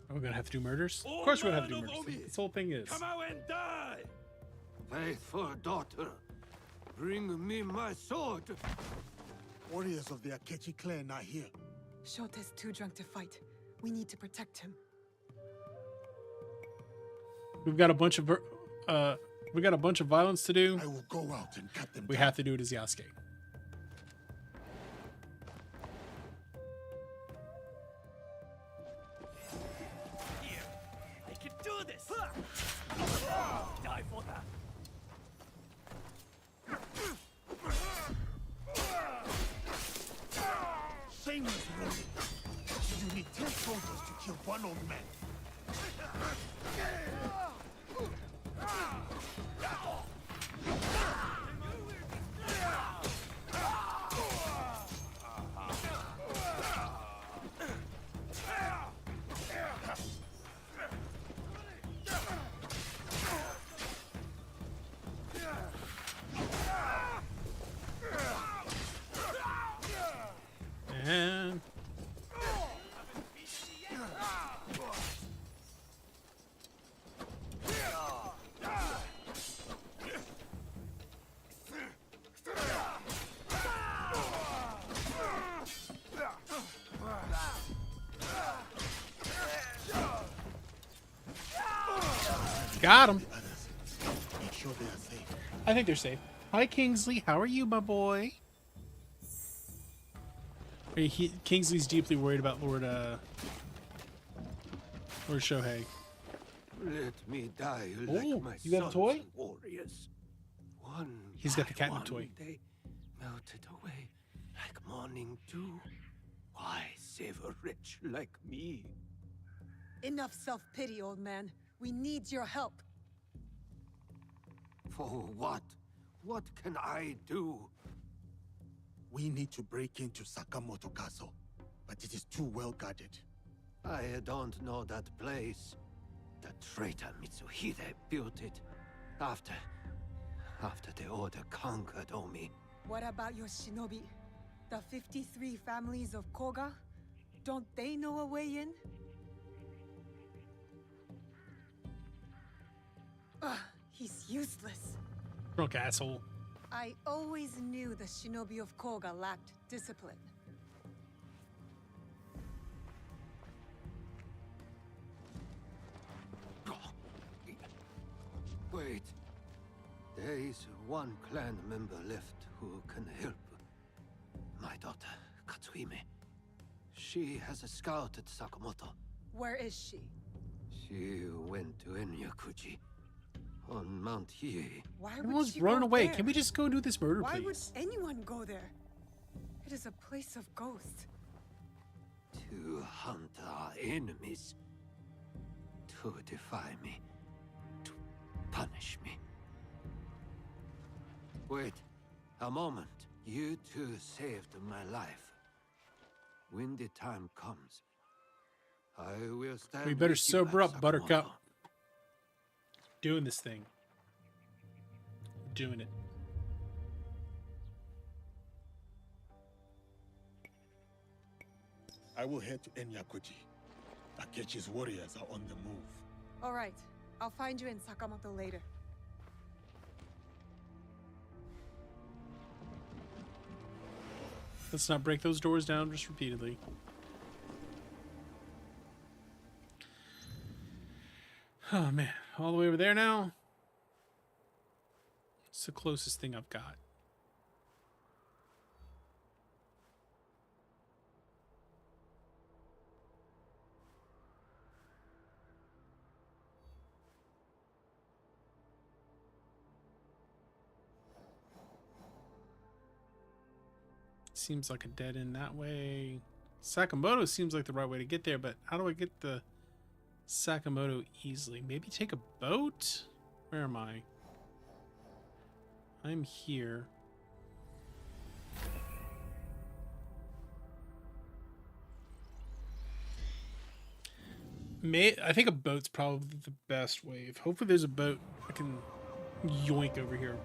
Are we gonna have to do murders? Of course we're gonna have to do murders. This whole thing is. Come out and die! Faithful daughter, bring me my sword. Warriors of the Akechi clan are here. Shote's too drunk to fight. We need to protect him. We've got a bunch of violence to do. I will go out and cut them We have to do it as Yasuke. I can do this! Die for that! Shameless warrior. You need 10 soldiers to kill one old man. And got him. Make sure they are safe. I think they're safe. Hi, Kingsley. How are you, my boy? Kingsley's deeply worried about Lord Shohei. Let me die Oh, like my you got a sons toy? and warriors. One He's got the by catnip one, toy. They melted away like morning dew. Why save a wretch like me? Enough self-pity, old man. We need your help. For what? What can I do? We need to break into Sakamoto Castle, but it is too well guarded. I don't know that place. The traitor Mitsuhide built it after the Order conquered Omi. What about your shinobi? The 53 families of Koga? Don't they know a way in? Ugh, he's useless. Drunk asshole. I always knew the shinobi of Koga lacked discipline. Wait. There is one clan member left who can help. My daughter, Katsuhime. She has scouted Sakamoto. Where is she? She went to Enyakuji on Mount Hiei. Why would Everyone's she running go away. there? Can we just go do this murder, Why please? would anyone go there? It is a place of ghosts. To hunt our enemies. To defy me. To punish me. Wait a moment. You two saved my life. When the time comes, I will stand. We better with you sober at up, Buttercup. Sakamoto. Doing this thing. Doing it. I will head to Enyakuji. Akechi's warriors are on the move. All right, I'll find you in Sakamoto later. Let's not break those doors down just repeatedly. Oh man, all the way over there now. It's the closest thing I've got. Seems like a dead end that way. Sakamoto seems like the right way to get there, but how do I get the Sakamoto easily? Maybe take a boat? Where am I? I'm here. I think a boat's probably the best way. Hopefully there's a boat I can yoink over here.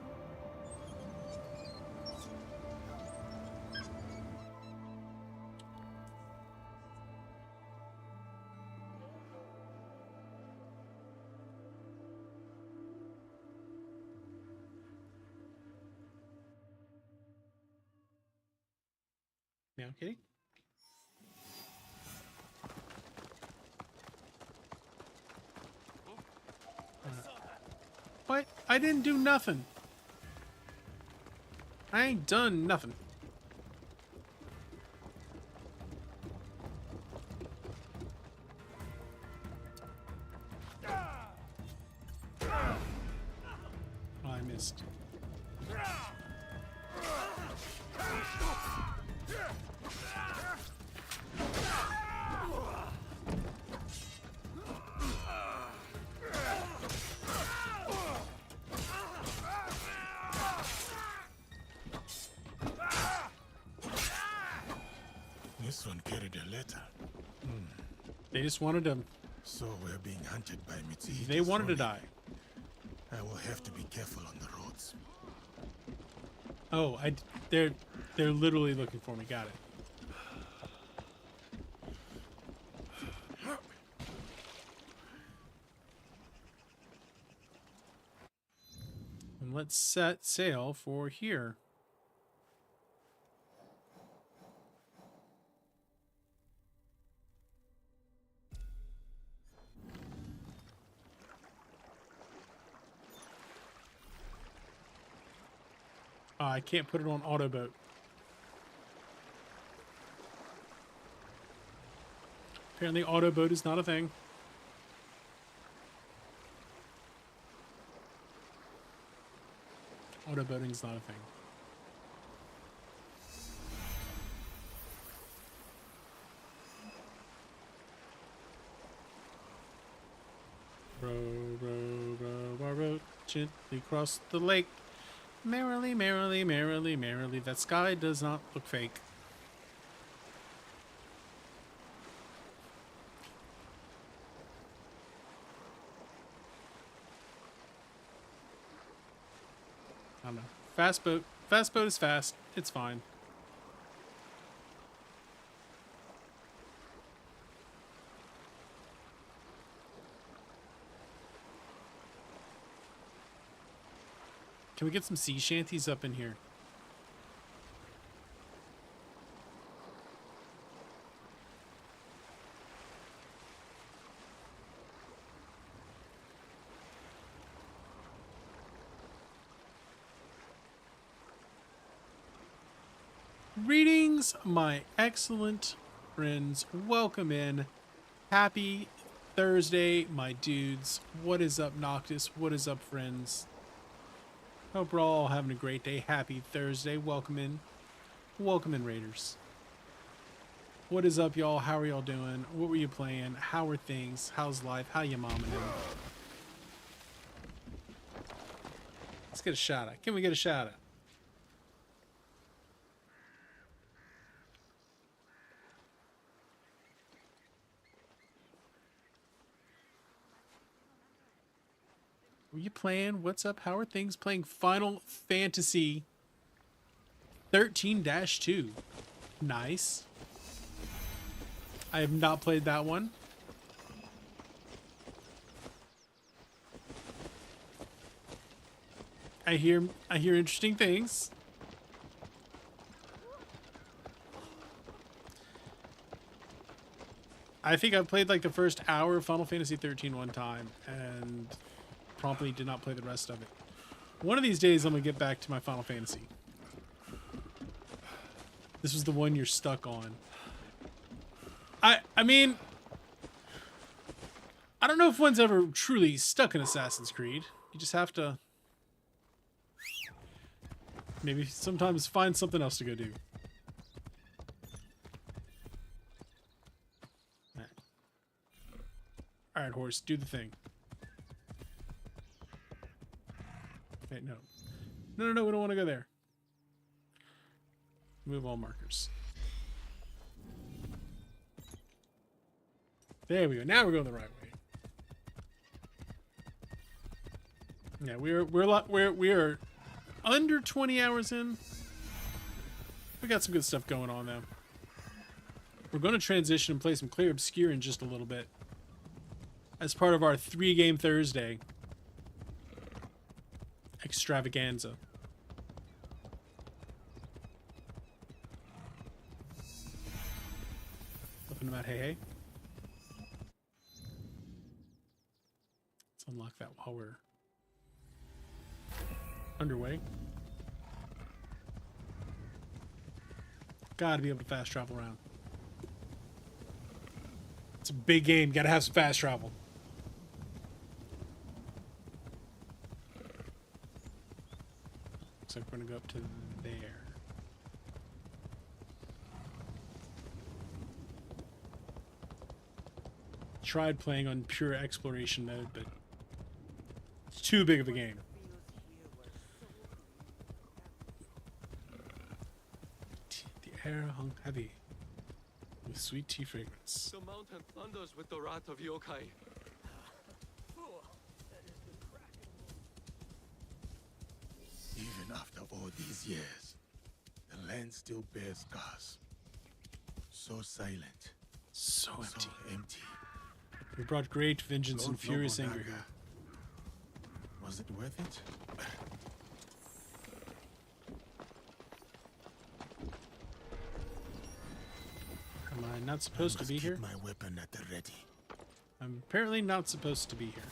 Now, kidding? What? I didn't do nothing. I ain't done nothing. Oh, I missed. This one carried a letter. They just wanted to. So we're being hunted by Mitsuhide. They wanted to die. I will have to be careful on the roads. Oh, they're literally looking for me. Got it. And let's set sail for here. I can't put it on auto boat. Apparently auto boat is not a thing. Auto boating is not a thing. Row, row, row, our boat gently across the lake. Merrily, merrily, merrily, merrily. That sky does not look fake. I don't know. Fast boat. Fast boat is fast. It's fine. Can we get some sea shanties up in here? Greetings, my excellent friends. Welcome in. Happy Thursday, my dudes. What is up, Noctis? What is up, friends? Hope we're all having a great day. Happy Thursday. Welcome in. Welcome in, Raiders. What is up, y'all? How are y'all doing? What were you playing? How are things? How's life? How you momming in? Let's get a shout out. Can we get a shout out? What are you playing? What's up? How are things? Playing Final Fantasy 13-2. Nice. I have not played that one. I hear interesting things. I think I played like the first hour of Final Fantasy 13 one time and promptly did not play the rest of it. One of these days I'm gonna get back to my Final Fantasy. This was the one you're stuck on. I mean, I don't know if one's ever truly stuck in Assassin's Creed. You just have to maybe sometimes find something else to go do. Alright, horse, do the thing. Wait, no. No, we don't want to go there. Move all markers. There we go. Now we're going the right way. Yeah, we are under 20 hours in. We got some good stuff going on though. We're going to transition and play some Clear Obscure in just a little bit, as part of our 3-game Thursday extravaganza. Nothing about hey. Let's unlock that while we're underway. Gotta be able to fast travel around. It's a big game. Gotta have some fast travel. Looks like we're gonna go up to there. Tried playing on pure exploration mode, but it's too big of a game. The air hung heavy with sweet tea fragrance. The mountain thunders with the wrath of yokai. Even after all these years, the land still bears scars. So silent. So empty. So empty. We brought great vengeance Lord and furious anger Nobunaga. here. Was it worth it? Am I not supposed to be here? My weapon at the ready. I'm apparently not supposed to be here.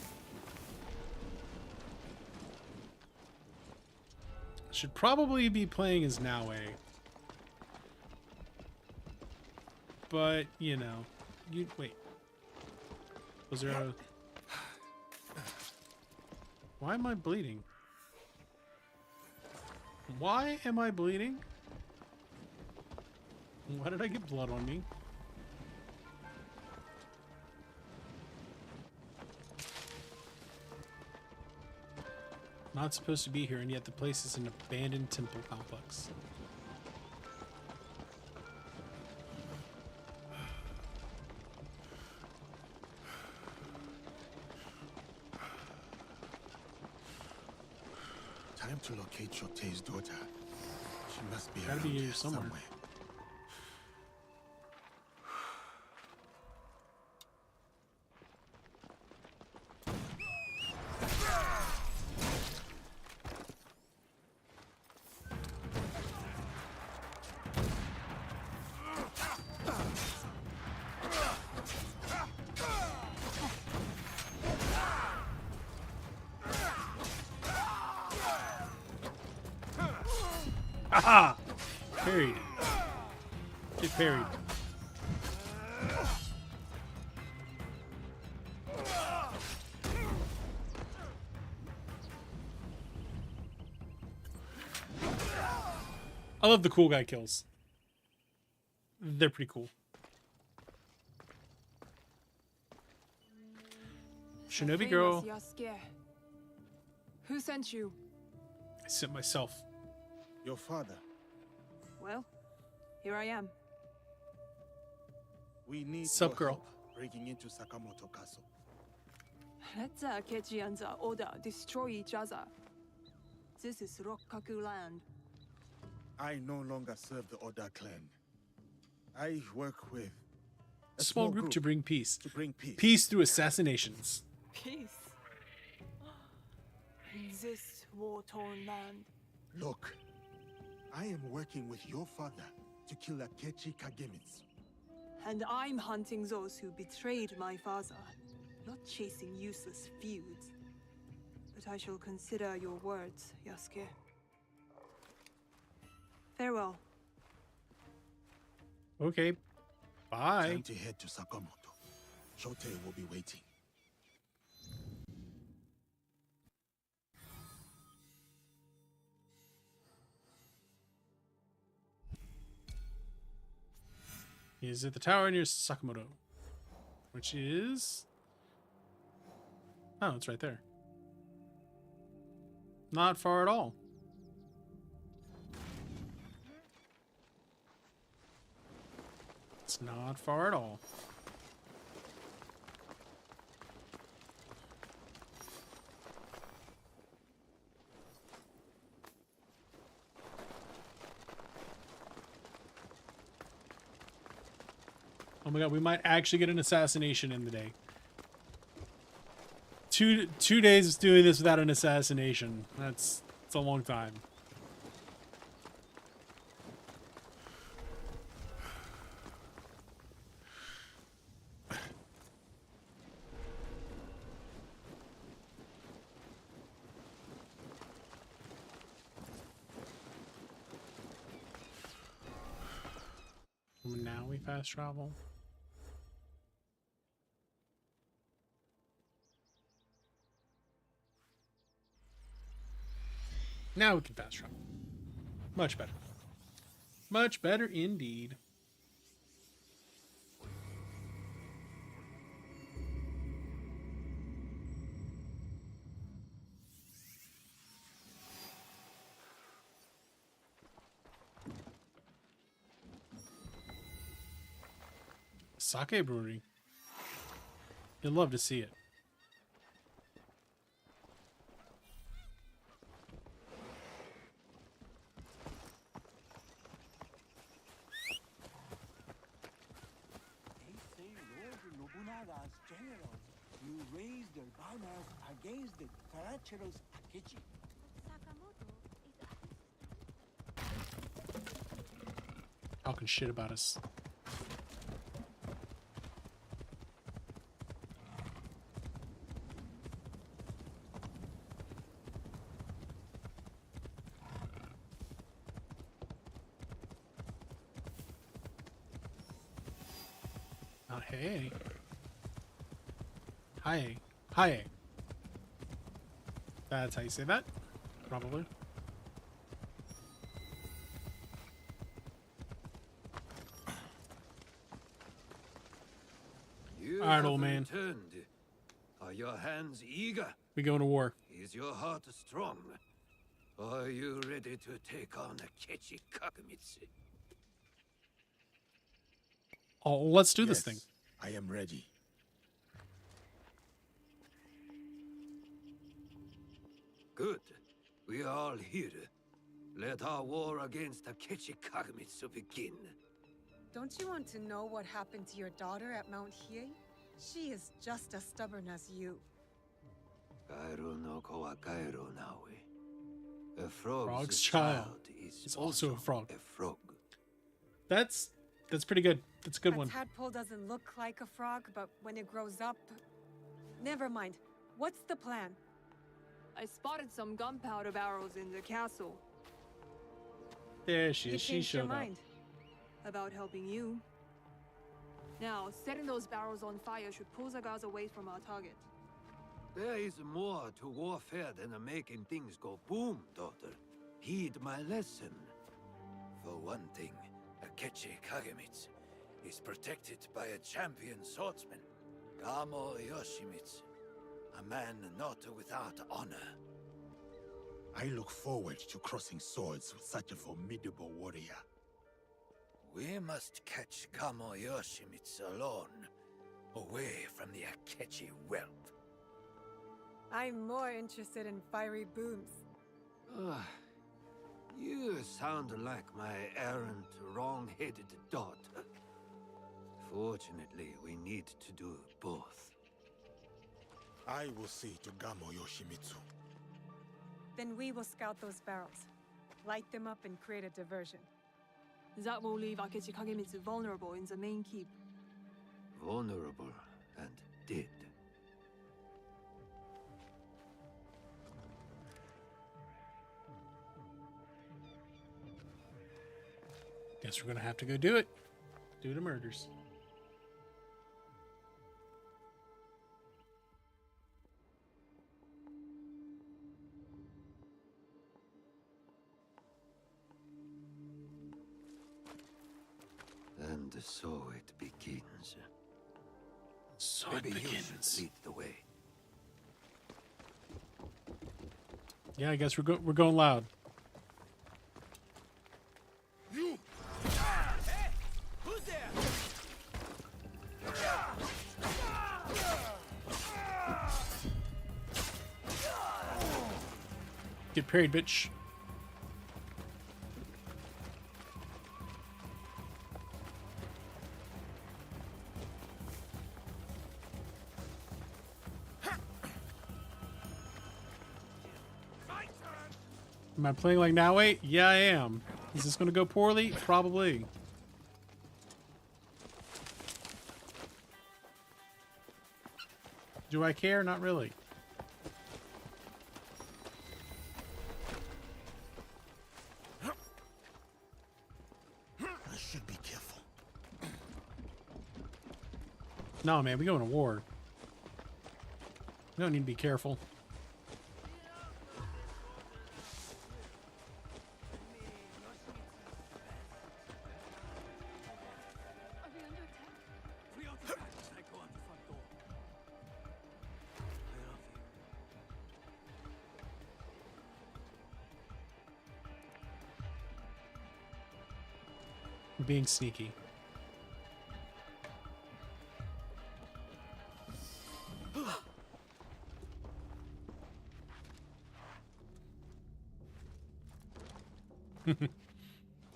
Should probably be playing as Naue. But, you know, wait. Was there a... Why am I bleeding? Why am I bleeding? Why did I get blood on me? Not supposed to be here, and yet the place is an abandoned temple complex. Time to locate Shote's daughter. She must be Gotta around be here here somewhere. Aha! Parried. Get parried. I love the cool guy kills. They're pretty cool. Shinobi girl. Yasuke. Who sent you? I sent myself. Your father. Well, here I am. We need Sup, your girl? help breaking into Sakamoto Castle. Let the Akechi and the Oda destroy each other. This is Rokkaku land. I no longer serve the Oda clan. I work with A small group to bring peace. To bring peace. Peace through assassinations. Peace. In this war-torn land. Look, I am working with your father to kill Akechi Kagemitsu. And I'm hunting those who betrayed my father, not chasing useless feuds. But I shall consider your words, Yasuke. Farewell. Okay. Bye. Time to head to Sakamoto. Shote will be waiting. Is at the tower near Sakamoto, which is... Oh, it's right there. Not far at all. It's not far at all. Oh my god, we might actually get an assassination in the day. Two days of doing this without an assassination. That's a long time. Now we fast travel. Now we can fast travel. Much better. Much better indeed. Sake brewery. You'd love to see it. Generals, you raised their banners against the treacherous Akechi. Talking shit about us. Not hey. Hi. Hi. That's how you say that? Probably. You All right, have old man. returned. Are your hands eager? We go to war. Is your heart strong? Or are you ready to take on Akechi Kagamitsu? Oh, let's do this thing. I am ready. Good. We are all here. Let our war against Akechi Kagamitsu begin. Don't you want to know what happened to your daughter at Mount Hiei? She is just as stubborn as you. Kairo no ko wa Kairo nawe. A Frog's child is also a frog. A frog. That's pretty good. That's a good one. Tadpole doesn't look like a frog, but when it grows up... Never mind. What's the plan? I spotted some gunpowder barrels in the castle. There she is. She changed your showed up. mind. About helping you. Now, setting those barrels on fire should pull the guards away from our target. There is more to warfare than making things go boom, daughter. Heed my lesson. For one thing, Akechi Kagamitsu is protected by a champion swordsman, Gamo Yoshimitsu, a man not without honor. I look forward to crossing swords with such a formidable warrior. We must catch Gamo Yoshimitsu alone, away from the Akechi whelp. I'm more interested in fiery booms. You sound like my errant, wrong-headed daughter. Fortunately, we need to do both. I will see to Gamo Yoshimitsu. Then we will scout those barrels, light them up and create a diversion. That will leave Akechi Kagemitsu vulnerable in the main keep. Vulnerable and dead. Guess we're gonna have to go do it. Do the murders. And so it begins. So Maybe it you begins. should lead the way. Yeah, I guess we're going loud. You! Hey! Who's there? Get parried, bitch. Am I playing like now? Wait, yeah, I am. Is this gonna go poorly? Probably. Do I care? Not really. I should be careful. No, man, we go to war. We don't need to be careful. We're being sneaky.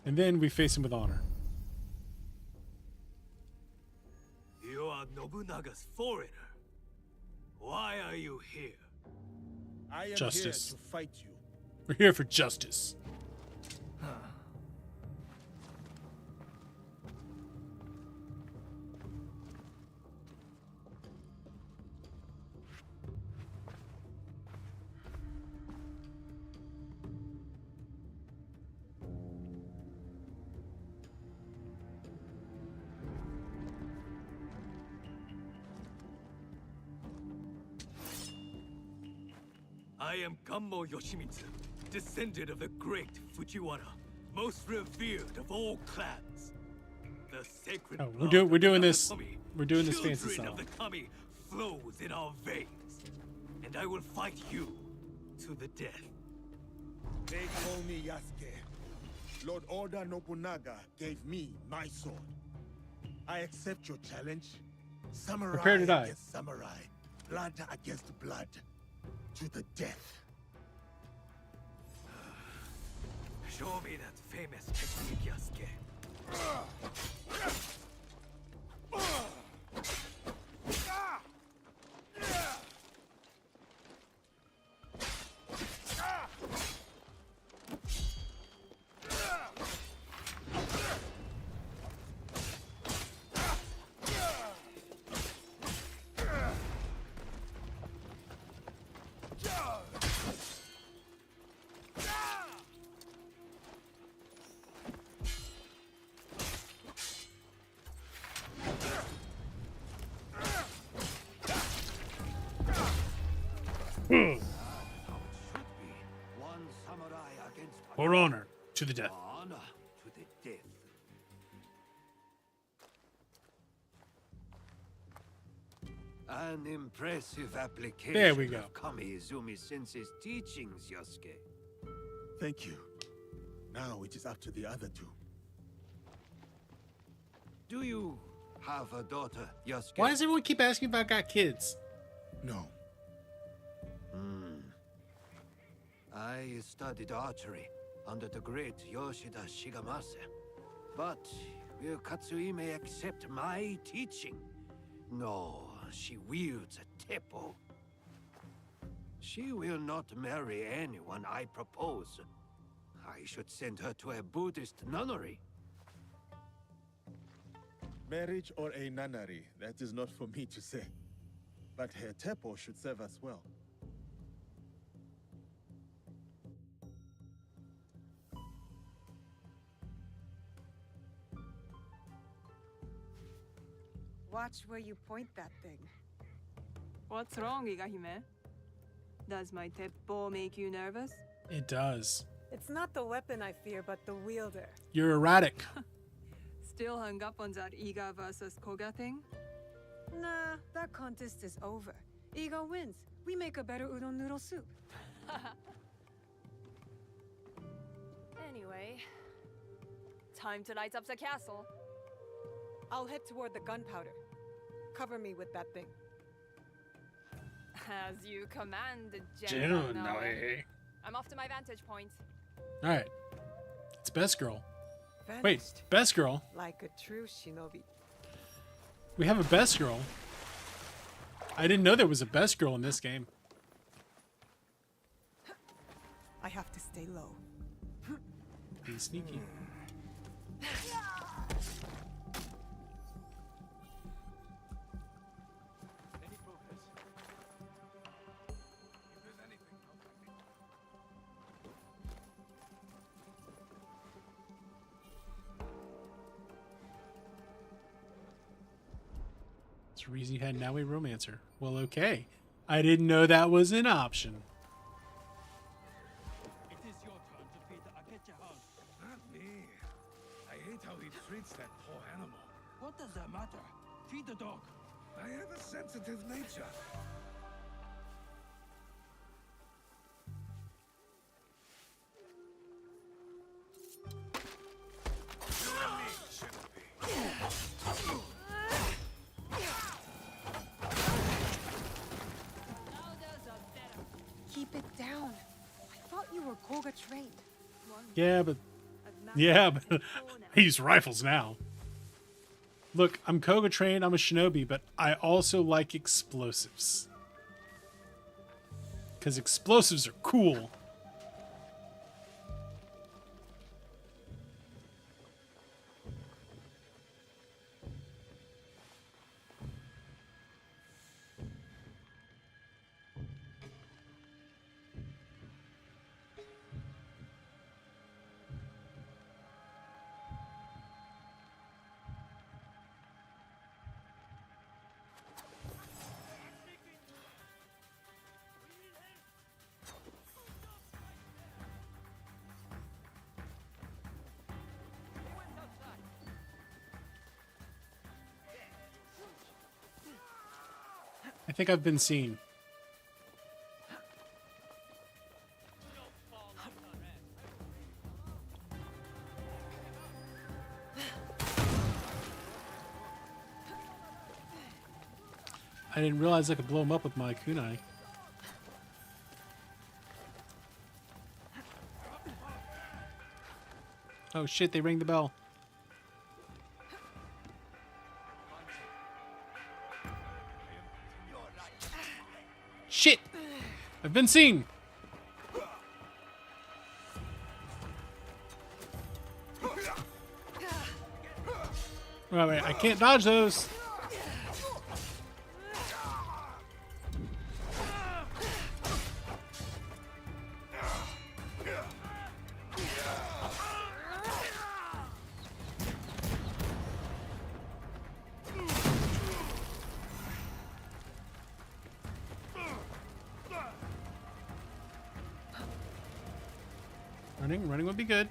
And then we face him with honor. You are Nobunaga's foreigner. Why are you here? I am Justice. here to fight you. We're here for justice. I am Gammo Yoshimitsu, descendant of the great Fujiwara, most revered of all clans. The sacred Oh, blood we're of doing the this. Kami, We're doing this fancy children style. of the Kami flows in our veins, and I will fight you to the death. They call me Yasuke. Lord Oda Nobunaga gave me my sword. I accept your challenge. Samurai Prepare to die. against samurai. Blood against blood. To the death. Show me that famous technique, Yasuke. One samurai against For honor, to the death. honor to the death. An impressive application There we go. of Kami Izumi Sensei's teachings, Yosuke. Thank you. Now it is up to the other two. Do you have a daughter, Yosuke? Why does everyone keep asking if I got kids? No. I studied archery under the great Yoshida Shigemasa. But will Katsuhime accept my teaching? No, she wields a teppo. She will not marry anyone I propose. I should send her to a Buddhist nunnery. Marriage or a nunnery, that is not for me to say. But her teppo should serve us well. Watch where you point that thing. What's wrong, Igahime? Does my teppo make you nervous? It does. It's not the weapon I fear, but the wielder. You're erratic. Still hung up on that Iga versus Koga thing? Nah, that contest is over. Iga wins. We make a better udon noodle soup. Anyway, time to light up the castle. I'll head toward the gunpowder. Cover me with that thing. As you command, General General. Noe. I'm off to my vantage point. All right. It's Best Girl. Vanished. Wait, Best Girl? Like a true shinobi. We have a Best Girl. I didn't know there was a Best Girl in this game. I have to stay low. Be sneaky. It's the reason you had now a romancer. Well, okay. I didn't know that was an option. It is your turn to feed the Akechi hound. Not me. I hate how he treats that poor animal. What does that matter? Feed the dog. I have a sensitive nature. Keep it down. I thought you were Koga trained. Yeah, but I use rifles now. Look, I'm Koga trained, I'm a shinobi, but I also like explosives. Because explosives are cool. I think I've been seen. I didn't realize I could blow him up with my kunai. Oh shit, they rang the bell. Shit! I've been seen! Wait, I can't dodge those. Running would be good.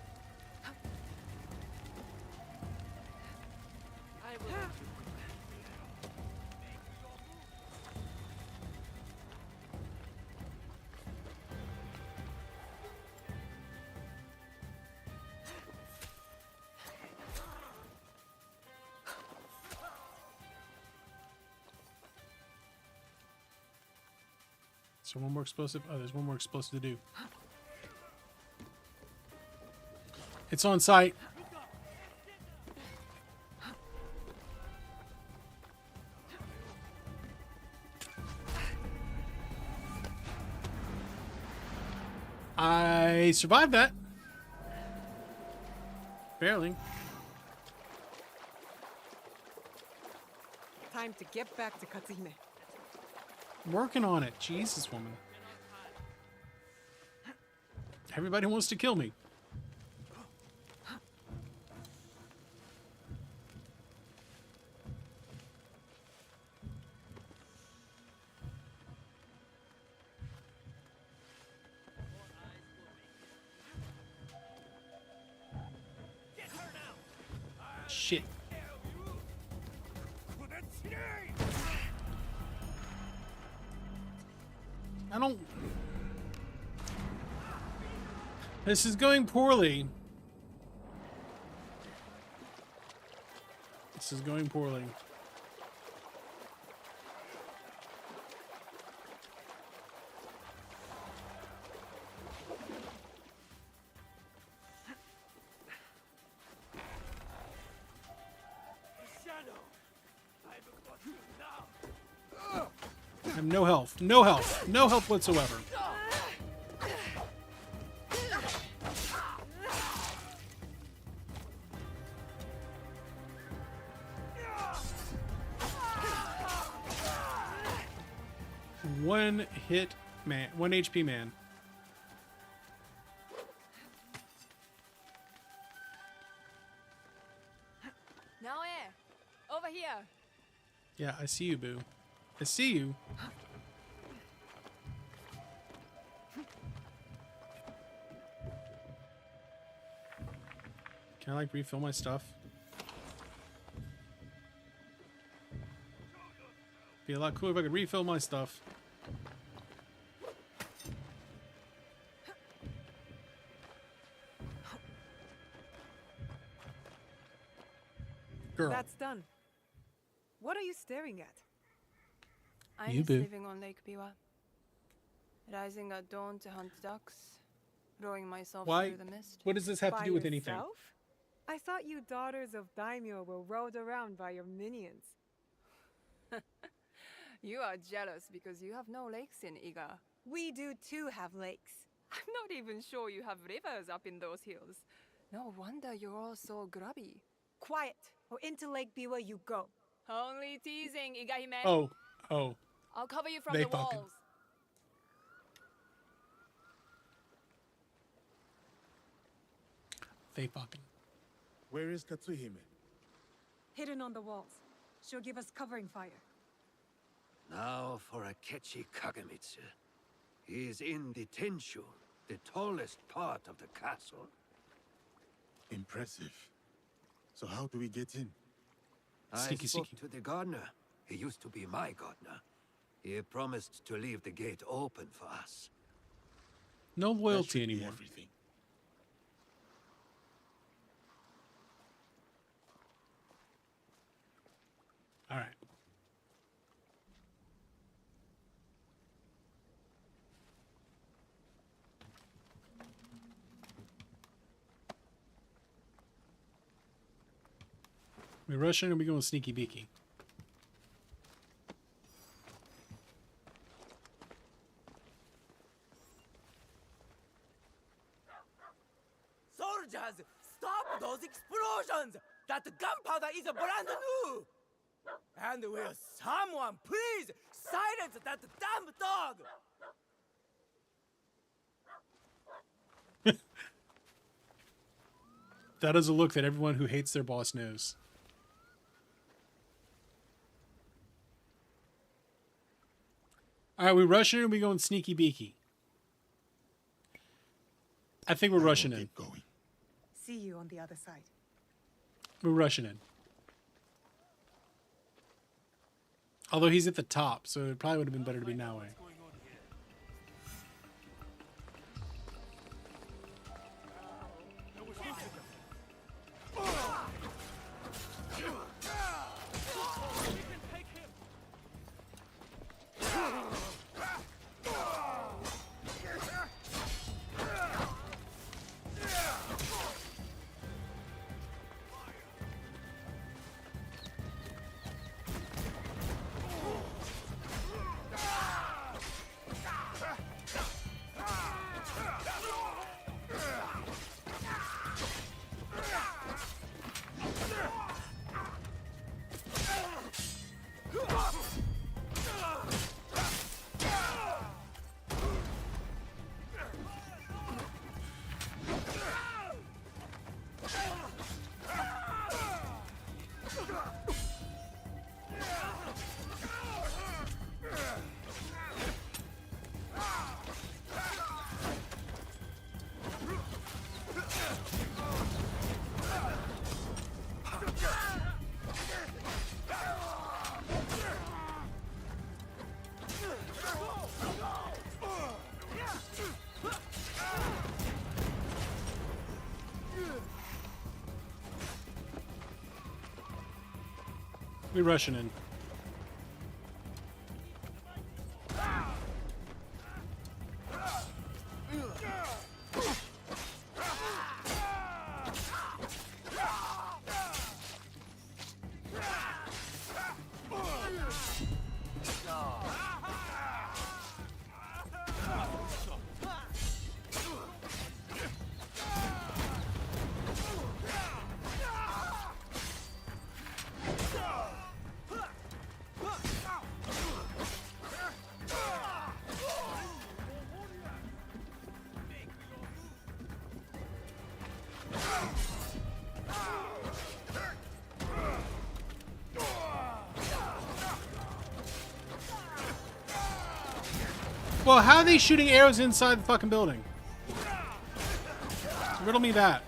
So one more explosive. Oh, there's one more explosive to do. It's on site. I survived that. Barely. Time to get back to Katsuhime. Working on it. Jesus, woman. Everybody wants to kill me. Shit. I don't... This is going poorly. This is going poorly. I have no health. No health. No health whatsoever. One hit man. 1 HP man. Now over here. Yeah, I see you, Boo. I see you. Can I like refill my stuff? Be a lot cooler if I could refill my stuff. Girl. That's done. What are you staring at? I You miss boo. living on Lake Biwa. Rising at dawn to hunt ducks, rowing myself Why? through the mist. What does this have to By do with anything? yourself? I thought you daughters of daimyo were rode around by your minions. You are jealous because you have no lakes in Iga. We do too have lakes. I'm not even sure you have rivers up in those hills. No wonder you're all so grubby. Quiet, or into Lake Biwa you go. Only teasing, Igahime. Oh. I'll cover you from They the fucking- walls. They fucking. Where is Katsuhime? Hidden on the walls. She'll give us covering fire. Now for Akechi Kagemitsu. He is in the Tenshu, the tallest part of the castle. Impressive. So how do we get in? I spoke to the gardener. He used to be my gardener. He promised to leave the gate open for us. No loyalty anymore. Everything. All right. We rushing or we going sneaky beaky? Soldiers, stop those explosions! That gunpowder is brand new! And will someone please silence that damn dog? That is a look that everyone who hates their boss knows. Alright, we rushing or we going sneaky beaky? I think we're rushing in. See you on the other side. We're rushing in. Although he's at the top, so it probably would have been better to be that way. We're rushing in. Well, how are they shooting arrows inside the fucking building? Riddle me that.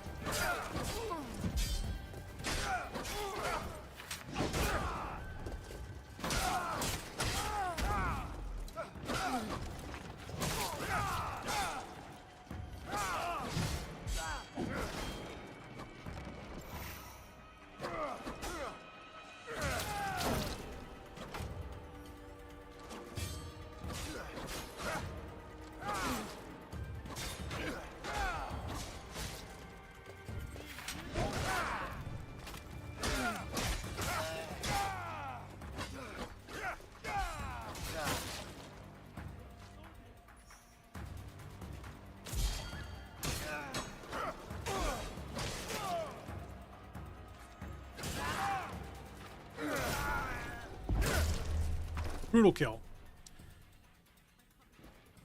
Brutal kill.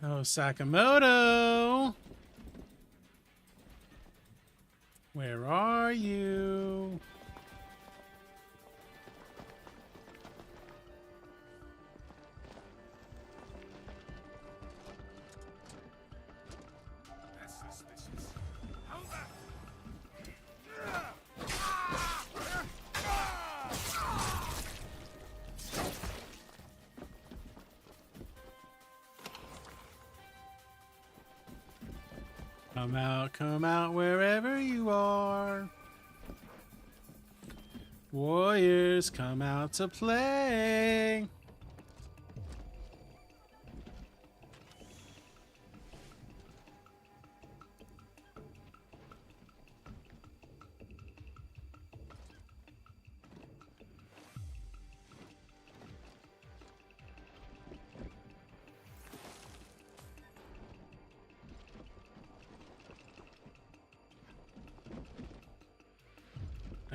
Oh, Sakamoto. Where are you? That's suspicious. How that? Come out wherever you are. Warriors, come out to play.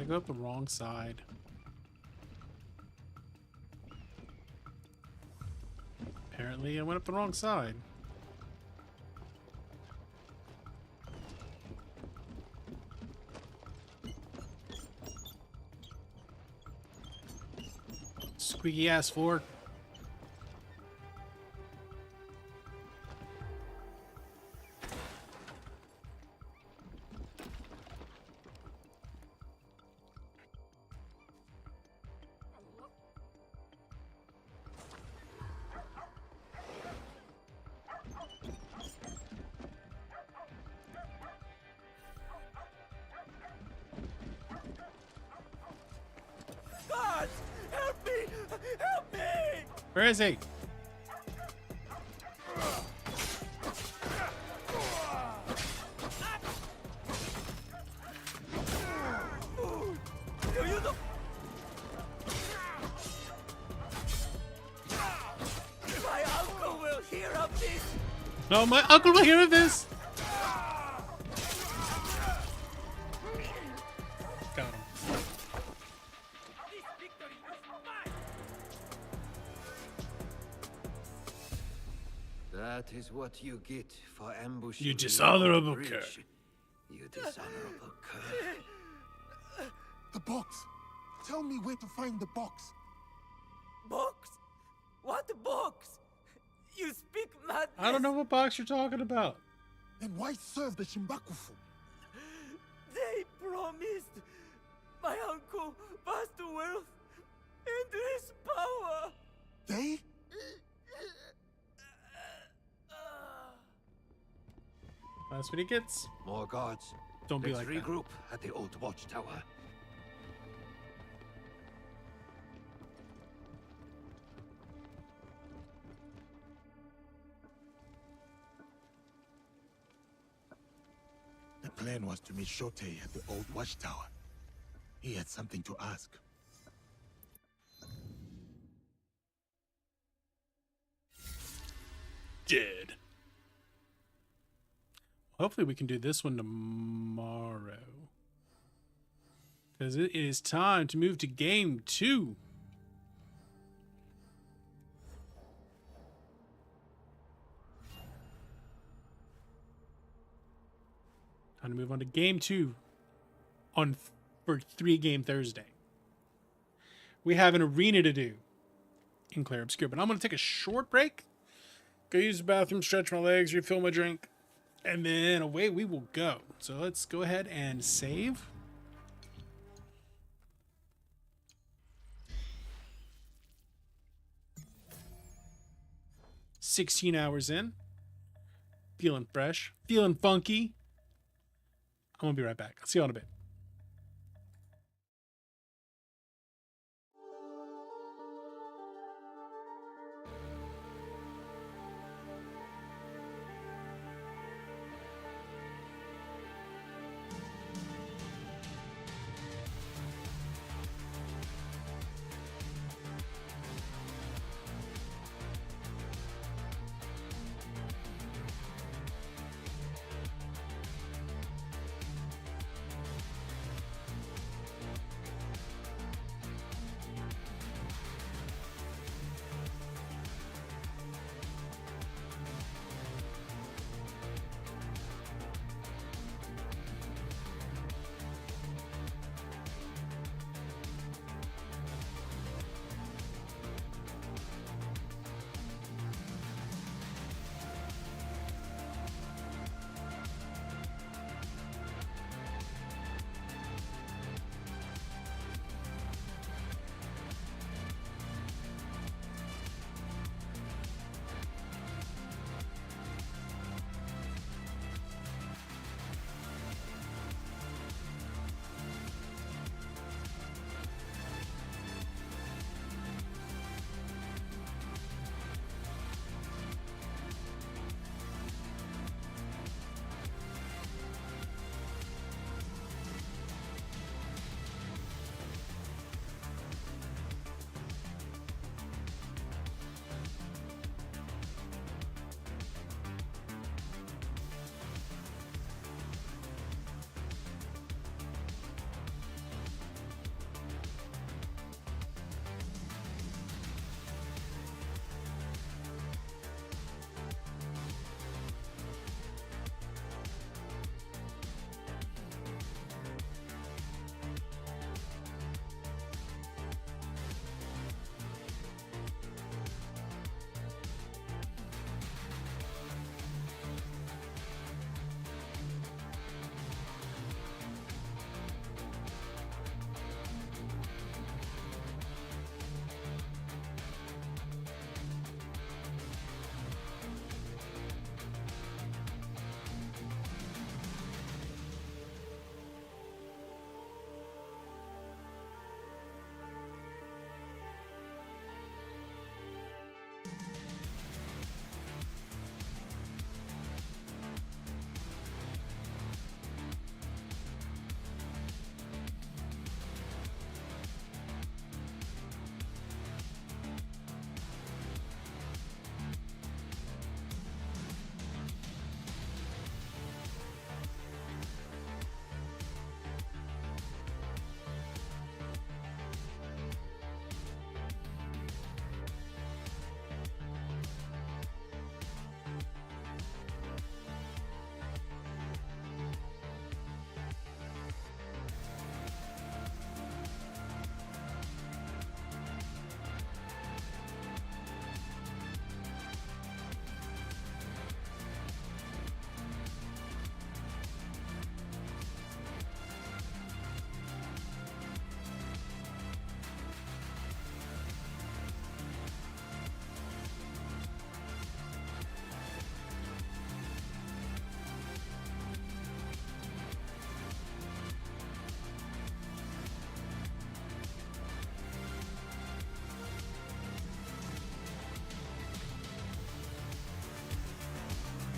I go up the wrong side. Apparently, I went up the wrong side. Squeaky ass floor. God! Help me! Help me! Where is he? My uncle will hear of this! No, my uncle will hear of this! Got him. That is what you get for ambushing You me dishonorable on the cur. bridge. You dishonorable cur. The box! Tell me where to find the box! Box? What box? You speak madness! I don't know what box you're talking about. Then why serve the Shimbakufu? They promised my uncle vast wealth and his power. They? That's what he gets. More guards. Don't be Let's like that. regroup at the old watchtower. The plan was to meet Shote at the old watchtower. He had something to ask. Dead. Hopefully we can do this one tomorrow. Because it is time to move to game 2. Time to move on to game 2 for 3-game Thursday. We have an arena to do in Clair Obscure, but I'm going to take a short break. Go use the bathroom, stretch my legs, refill my drink, and then away we will go. So let's go ahead and save. $16 hours in. Feeling fresh. Feeling funky. I'm going to be right back. I'll see you in a bit.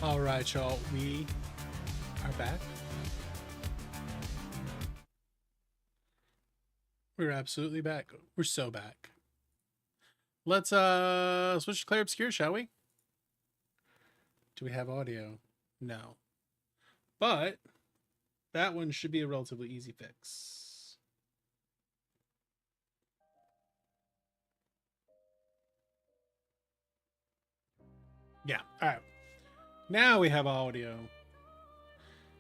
All right, y'all. We are back. We're absolutely back. We're so back. Let's switch to Clair Obscure, shall we? Do we have audio? No. But that one should be a relatively easy fix. Yeah. All right. Now we have audio.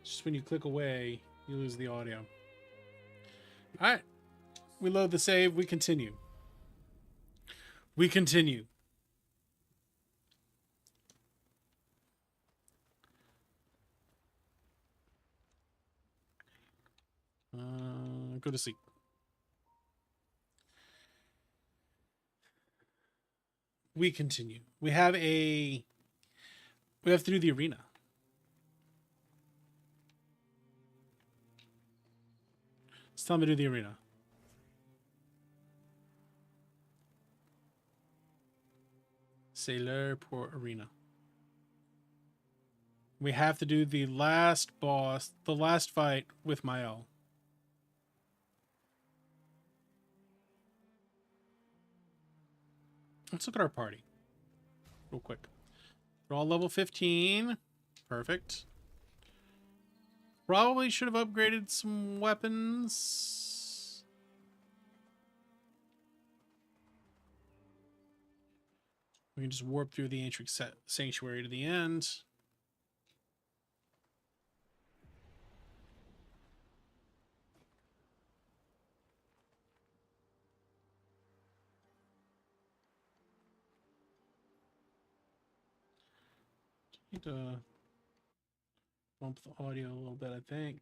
Just when you click away, you lose the audio. All right. We load the save. We continue. We continue. Go to sleep. We continue. We have to do the arena. It's time to do the arena. Sailor Port Arena. We have to do the last boss, the last fight with Mael. Let's look at our party real quick. We're all level 15. Perfect. Probably should have upgraded some weapons. We can just warp through the ancient sanctuary to the end. Need to bump the audio a little bit, I think.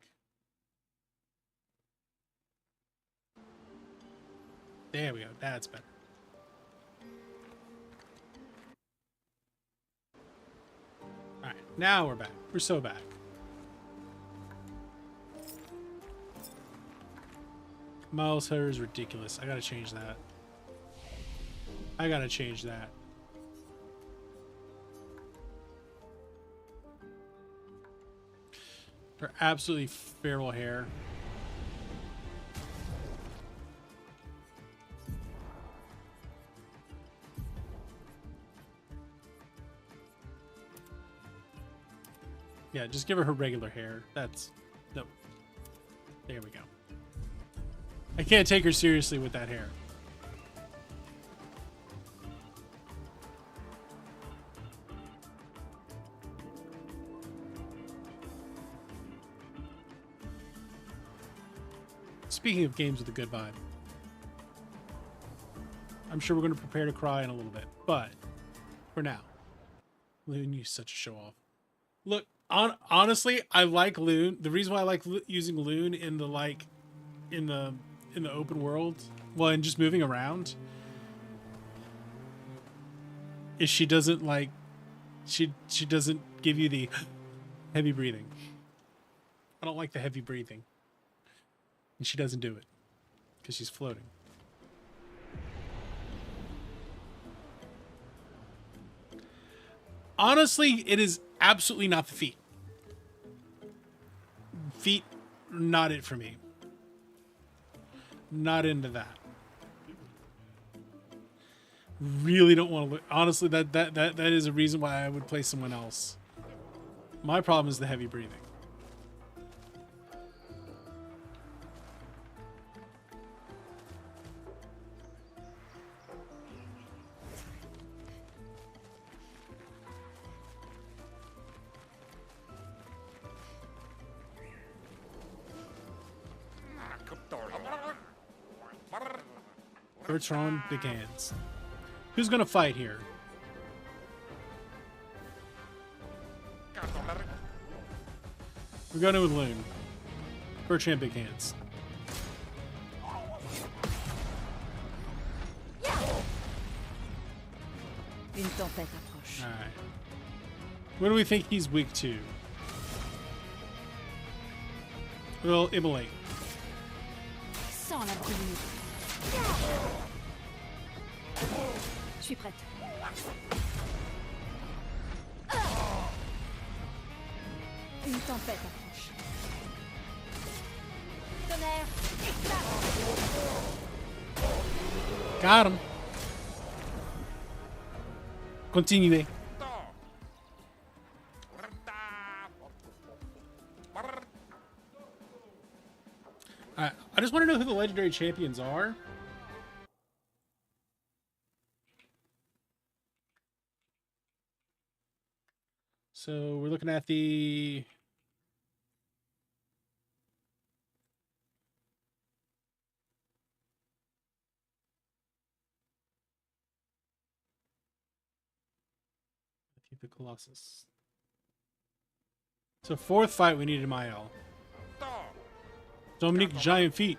There we go. That's better. All right, now we're back. We're so back. Miles' hair is ridiculous. I gotta change that. I gotta change that. Her absolutely feral hair. Yeah, just give her regular hair. That's... No. There we go. I can't take her seriously with that hair. Speaking of games with a good vibe, I'm sure we're going to prepare to cry in a little bit, but for now, Loon, you're such a show off. Look, honestly, I like Loon. The reason why I like using Loon in the in the open world, well, and just moving around, is she doesn't she doesn't give you the heavy breathing. I don't like the heavy breathing. And she doesn't do it because she's floating. Honestly, it is absolutely not the feet. Feet, not it for me. Not into that. Really don't want to look. Honestly, that is a reason why I would play someone else. My problem is the heavy breathing. Bertrand Big Hands. Who's gonna fight here? We're going in with Loon. Bertrand Big Hands. Une tempête approche. Alright. What do we think he's weak to? Well, immolate. Sans la brûlure. Je suis prête. Une tempête approche. Tonnerre, éclate. Got him. Continue. I just want to know who the legendary champions are. So we're looking at the Colossus. So fourth fight we needed Mael. Dominique giant feet.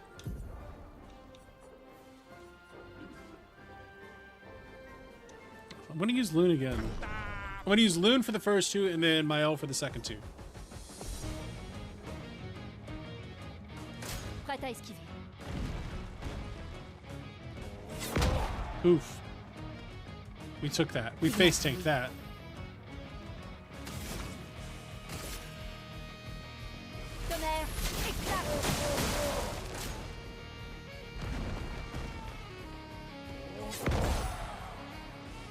I'm gonna use Loon again. I'm gonna use Loon for the first two and then Mael for the second two. Prête à esquiver. Oof. We took that. We face tanked that. Tonnerre, éclate.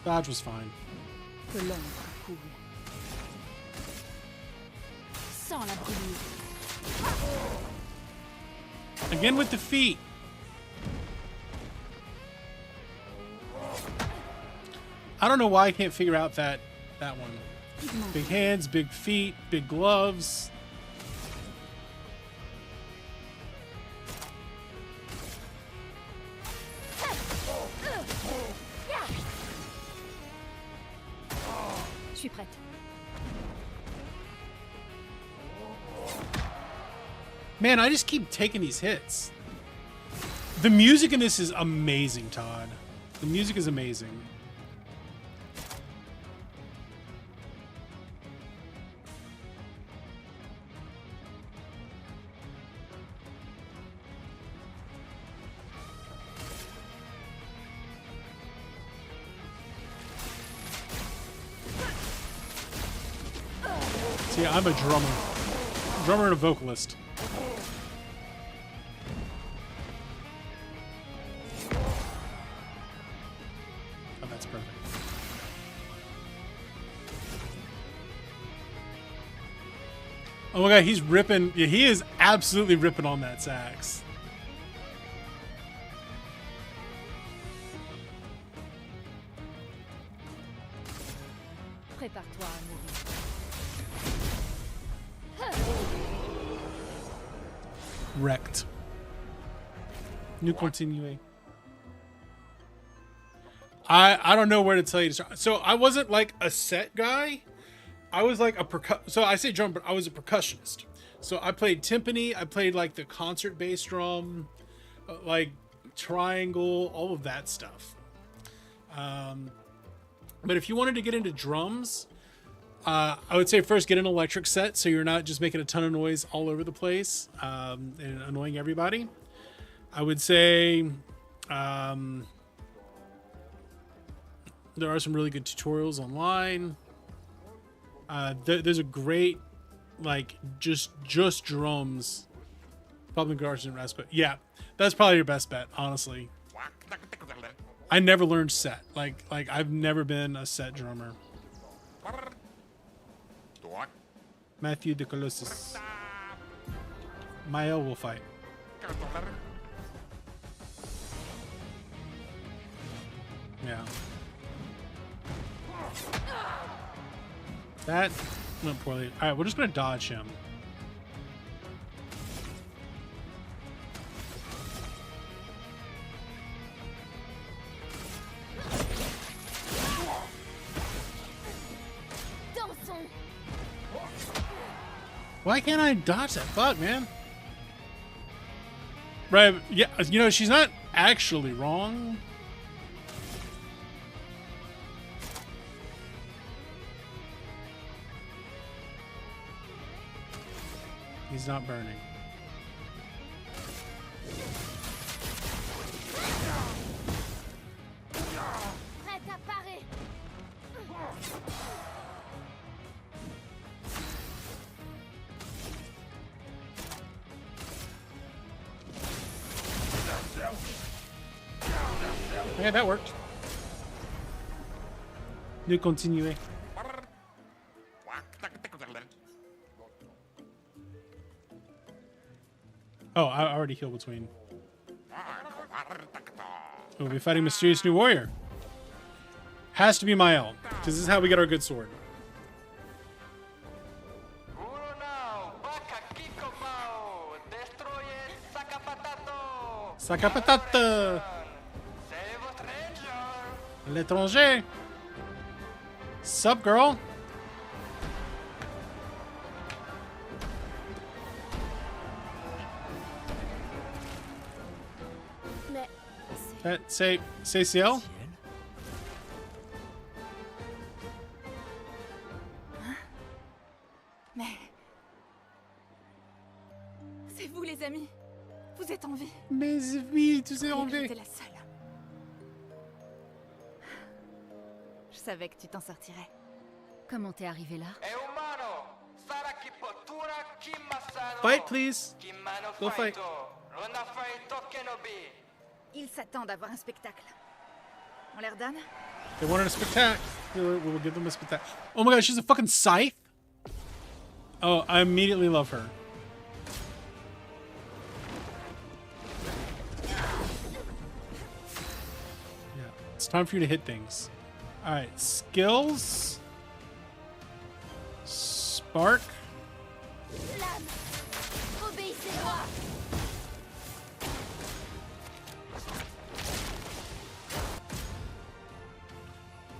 Dodge was fine. Que l'ombre coule. Sans la brûlure. Again with the feet. I don't know why I can't figure out that one. Big hands, big feet, big gloves. Je suis prête. Man, I just keep taking these hits. The music in this is amazing, Todd. The music is amazing. See, I'm a drummer. Drummer and a vocalist. Oh, that's perfect. Oh my god, he's ripping. Yeah, he is absolutely ripping on that sax. Prépare-toi à mourir. Wrecked. Nous continuer. I don't know where to tell you to start. So I wasn't like a set guy. I was like so I say drum, but I was a percussionist. So I played timpani. I played like the concert bass drum, like triangle, all of that stuff. But if you wanted to get into drums, I would say first get an electric set so you're not just making a ton of noise all over the place and annoying everybody. I would say there are some really good tutorials online. There's a great, like, just drums. Public Garage and Rascal. Yeah, that's probably your best bet, honestly. I never learned set. Like I've never been a set drummer. Matthew the Colossus. Mael will fight. Yeah. That went poorly. Alright, we're just gonna dodge him. Why can't I dodge that bug, man? Right, yeah, you know, she's not actually wrong. He's not burning. Prête à parer. Okay, that worked. Nous continuer. Oh, I already healed between. We'll be fighting Mysterious New Warrior. Has to be Mael, because this is how we get our good sword. Sacapatata! L'étranger! Sup, girl? Say CL? Mais... C'est vous, les amis. Vous êtes en vie. Mais oui, tu es en vie. J'étais la seule. Je savais que tu t'en sortirais. Comment t'es arrivé là? Fight, please. Go fight. Ils s'attendent à voir un spectacle. On leur donne? They wanted a spectacle. We'll give them a spectacle. Oh my god, she's a fucking scythe? Oh, I immediately love her. Yeah, it's time for you to hit things. Alright, skills. Spark. Obéissez-moi!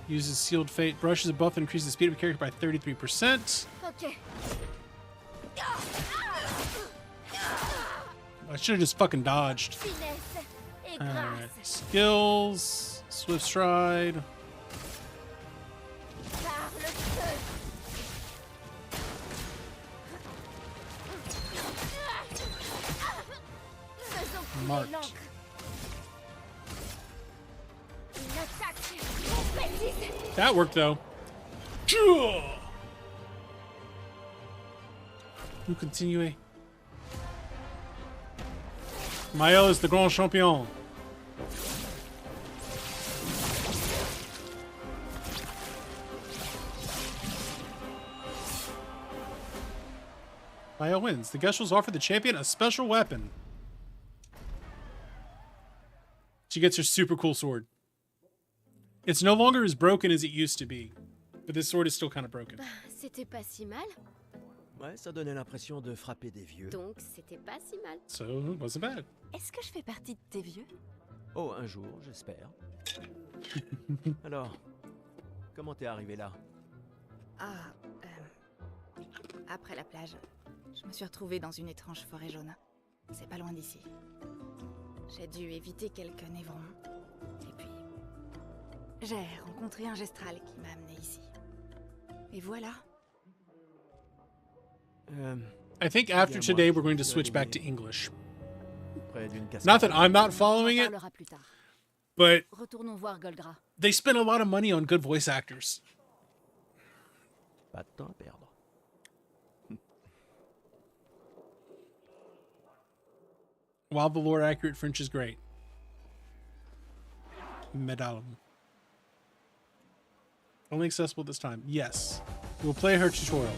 Uses Sealed Fate. Brushes a buff and increases the speed of a character by 33%. Okay. I should have just fucking dodged. Alright. Skills. Swift Stride. Marked. That worked though. Nous continuer. Mael is the grand champion. Mael wins. The Gestrels offer the champion a special weapon. She gets her super cool sword. It's no longer as broken as it used to be, but this sword is still kind of broken. C'était pas si mal. Ouais, ça donnait l'impression de frapper des vieux. Donc, c'était pas si mal. So, it wasn't bad. Est-ce que je fais partie de tes vieux? Oh, un jour, j'espère. Alors, comment t'es arrivé là? Ah, après la plage, je me suis retrouvée dans une étrange forêt jaune. C'est pas loin d'ici. J'ai dû éviter quelques névrons. Et puis, j'ai rencontré un gestral qui m'a amené ici. Et voilà. I think after today we're going to switch back to English. Not that I'm not following it, but Retournons voir Golgra. they spend a lot of money on good voice actors. Pas de temps à perdre. While the lore accurate French is great. Medal. Only accessible this time. Yes. We'll play her tutorial.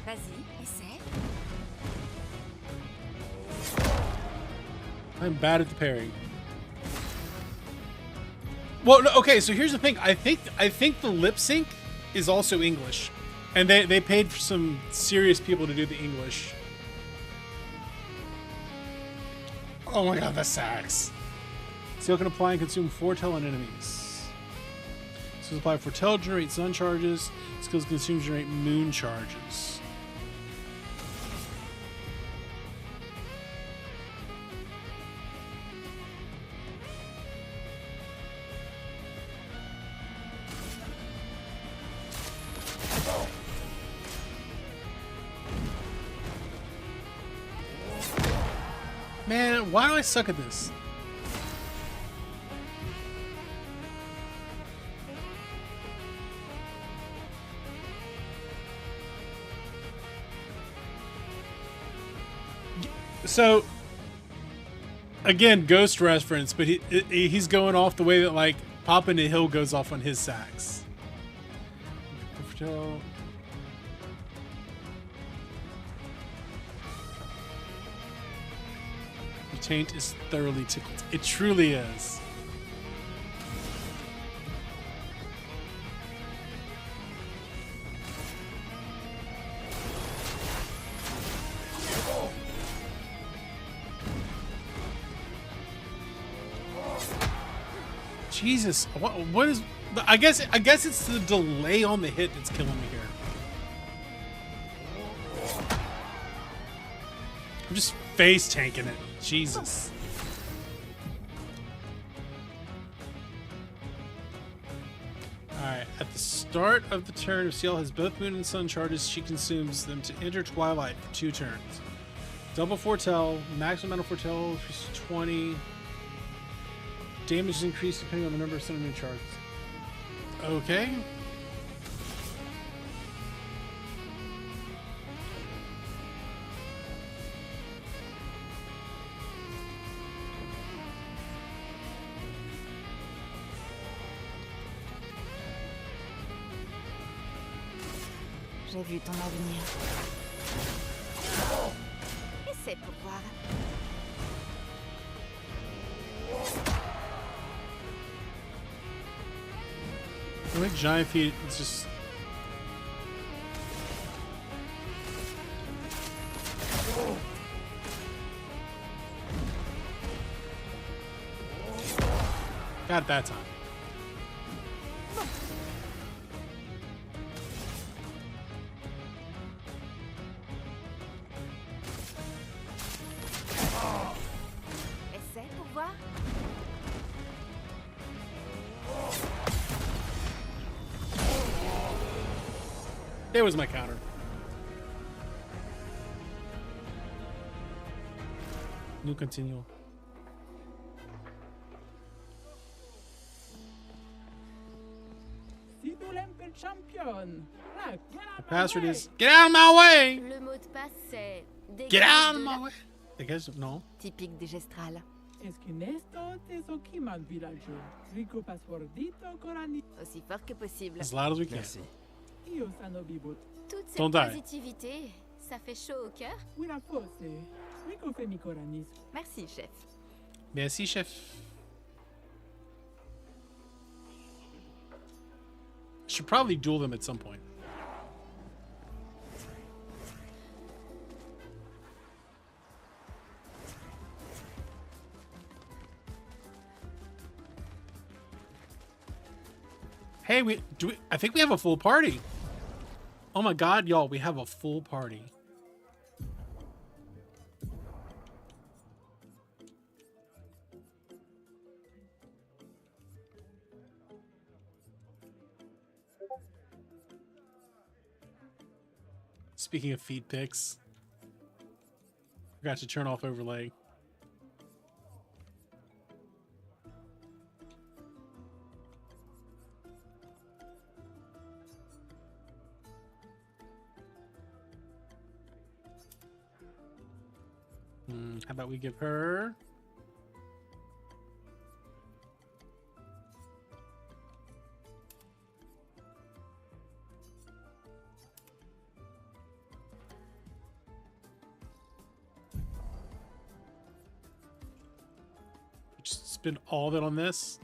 Vas-y, essaie. I'm bad at the parry. Well, no, okay, so here's the thing. I think the lip sync is also English. And they paid for some serious people to do the English. Oh my god, that sucks. Seal can apply and consume Foretell on enemies. Skills apply Foretell, generate sun charges. Skills consume, generate moon charges. Man, why do I suck at this? So, Again, ghost reference, but he's going off the way that like Papa in the Hill goes off on his sax. The taint is thoroughly tickled. It truly is. Jesus, what is? I guess it's the delay on the hit that's killing me here. I'm just face tanking it. Jesus. Alright, at the start of the turn, if Ciel has both Moon and Sun charges, she consumes them to enter Twilight for 2 turns. Double Foretell, maximum amount of Foretell is 20. Damage is increased depending on the number of Sun and Moon charges. Okay. J'ai vu ton avenir. Essaie pour voir. Like giant feet, it's just. Got that time. Essaie pour voir. There was my counter. Nous continuons. The password is get out of my way. Le mot de passe c'est Get out of my way. I guess no. Typique des gestrales. Aussi fort que possible. As loud as we can. Merci. Toute cette Don't die. positivité, ça fait chaud au cœur. Merci, chef. Merci, chef. Should probably duel them at some point. Hey, I think we have a full party. Oh my god, y'all, we have a full party. Speaking of feed pics, forgot to turn off overlay. How about we give her just spend all of it on this?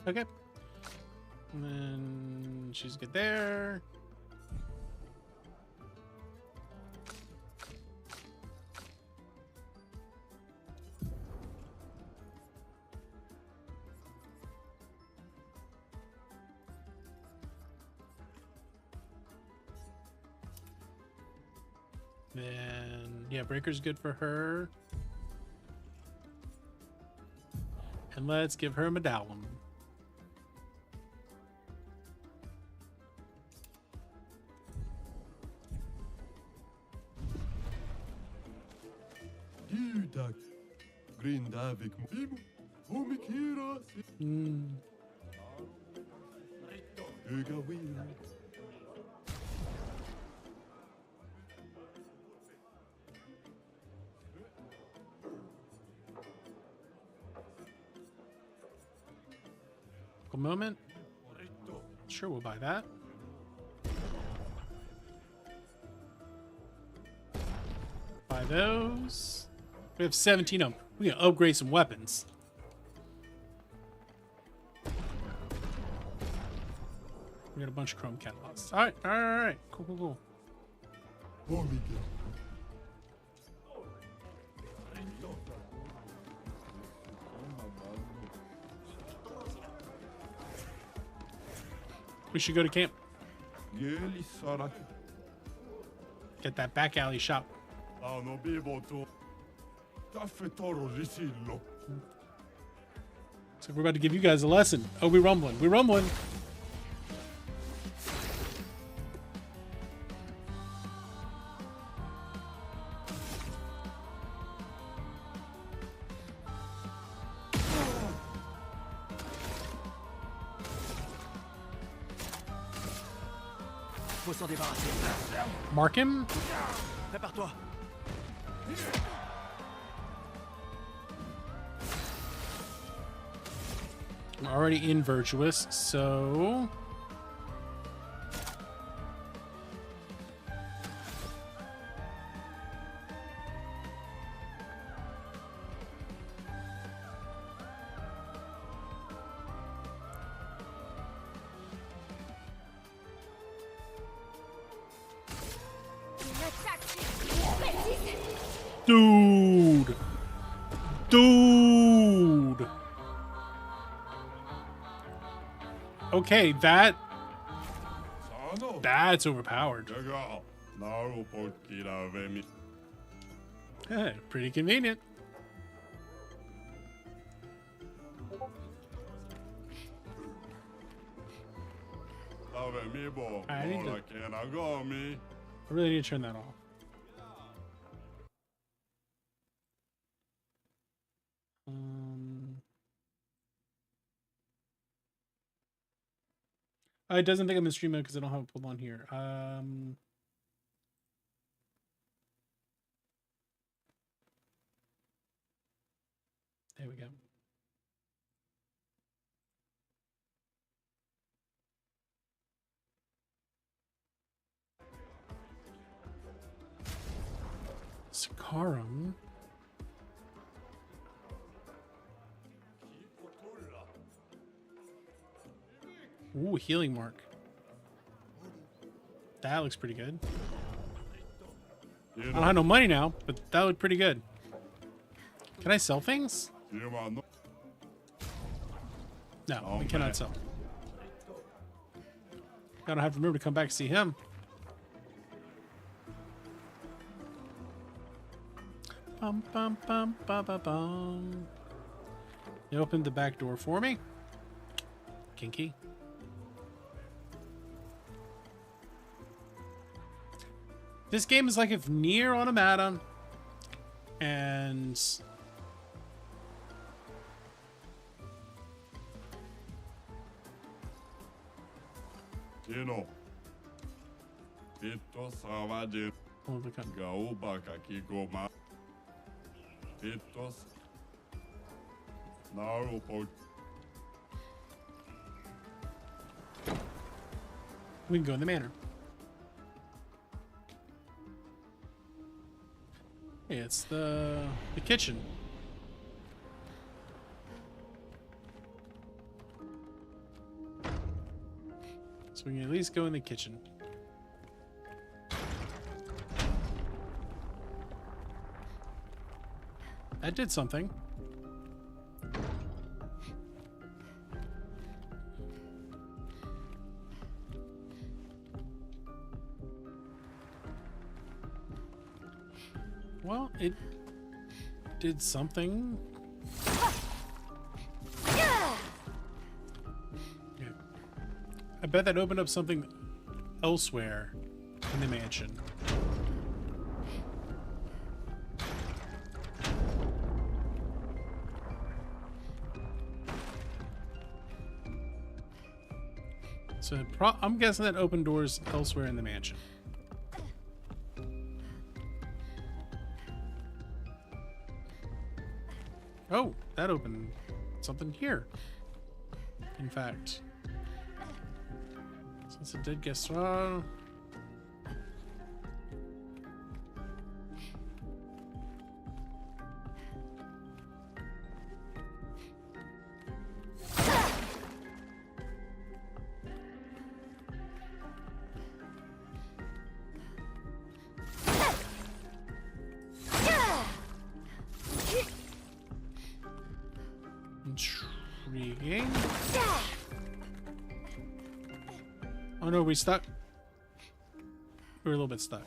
Okay. And then she's good there. Then, yeah, Breaker's good for her. And let's give her a medallion. A moment. Sure, we'll buy that. Buy those. We have 17 of them. We can upgrade some weapons. We got a bunch of chrome catalogs. All right, all right, all right. Cool, cool, cool. We should go to camp. Get that back alley shop. So we're about to give you guys a lesson. Oh, we're rumbling. We're rumbling. Faut s'en débarrasser. Mark him. Prépare-toi. I'm already in Virtuous, so... Dude! Dude! Okay, that's overpowered. Pretty convenient. I really need to turn that off. It doesn't think I'm in stream mode because I don't have it pulled on here. There we go. Sakarum. Ooh, healing mark. That looks pretty good. I don't have no money now, but that looked pretty good. Can I sell things? No, we cannot sell. I don't have to remember to come back and see him. Bum, bum, bum, bum, bum, bum. You opened the back door for me. Kinky. This game is like if Nier Automata and we can go in the manor. It's the kitchen. So we can at least go in the kitchen. That did something. Well, it did something. Yeah. I bet that opened up something elsewhere in the mansion. So I'm guessing that opened doors elsewhere in the mansion. Oh, that opened something here. In fact, since it did guess, intriguing. Oh no, we stuck. We're a little bit stuck.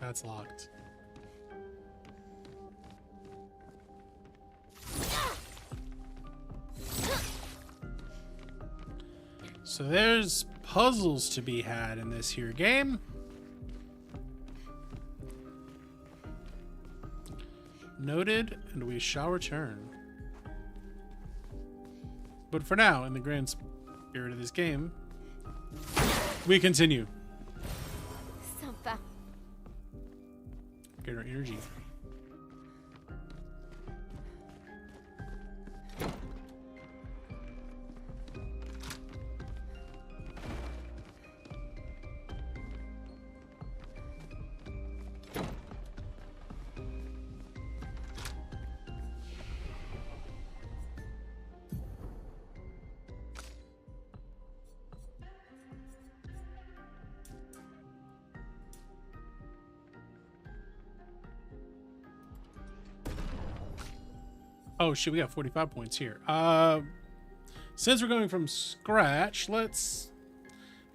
That's locked. So there's puzzles to be had in this here game. Noted, and we shall return. But for now, in the grand spirit of this game, we continue. Sympa. Get our energy. Oh shit, we got 45 points here. Since we're going from scratch, let's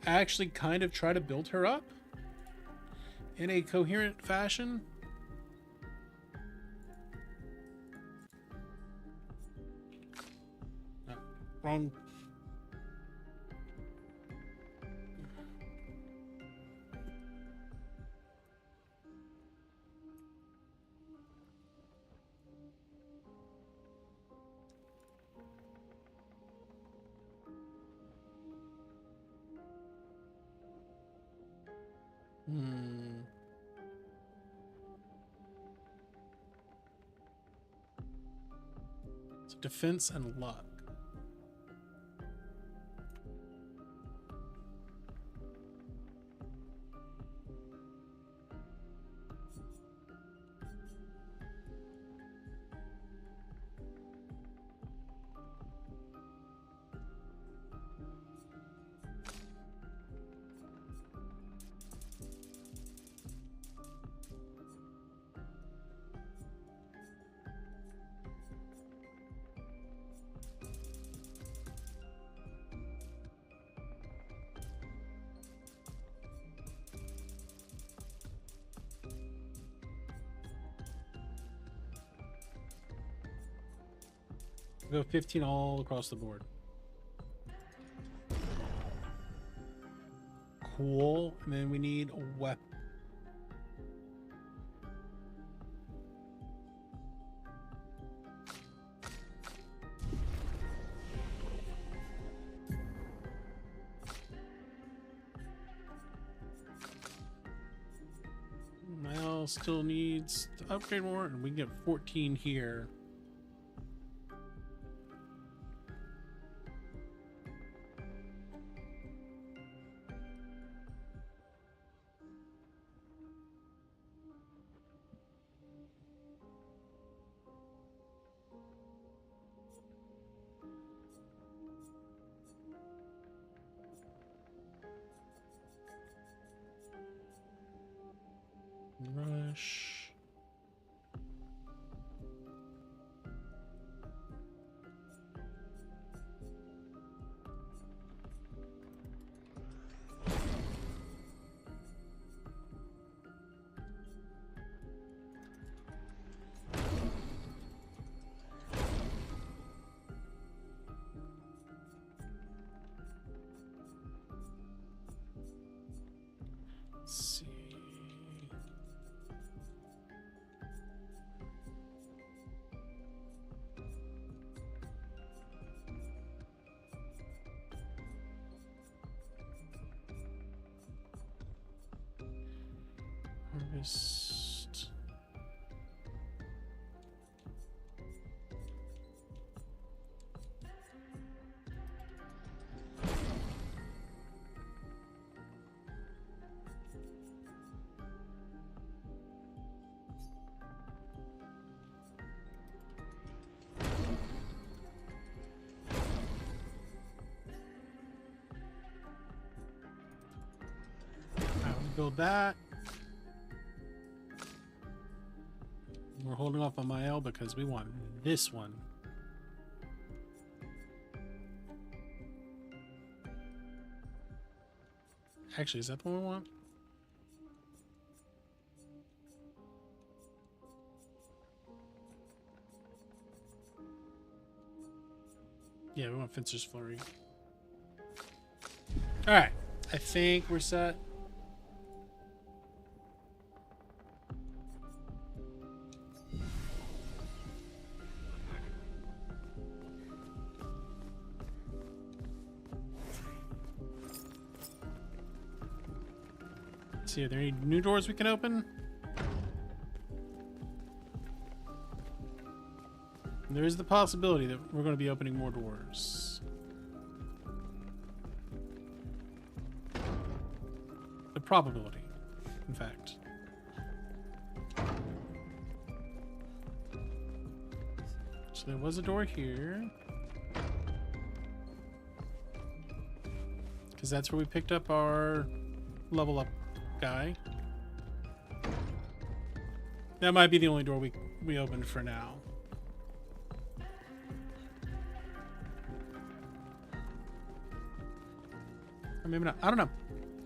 actually kind of try to build her up in a coherent fashion. No, wrong. So defense and luck. Go 15 all across the board. Cool. And then we need a weapon. Mel still needs to upgrade more, and we can get 14 here. Rush. Let's see. Harvest. Build that. We're holding off on my L because we want this one. Actually, is that the one we want? Yeah, we want Fencer's Flurry. Alright. I think we're set. See, are there any new doors we can open? There is the possibility that we're going to be opening more doors. The probability, in fact. So there was a door here. Because that's where we picked up our level up guy. That might be the only door we opened for now. Or maybe not. I don't know.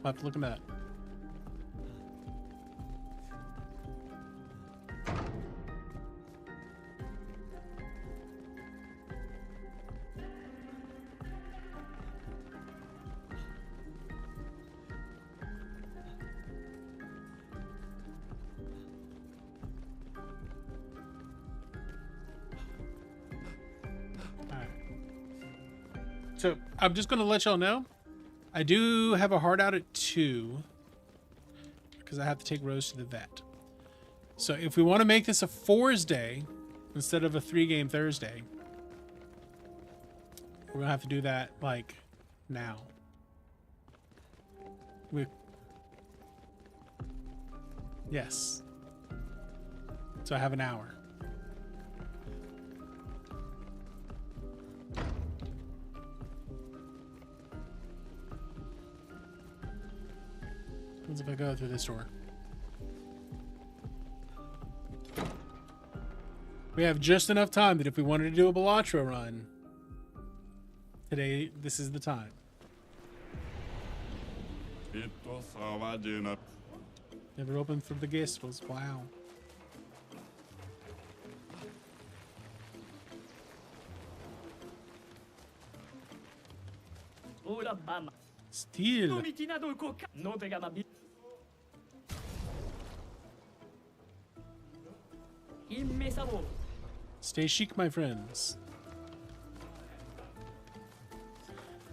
I'll have to look at that. So I'm just going to let y'all know, I do have a hard out at 2 because I have to take Rose to the vet. So if we want to make this a 4's day instead of a 3-game Thursday, we're going to have to do that like now. Yes. So I have an hour. If I go through this door. We have just enough time that if we wanted to do a Balatro run today, this is the time. Never opened from the guest was wow. Steel. Stay chic, my friends.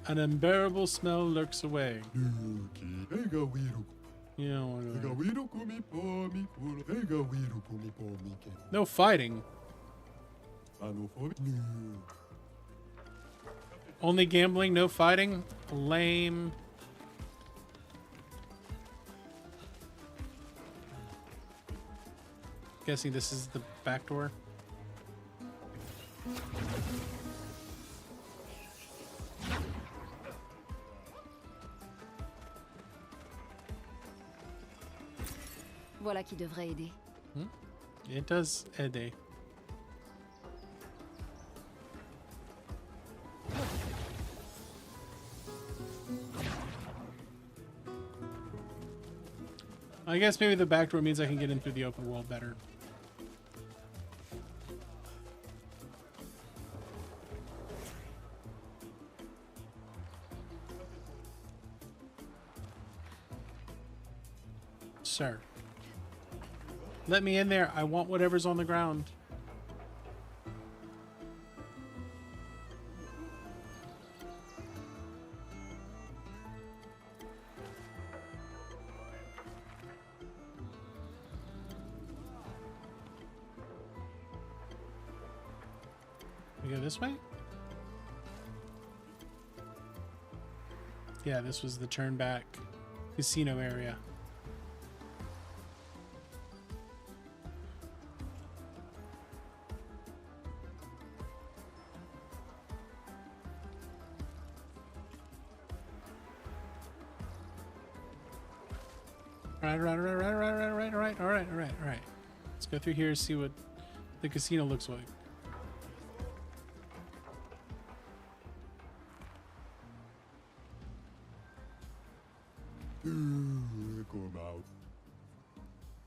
An unbearable smell lurks away. No fighting. Only gambling, no fighting? Lame. Guessing this is the back door. Voilà qui devrait aider. It does aider. I guess maybe the back door means I can get in through the open world better. Sir. Let me in there. I want whatever's on the ground. We go this way? Yeah, this was the turn back casino area. All right. Let's go through here and see what the casino looks like.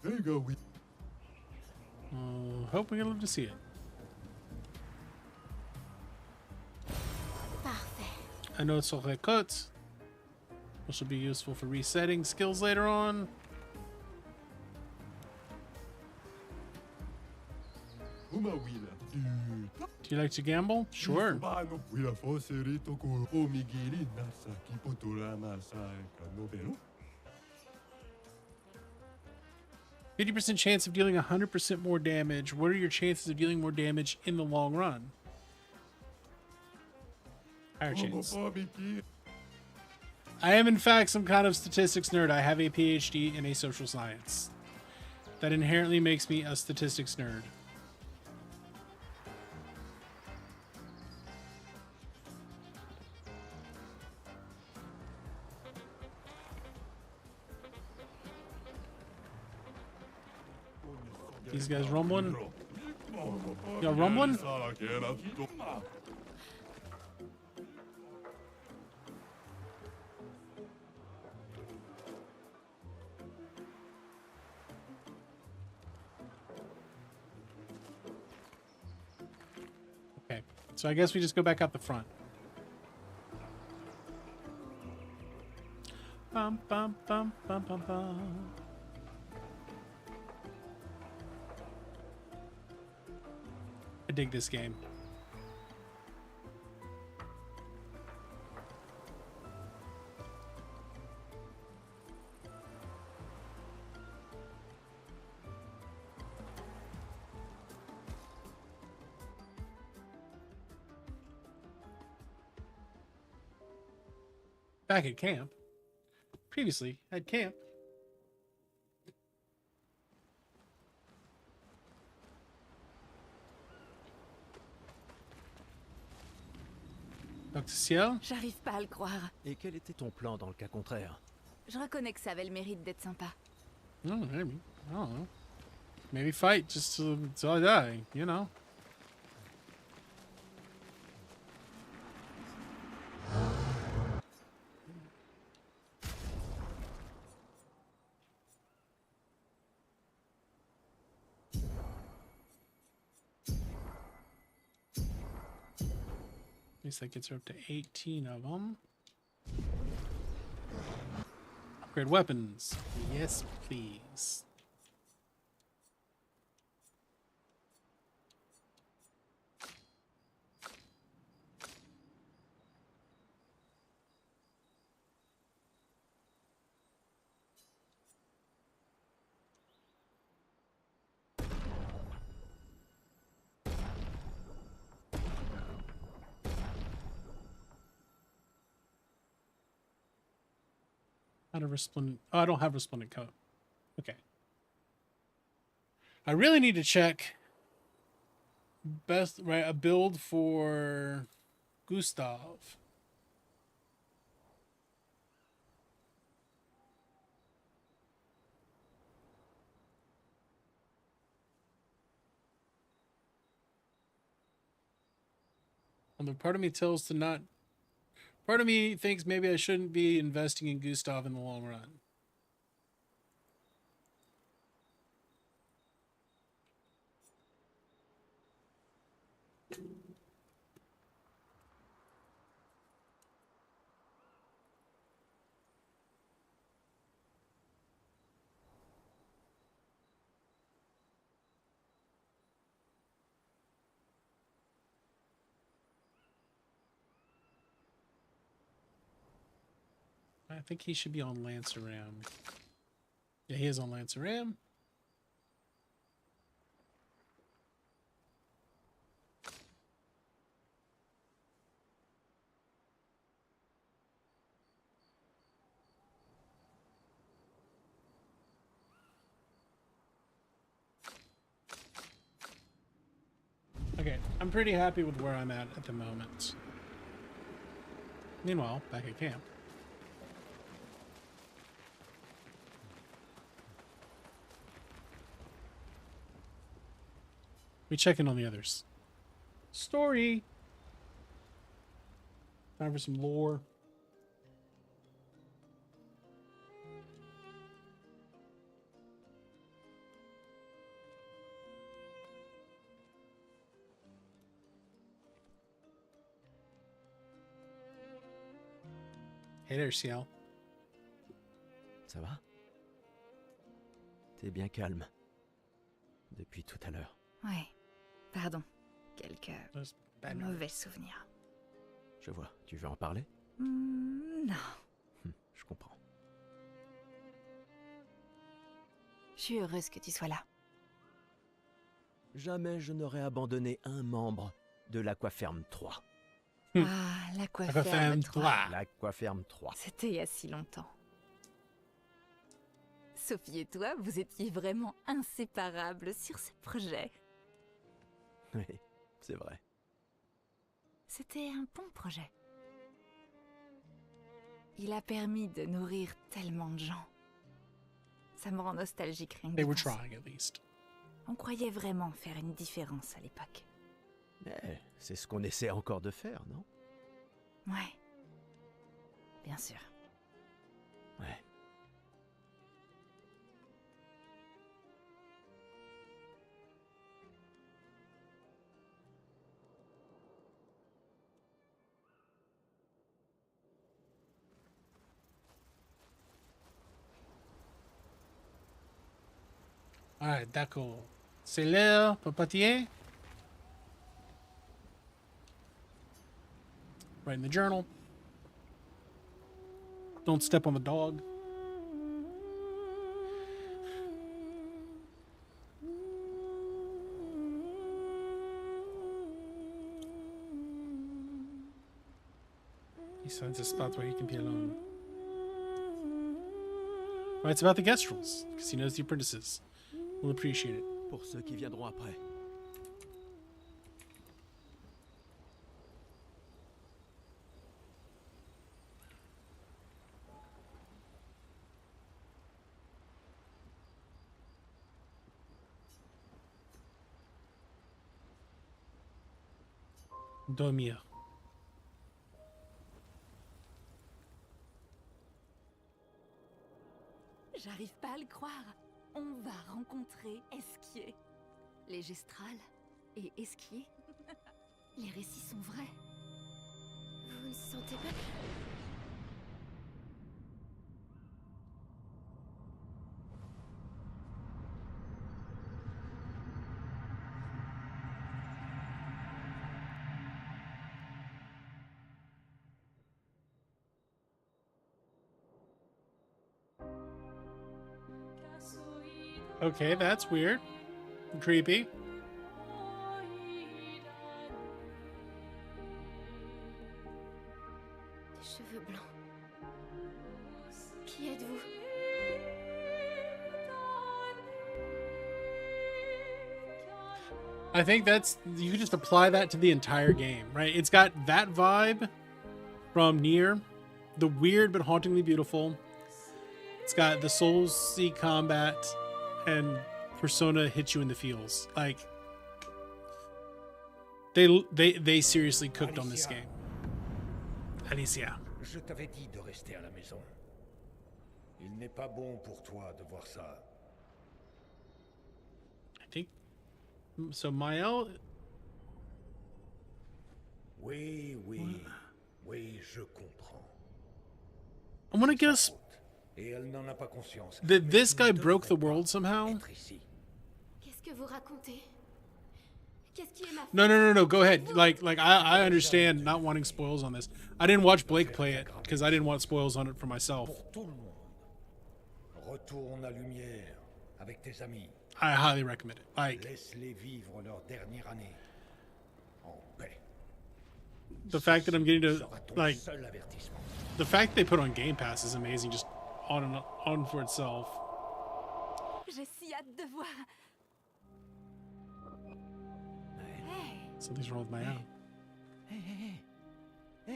There you go. Hope we get live to see it. I know it's all cut, which will be useful for resetting skills later on. Do you like to gamble? Sure. 50% chance of dealing 100% more damage. What are your chances of dealing more damage in the long run? Higher chance. I am in fact some kind of statistics nerd. I have a PhD in a social science. That inherently makes me a statistics nerd. These guys rumbling? Y'all rumbling? Okay, so I guess we just go back out the front. Bum, bum, bum, bum, bum, bum. I dig this game. Back at camp. Previously at camp. Dr. Ciel? J'arrive pas à le croire. Et quel était ton plan dans le cas contraire? Je reconnais que ça avait le mérite d'être sympa. No, maybe. I don't know. Maybe fight just till I die, you know. At least that gets her up to 18 of them. Upgrade weapons. Yes, please. Out of resplendent. Oh, I don't have resplendent coat. Okay. I really need to check best a build for Gustav. Although part of me tells to not. Part of me thinks maybe I shouldn't be investing in Gustav in the long run. I think he should be on Lanceram. Yeah, he is on Lanceram. Okay, I'm pretty happy with where I'm at the moment. Meanwhile, back at camp. We check in on the others. Story. Time for some lore. Hey there, Ciel. Ça va? T'es bien calme. Depuis tout à l'heure. Ouais, pardon. Quelques mauvais souvenirs. Je vois. Tu veux en parler? Non. Je comprends. Je suis heureuse que tu sois là. Jamais je n'aurais abandonné un membre de l'Aquaferme 3. Ah, l'Aquaferme 3. L'Aquaferme 3. C'était il y a si longtemps. Sophie et toi, vous étiez vraiment inséparables sur ce projet. Oui, c'est vrai. C'était un bon projet. Il a permis de nourrir tellement de gens. Ça me rend nostalgique rien que They d'y were penser. trying at least. On croyait vraiment faire une différence à l'époque. Mais c'est ce qu'on essaie encore de faire, non? Ouais. Bien sûr. Ouais. Alright, d'accord. C'est l'heure, papatier. Write in the journal. Don't step on the dog. He finds a spot where he can be alone. Writes about the guest rules, because he knows the apprentices will appreciate it. Pour ceux qui viendront après. Dormir. J'arrive pas à le croire. On va rencontrer Esquier. Les Gestrales et Esquier. Les récits sont vrais. Vous ne sentez pas... Okay, that's weird. Creepy. Des cheveux blancs. Qui êtes-vous? I think that's, you could just apply that to the entire game, right? It's got that vibe from Nier, the weird but hauntingly beautiful. It's got the Souls-y combat, and Persona hits you in the feels. Like, They seriously cooked on this game. Alicia. Je t'avais dit de rester à la maison. Il n'est pas bon pour toi de voir ça. I think so. Maëlle. Oui, je comprends. I want to guess Et elle n'en a pas conscience. that this guy broke the world somehow. Qu'est-ce que vous racontez? Qu'est-ce qui est ma faute? No. Go ahead. Like I understand not wanting spoils on this. I didn't watch Blake play it because I didn't want spoils on it for myself. Pour tout le monde. Retourne à Lumière avec tes amis. I highly recommend it. Like, laisse-les vivre leur dernière année en paix. the fact that I'm getting to like the fact they put on Game Pass is amazing. Just on for itself. J'ai si hâte de voir. Something's wrong with my own.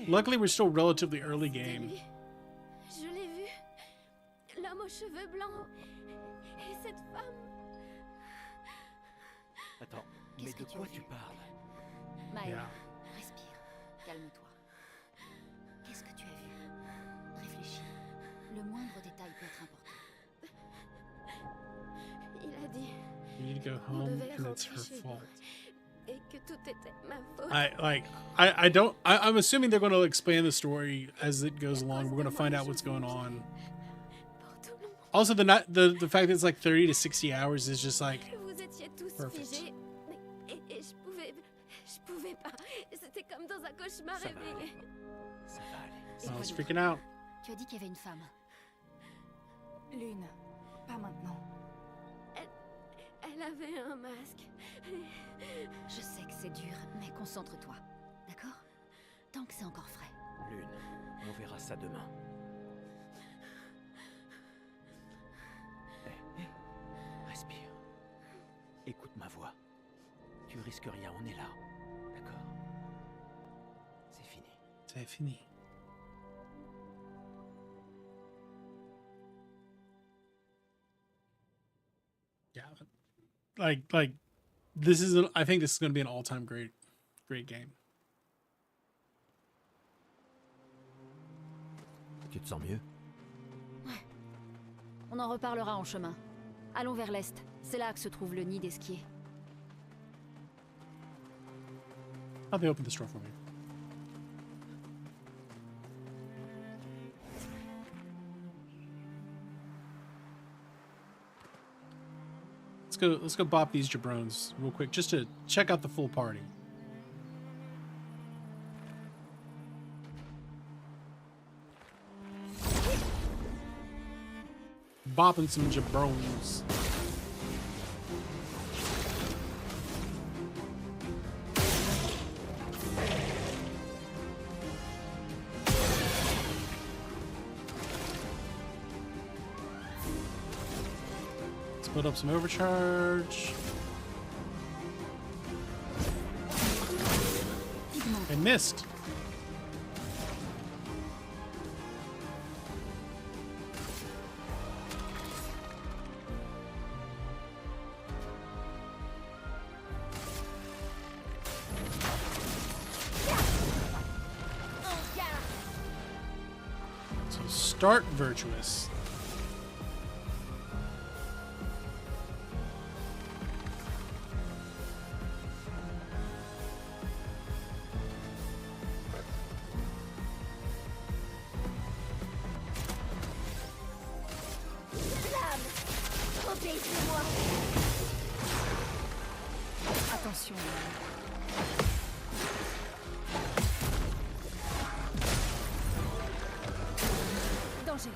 Luckily, we're still relatively early game. Je l'ai vu. L'homme aux cheveux blancs. Et cette femme. Attends, mais de quoi tu parles? Maëlle, respire. Calme-toi. Qu'est-ce que tu as vu? Réfléchis. Le moindre détail peut être important. Il a dit. You need to go On home, devait and it's her rentrer chez fault. Et que tout était ma faute. I'm assuming they're going to explain the story as it goes along. We're going to find out what's going on. Also, the fact that it's like 30 to 60 hours is just like Vous étiez tous perfect. figés. Et je pouvais pas. C'était comme dans un cauchemar réveillé. Ça va aller. I was freaking out. Tu as dit qu'il y avait une femme. Lune, pas maintenant. Elle avait un masque. Je sais que c'est dur, mais concentre-toi. D'accord? Tant que c'est encore frais. Lune, on verra ça demain. Hé, respire. Écoute ma voix. Tu risques rien, on est là. D'accord? C'est fini. C'est fini. Yeah, like this is I think this is going to be an all-time great game. Tu te sens mieux? Ouais. On en reparlera en chemin. Allons vers l'est. C'est là que se trouve le nid d'Esquier. How'd they open this door for me? Let's go bop these jabrones real quick just to check out the full party. Bopping some jabrones. Put up some overcharge. I missed. So start virtuous. Attention. Danger.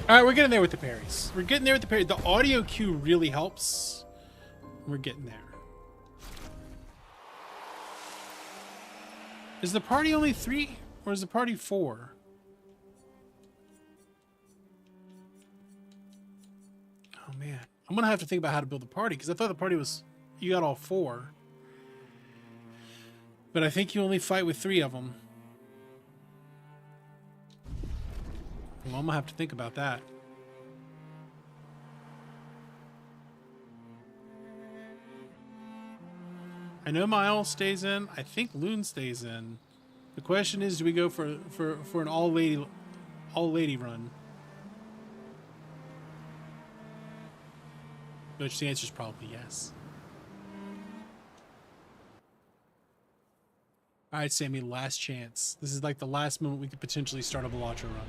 All right, we're getting there with the parries. We're getting there with the parry. The audio cue really helps. We're getting there. Is the party only 3 or is the party 4? Oh man, I'm gonna have to think about how to build the party because I thought the party was you got all 4, but I think you only fight with 3 of them. Well, I'm gonna have to think about that. I know Mile stays in. I think Loon stays in. The question is, do we go for an all lady run? Which the answer is probably yes. All right, Sammy, last chance. This is like the last moment we could potentially start a Balacha run.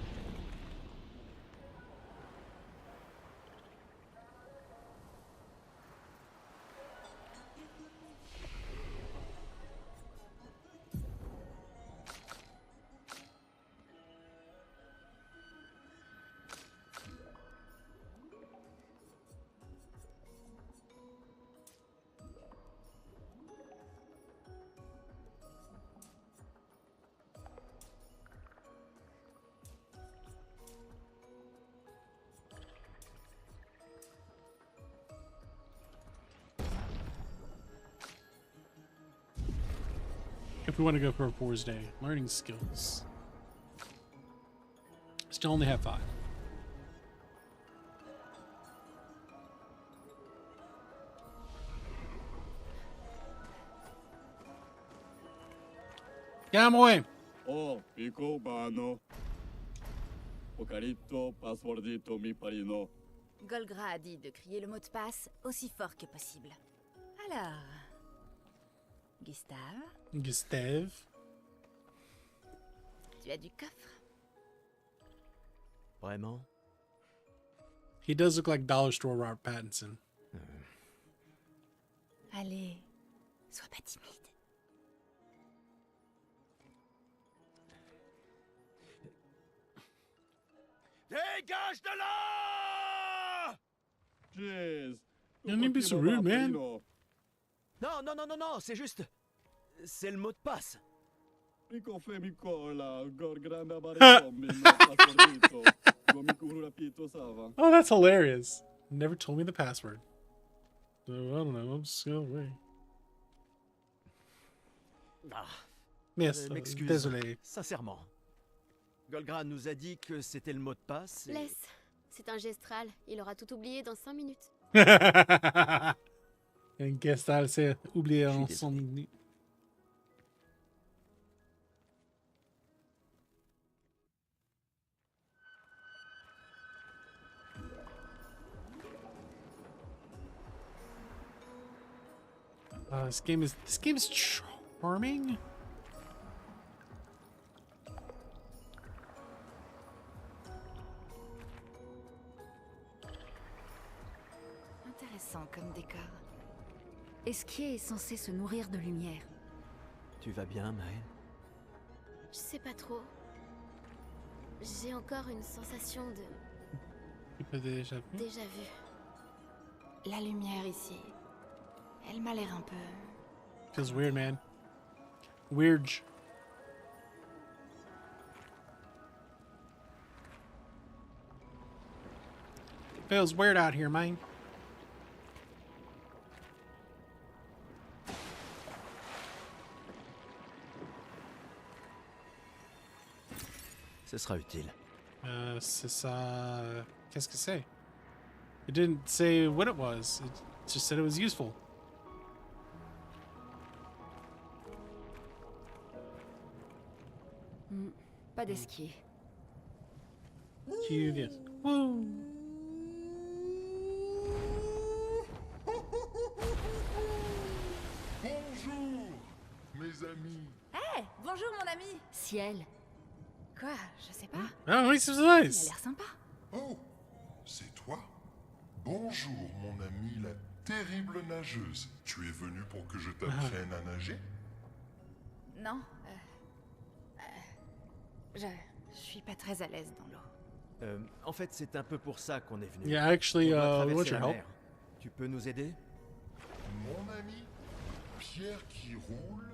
If we want to go for a Fours Day, learning skills. Still only have 5. Get him away! Oh, Pico Bano. Ocarito, passwordito mi parino. Golgra a dit de crier le mot de passe aussi fort que possible. Alors... Gustave, tu as du coffre. Vraiment? He does look like Dollar Store Robert Pattinson. Allez, sois pas timide. Dégage de là! Jeez. You need to be so rude, man. Non, non, non, non, non, c'est juste... C'est le mot de passe. Oh, that's hilarious. Never told me the password. So, I don't know, I'm just gonna wait. Yes, m'excuse. désolé. Sincèrement. Golgra nous a dit que c'était le mot de passe. Laisse. C'est un gestral. Il aura tout oublié dans 5 minutes. Un gestal, c'est oublié en 100 minutes. This game is charming. Intéressant comme décor. Esquier est censé se nourrir de lumière. Tu vas bien, Maël? Je sais pas trop. J'ai encore une sensation de... Tu peux déjà vu? Déjà vu. La lumière ici, elle m'a l'air un peu... Feels weird, man. Weird. Feels weird out here, man. Ce sera utile. C'est ça. Qu'est-ce que c'est? It didn't say what it was. It just said it was useful. Pas d'esquier. Curious. Woo! Bonjour, mes amis. Hey, bonjour mon ami. Ciel. Quoi? Je sais pas. Ah oui, c'est Il a nice. l'air sympa. Oh, c'est toi? Bonjour, mon ami, la terrible nageuse. Tu es venu pour que je t'apprenne à nager? Non. Je suis pas très à l'aise dans l'eau. En fait, c'est un peu pour ça qu'on est venu. Yeah, actually, On doit we want traverser your la help. mer. Tu peux nous aider? Mon ami, pierre qui roule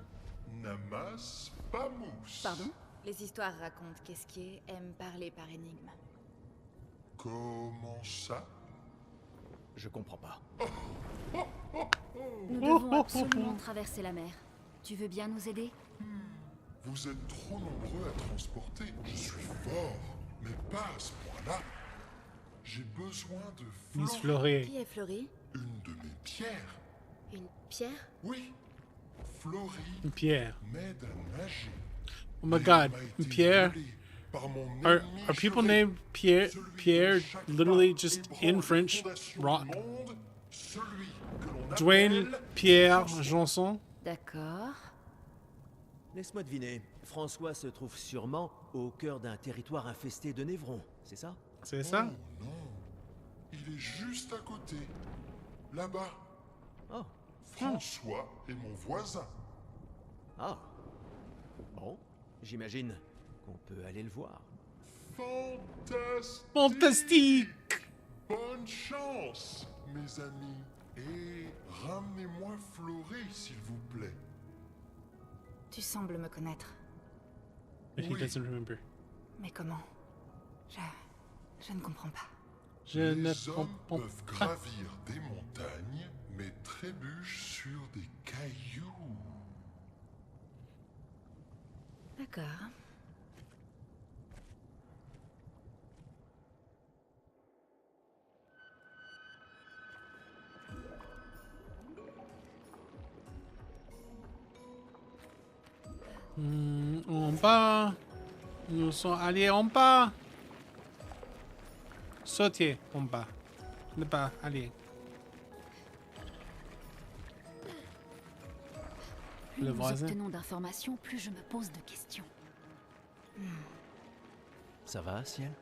n'amasse pas mousse. Pardon? Les histoires racontent qu'Esquier aime parler par énigme. Comment ça? Je comprends pas. Nous devons absolument traverser la mer. Tu veux bien nous aider? Vous êtes trop nombreux à transporter. Je suis fort, mais pas à ce point-là. J'ai besoin de Miss Florée. Florée. Qui est Florie? Une de mes pierres. Une pierre? Oui. Florie Pierre. m'aide à nager. Oh my God, Pierre. Are people named Pierre? Pierre, literally just in French. Dwayne Pierre Janson. D'accord. Laisse-moi deviner. François se trouve sûrement au cœur d'un territoire infesté de névrons, c'est ça? C'est ça? Oh, non. Il est juste à côté. Là-bas. Oh. François est mon voisin. Ah. Bon, j'imagine qu'on peut aller le voir. Fantastique. Fantastique. Bonne chance, mes amis. Et ramenez-moi Florie, s'il vous plaît. Tu sembles me connaître. But he doesn't remember. Mais comment? Je ne comprends pas. Les hommes peuvent gravir des montagnes, mais trébuchent sur des cailloux. D'accord. En bas. Nous sommes allés en bas. Sautez en bas. Ne pas aller. Plus Le nous voisin. obtenons d'informations, plus je me pose de questions. Ça va, Ciel?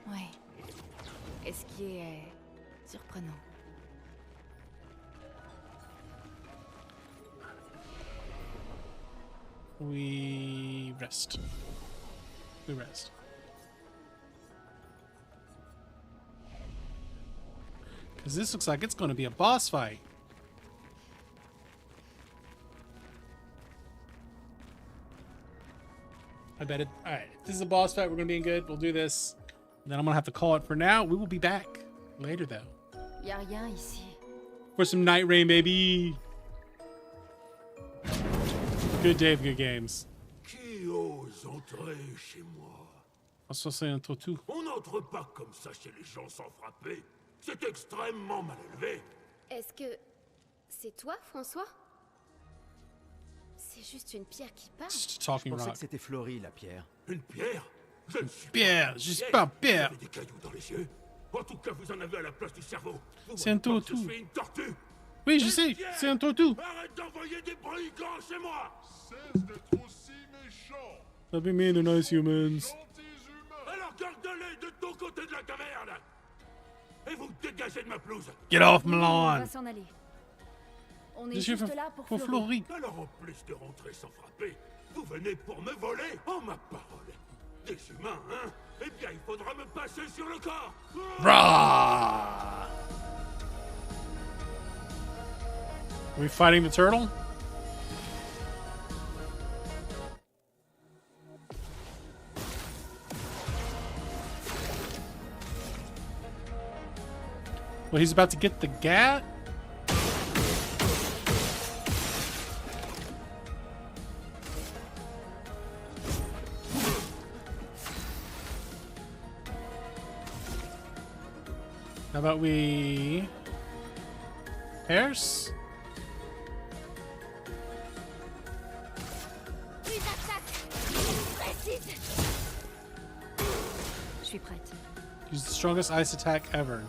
Oui. Et ce qui est surprenant. We rest. We rest. Because this looks like it's going to be a boss fight. I bet it. Alright, if this is a boss fight, we're going to be in good. We'll do this. Then I'm going to have to call it for now. We will be back later, though. Y a rien ici. For some Nightreign, baby. Good day of good games. Qui ose entrer chez moi? Ça, c'est un tout. On n'entre pas comme ça chez les gens sans frapper. C'est extrêmement mal élevé. Est-ce que c'est toi, François? C'est juste une pierre qui parle. Je pensais que c'était Florie, la pierre. Une pierre? Je ne suis Pierre, juste pas pierre. Vous avez des cailloux dans les yeux. En tout cas, vous en avez à la place du cerveau. C'est un tout. Je suis une tortue. Oui, je sais, c'est un tout. Arrête d'envoyer des brigands chez moi. Cesse d'être aussi méchant. That'd be mean, they're nice humans. Alors garde-les de ton côté de la caverne. Et vous dégagez de ma pelouse. Get off my On lawn. va s'en aller. On est Je suis juste là pour pour Florie. Florie. Alors en plus de rentrer sans frapper, vous venez pour me voler? Oh ma parole. Des humains, hein? Eh bien, il faudra me passer sur le corps. Rah! Are we fighting the turtle? Well, he's about to get the gat? How about we... Pierce? Je suis prête. Use the strongest ice attack ever.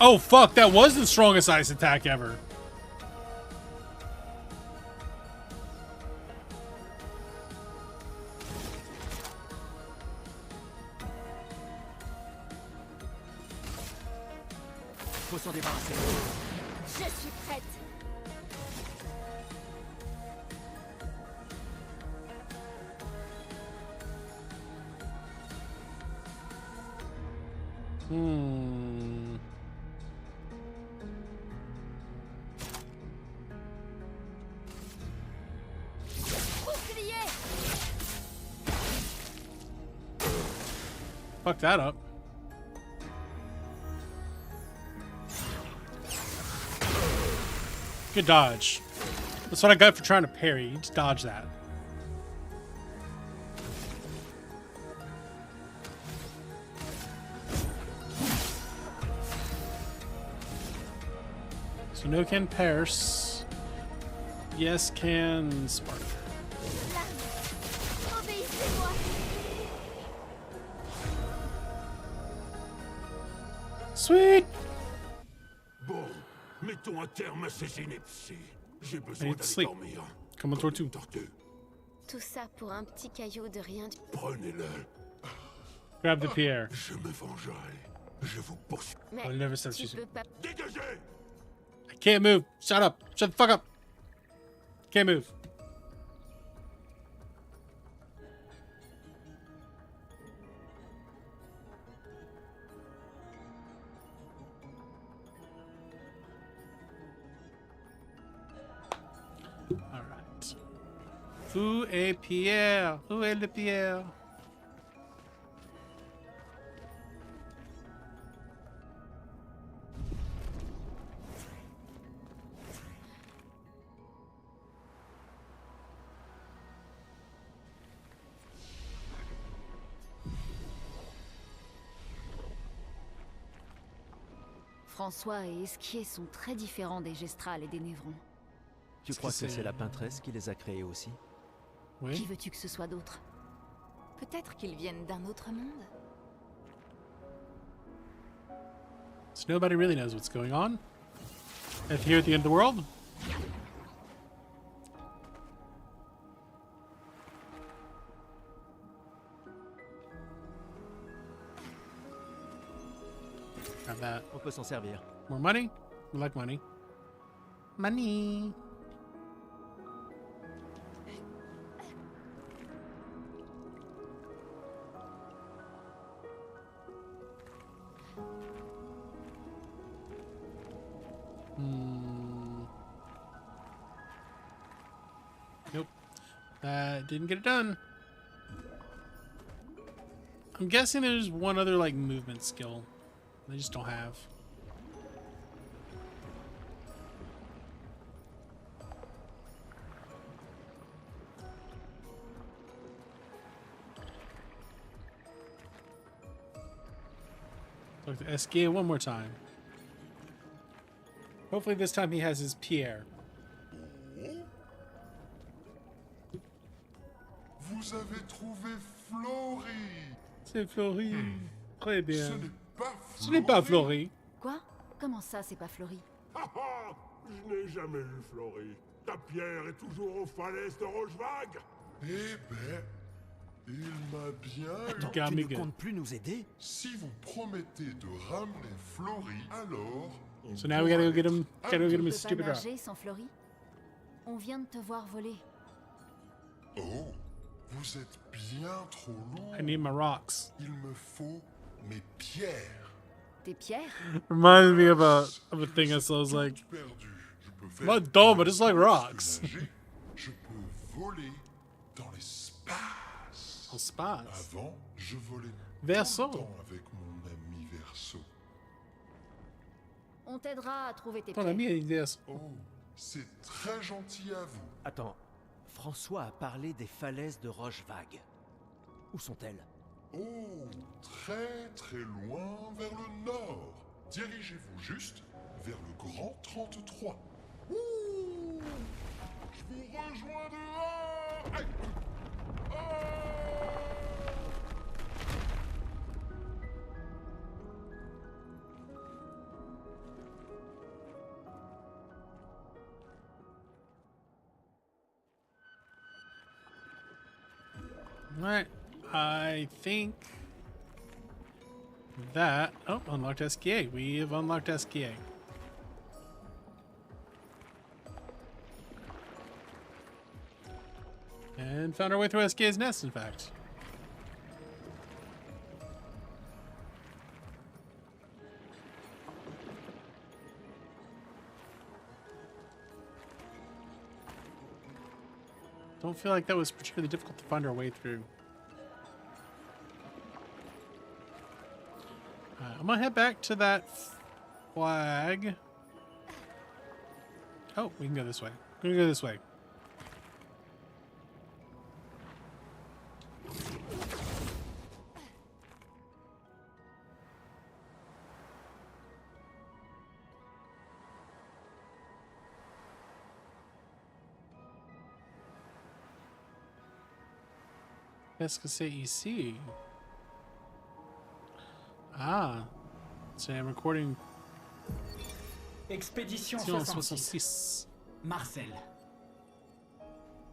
Oh fuck, that was the strongest ice attack ever. Faut s'en débarrasser. Je suis prête. Bouclier. Fuck that up. Good dodge. That's what I got for trying to parry. You just dodge that. So no can Perse. Yes can Spark. Obéissez-moi. Sweet! Bon, mettons un terme à ces inepties. J'ai I besoin need to d'aller sleep. dormir. Come on, Tortue. Tout ça pour un petit caillou de rien du... Prenez-le. Grab the Pierre. Je me vengerai. Je vous poursuis. Mais I'll never stop tu choosing. peux pas... Dégagez! I can't move. Shut up. Shut the fuck up. Can't move. All right. Où est Pierre? Où est le Pierre? François et Esquier sont très différents des Gestrales et des Névrons. Tu crois que c'est la peintresse qui les a créés aussi? Qui veux-tu que ce soit d'autre? Peut-être qu'ils viennent d'un autre monde. So nobody really knows what's going on. Here at the end of the world. Grab that. On peut s'en servir. More money? We like money. Money. Nope. That didn't get it done. I'm guessing there's one other like movement skill they just don't have. Talk to Esquier one more time. Hopefully this time he has his Pierre. Vous avez trouvé Flory. C'est Flory. Très bien. Ce n'est pas Ce n'est pas Flory. Quoi? Comment ça, c'est pas Flory? Je n'ai jamais vu Flory. Ta pierre est toujours aux falaises de Rochevague. Eh ben, il m'a bien Attends, tu ne comptes plus nous aider? Si vous promettez de ramener Flory, alors... So now we gotta go get him. Gotta go get him his Tu peux stupid pas rock. nager sans Flory? On vient de te voir voler. Oh, vous êtes bien trop lourd. I need my rocks. Il me faut mes pierres. Tes pierres? Reminds me of a thing I saw. I was like, not dumb, but it's like rocks. Je peux voler dans l'espace. L'espace. Avant, je volais Verseau. tout le temps avec mon ami Verseau. On t'aidera à trouver tes Ton pierres. ami a une DS. Oh, c'est très gentil à vous. Attends, François a parlé des falaises de Rochevague. Où sont-elles? Oh, très très loin vers le nord. Dirigez-vous juste vers le Grand 33. Ouh, je vous rejoins dehors. Aïe. Alright, I think that... Oh, unlocked SKA. We have unlocked SKA. And found our way through SKA's nest, in fact. Don't feel like that was particularly difficult to find our way through. I'm gonna head back to that flag. Oh, we can go this way. We're gonna go this way. Qu'est-ce que c'est ici? Ah, c'est un recording. Expédition 66. Marcel.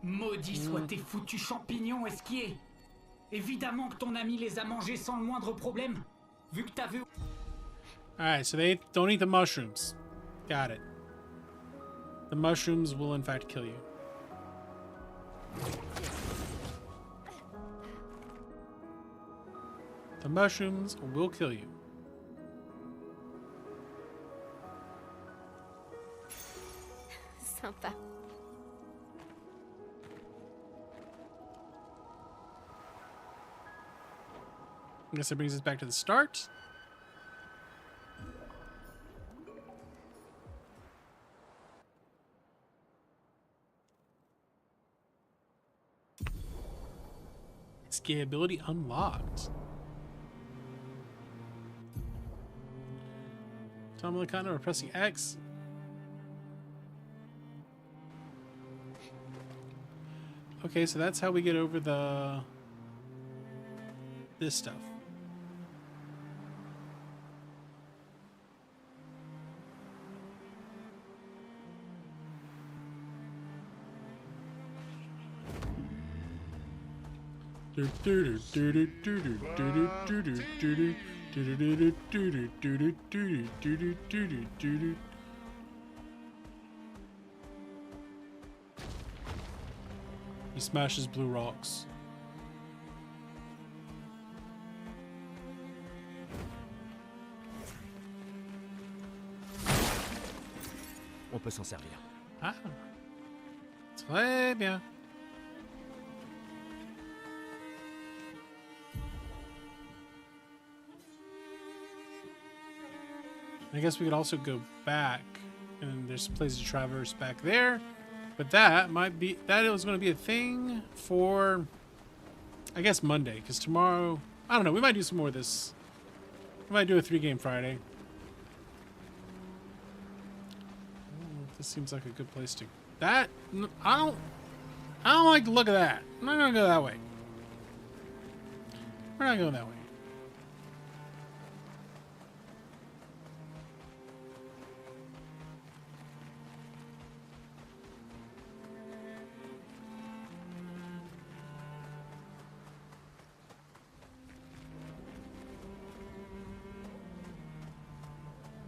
Maudits soient tes foutus champignons esquiers. Évidemment que ton ami les a mangés sans le moindre problème. Vu que t'as vu... Alright, so they don't eat the mushrooms. Got it. The mushrooms will in fact kill you. The mushrooms will kill you. Sympa. I guess it brings us back to the start. Escapability unlocked. Tom of the Continent or pressing X. Okay, so that's how we get over this stuff. He smashes blue rocks. On peut s'en servir. Ah, très bien. I guess we could also go back, and there's places to traverse back there, but that was going to be a thing for, I guess, Monday, because tomorrow, I don't know, we might do some more of this. We might do a 3-game Friday. This seems like a good place to. I don't like the look of that. I'm not gonna go that way. We're not going that way.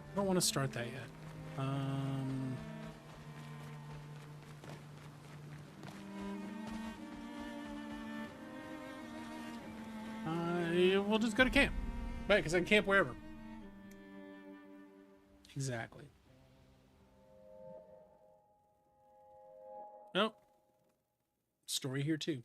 I don't want to start that yet. We'll just go to camp. Right, because I can camp wherever. Exactly. Oh. Story here too.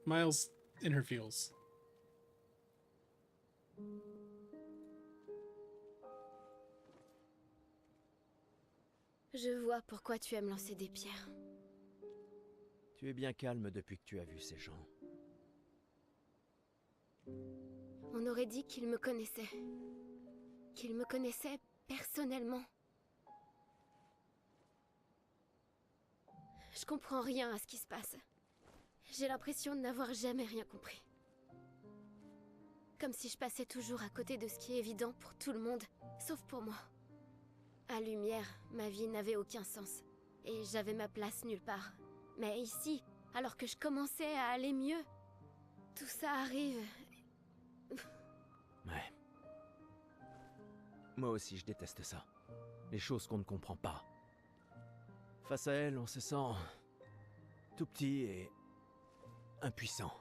Miles interferes. Je vois pourquoi tu aimes lancer des pierres. Tu es bien calme depuis que tu as vu ces gens. On aurait dit qu'ils me connaissaient. Qu'ils me connaissaient personnellement. Je comprends rien à ce qui se passe. J'ai l'impression de n'avoir jamais rien compris. Comme si je passais toujours à côté de ce qui est évident pour tout le monde, sauf pour moi. À Lumière, ma vie n'avait aucun sens. Et j'avais ma place nulle part. Mais ici, alors que je commençais à aller mieux, tout ça arrive. Ouais. Moi aussi, je déteste ça. Les choses qu'on ne comprend pas. Face à elles, on se sent tout petit et impuissant.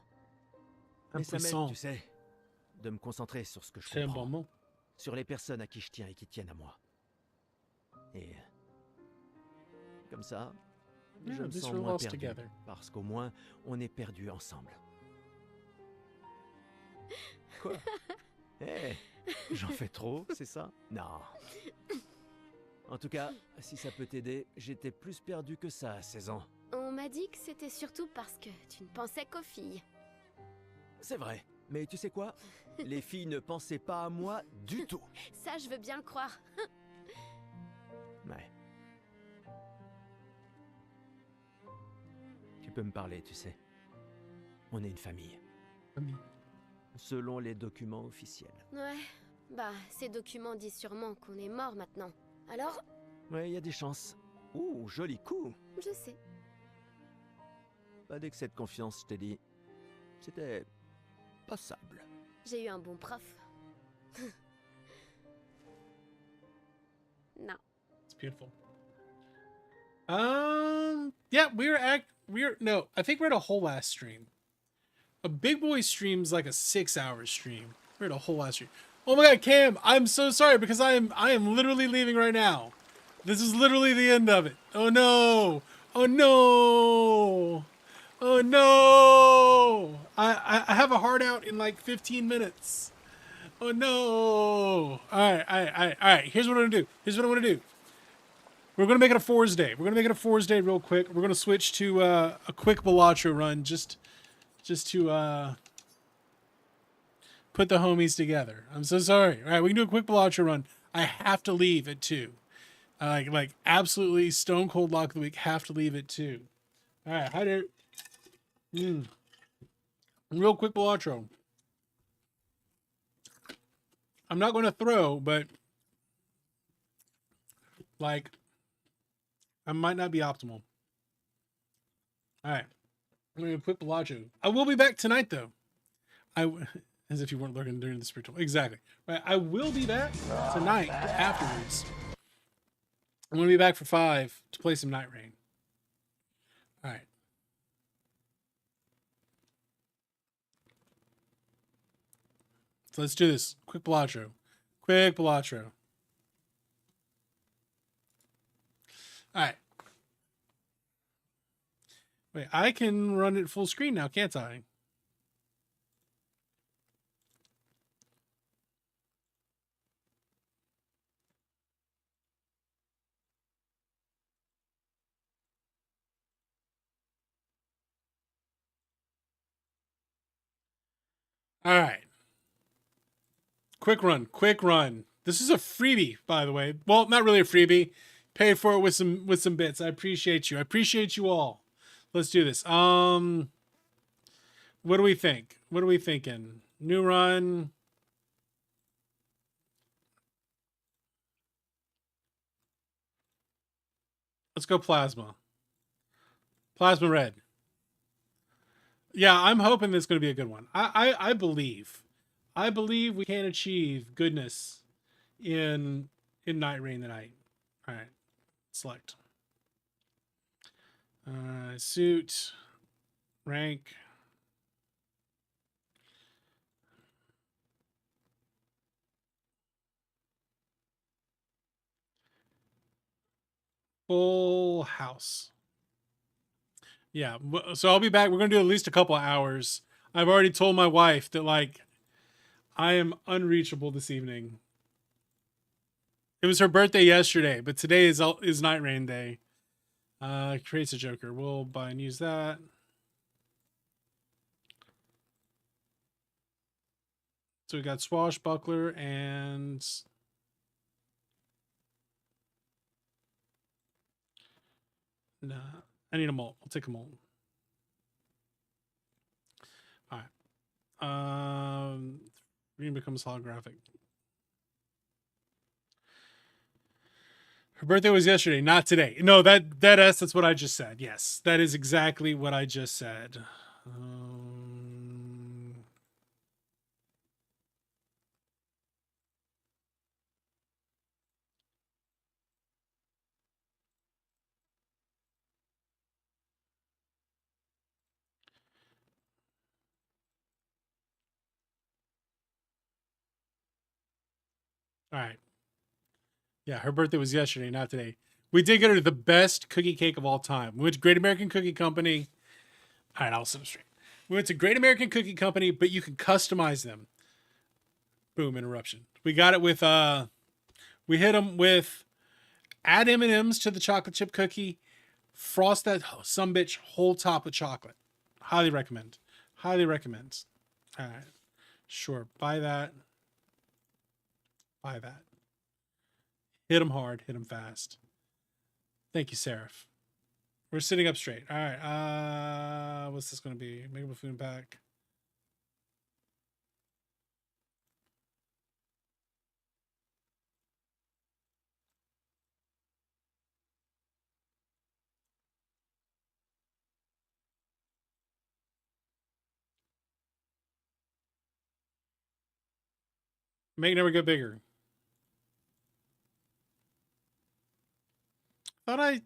Mais ça m'aide, tu sais, de me concentrer sur ce que je comprends. C'est un bon mot. sur les personnes à qui je tiens et qui tiennent à moi. Et comme ça, je Yeah, me at least sens we're moins lost perdu, together. parce qu'au moins, on est perdus ensemble. Quoi? Eh, j'en fais trop, c'est ça? Non. En tout cas, si ça peut t'aider, j'étais plus perdu que ça à 16 ans. On m'a dit que c'était surtout parce que tu ne pensais qu'aux filles. C'est vrai, mais tu sais quoi? Les filles ne pensaient pas à moi du tout. Ça, je veux bien le croire. Ouais. Tu peux me parler, tu sais. On est une famille. Selon les documents officiels. Ouais, bah, ces documents disent sûrement qu'on est mort maintenant. Alors? Ouais, il y a des chances. Ouh, joli coup. Je sais. Pas d'excès de confiance, je t'ai dit. C'était passable. J'ai eu un bon prof. Non. It's beautiful. Yeah, no, I think we're at a whole last stream. A big boy stream's like a 6-hour stream. We're at a whole last stream. Oh my god, Cam, I'm so sorry because I am literally leaving right now. This is literally the end of it. Oh no. Oh no. Oh no. I have a hard out in like 15 minutes. Oh no. Alright. Here's what I'm gonna do. We're gonna make it a Fours Day. We're gonna make it a Fours Day real quick. We're gonna switch to a quick Balatro run just to put the homies together. I'm so sorry. All right, we can do a quick Balatro run. I have to leave at 2. Like absolutely stone cold lock of the week. Have to leave at 2. All right, hi there. Real quick Balatro. I'm not going to throw, but like I might not be optimal. All right, I'm going to quit Bellagio. I will be back tonight, though. As if you weren't lurking during the spiritual. Exactly. Right. I will be back tonight afterwards. I'm going to be back for 5 to play some Nightreign. All right. So let's do this. Quick Bellagio. All right. Wait, I can run it full screen now, can't I? All right. Quick run. This is a freebie, by the way. Well, not really a freebie. Paid for it with some bits. I appreciate you. I appreciate you all. Let's do this. What do we think? What are we thinking? New run. Let's go plasma. Plasma red. Yeah, I'm hoping this is going to be a good one. I believe we can achieve goodness in Nightreign tonight. All right, select. Suit, rank. Full house. Yeah, so I'll be back. We're going to do at least a couple of hours. I've already told my wife that, like, I am unreachable this evening. It was her birthday yesterday, but today is Nightreign Day. Creates a Joker. We'll buy and use that. So we got Swashbuckler and... Nah, I need a molt. I'll take a molt. All right. Green becomes holographic. Her birthday was yesterday, not today. No, that's what I just said. Yes, that is exactly what I just said. All right. Yeah, her birthday was yesterday, not today. We did get her the best cookie cake of all time. We went to Great American Cookie Company. All right, I'll sit straight. We went to Great American Cookie Company, but you can customize them. Boom, interruption. We got it with we hit them with add M&Ms to the chocolate chip cookie, frost that some bitch whole top with chocolate. Highly recommend. Highly recommend. All right. Sure. Buy that. Buy that. Hit them hard. Hit them fast. Thank you, Seraph. We're sitting up straight. All right. What's this going to be? Make up a food pack. Make number go bigger. Thought I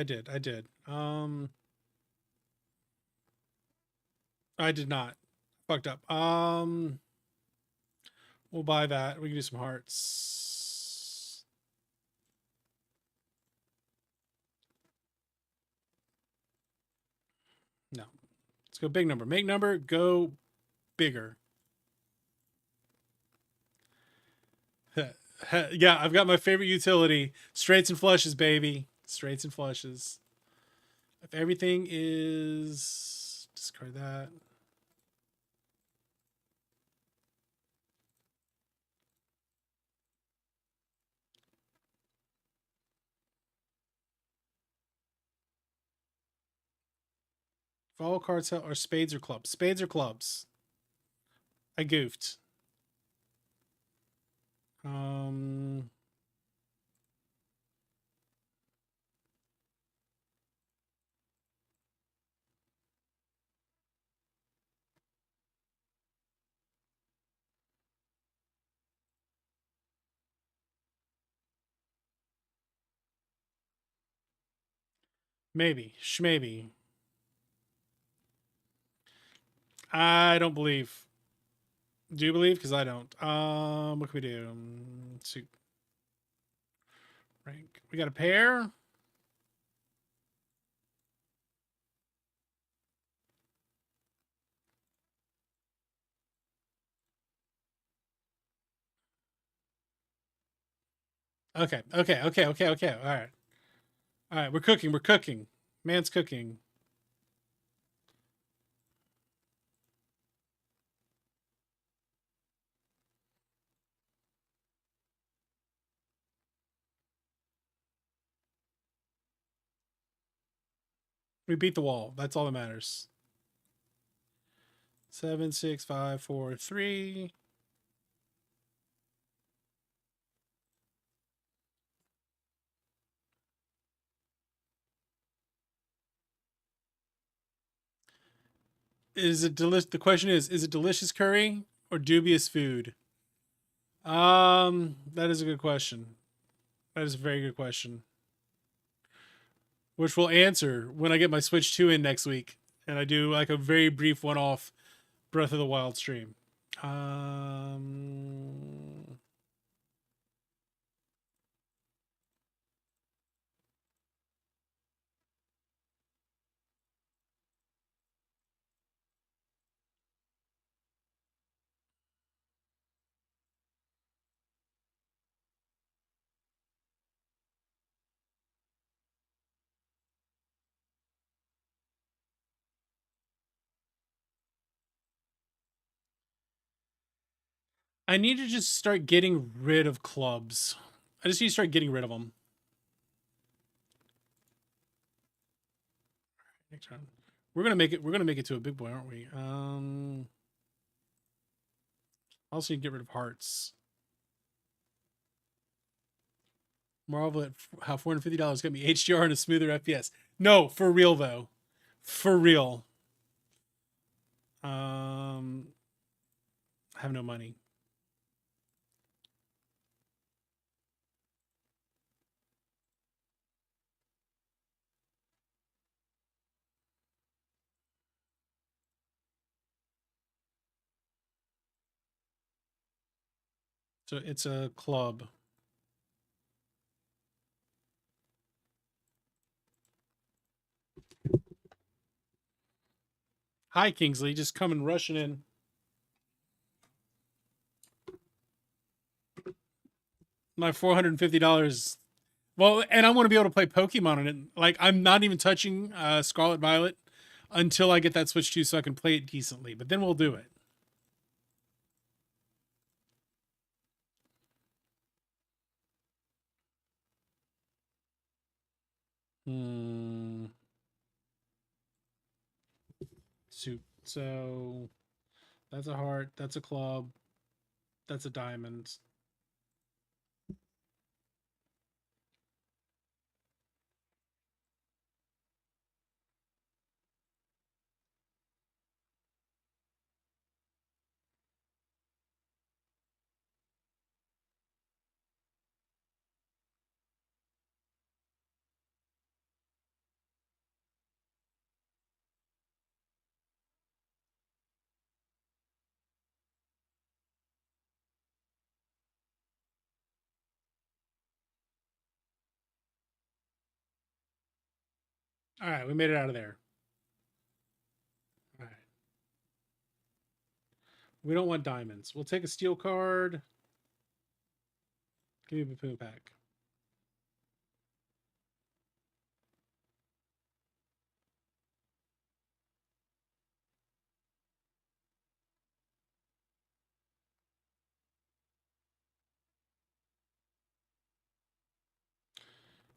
did. I did. I did not. Fucked up. We'll buy that. We can do some hearts. No. Let's go big number. Make number go bigger. Yeah, I've got my favorite utility. Straights and flushes, baby. Straights and flushes. If everything is... Discard that. If all cards are spades or clubs. Spades or clubs. I goofed. Maybe. Shmaybe. I don't believe. Do you believe? Because I don't. What can we do? Suit. Rank. We got a pair. Okay. All right. All right. We're cooking. We're cooking. Man's cooking. We beat the wall. That's all that matters. 7, 6, 5, 4, 3. Is it delicious? The question is it delicious curry or dubious food? That is a good question. That is a very good question. Which we'll answer when I get my Switch 2 in next week. And I do like a very brief one-off Breath of the Wild stream. I need to just start getting rid of clubs. I just need to start getting rid of them. We're gonna make it to a big boy, aren't we? Also need to get rid of hearts. Marvel at how $450 got me HDR and a smoother FPS. No, for real though. For real. I have no money. So it's a club. Hi, Kingsley. Just coming rushing in. My $450. Well, and I want to be able to play Pokemon on it. Like, I'm not even touching Scarlet Violet until I get that Switch 2 so I can play it decently. But then we'll do it. Suit. So that's a heart. That's a club. That's a diamond. All right, we made it out of there. All right. We don't want diamonds. We'll take a steel card. Give me a Bapoon pack.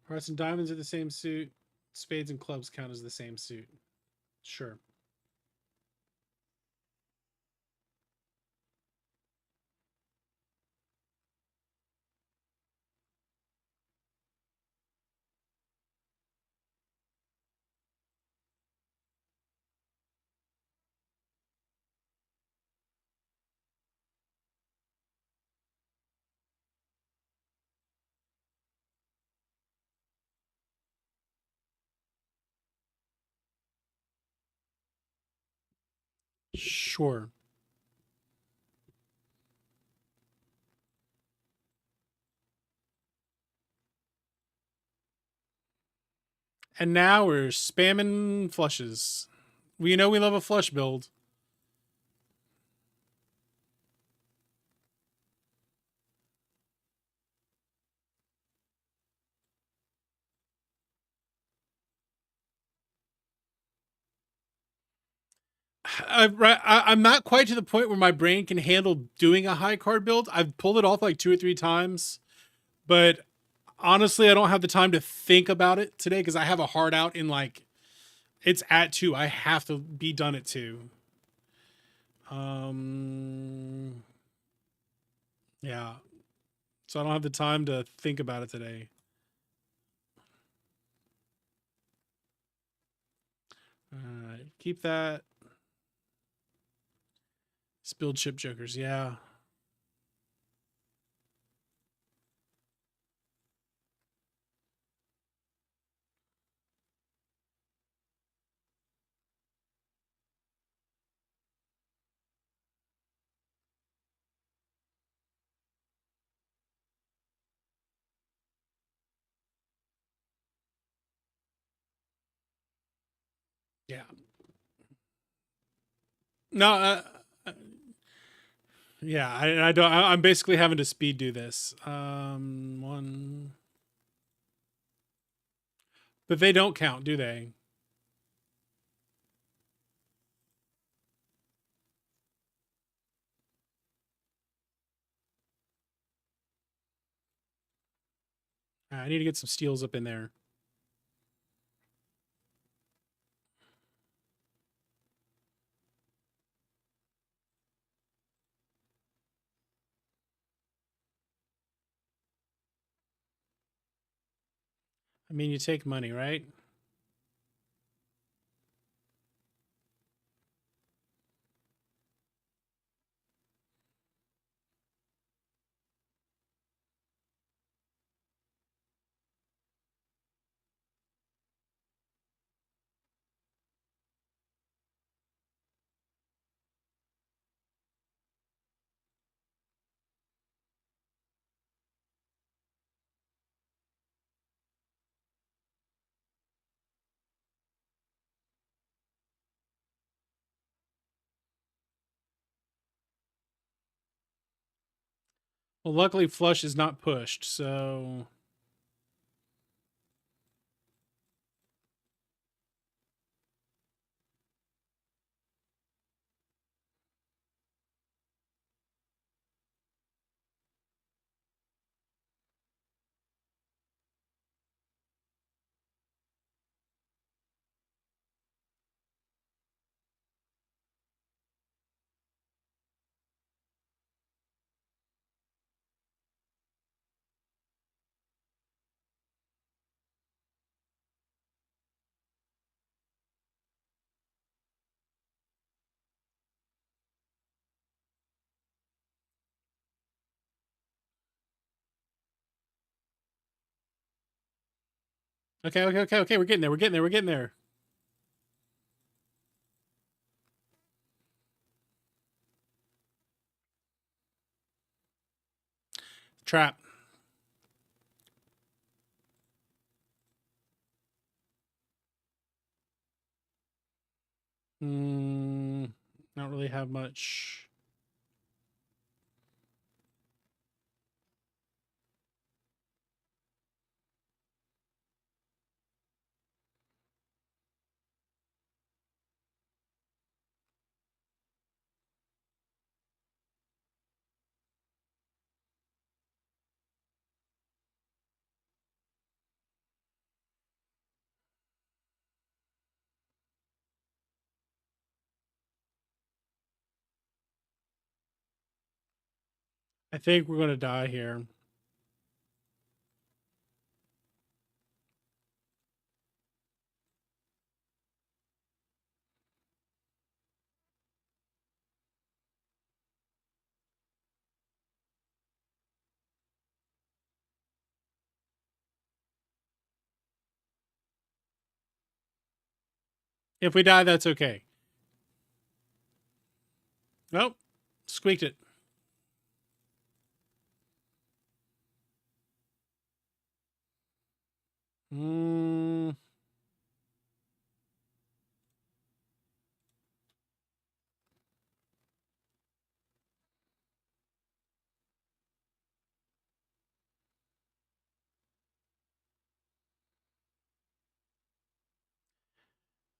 Hearts and diamonds are the same suit. Spades and clubs count as the same suit. Sure. Sure. And now we're spamming flushes. We know we love a flush build. I'm not quite to the point where my brain can handle doing a high card build. I've pulled it off like 2 or 3 times, but honestly, I don't have the time to think about it today because I have a hard out in like it's at 2. I have to be done at 2. Yeah. So I don't have the time to think about it today. Keep that. Spilled chip jokers, yeah. Yeah. No, yeah, I don't. I'm basically having to speed do this. One, but they don't count, do they? I need to get some steals up in there. I mean, you take money, right? Well, luckily flush is not pushed, so... Okay, okay, okay, okay. We're getting there. We're getting there. We're getting there. Trap. Don't really have much. I think we're going to die here. If we die, that's okay. Nope. Squeaked it.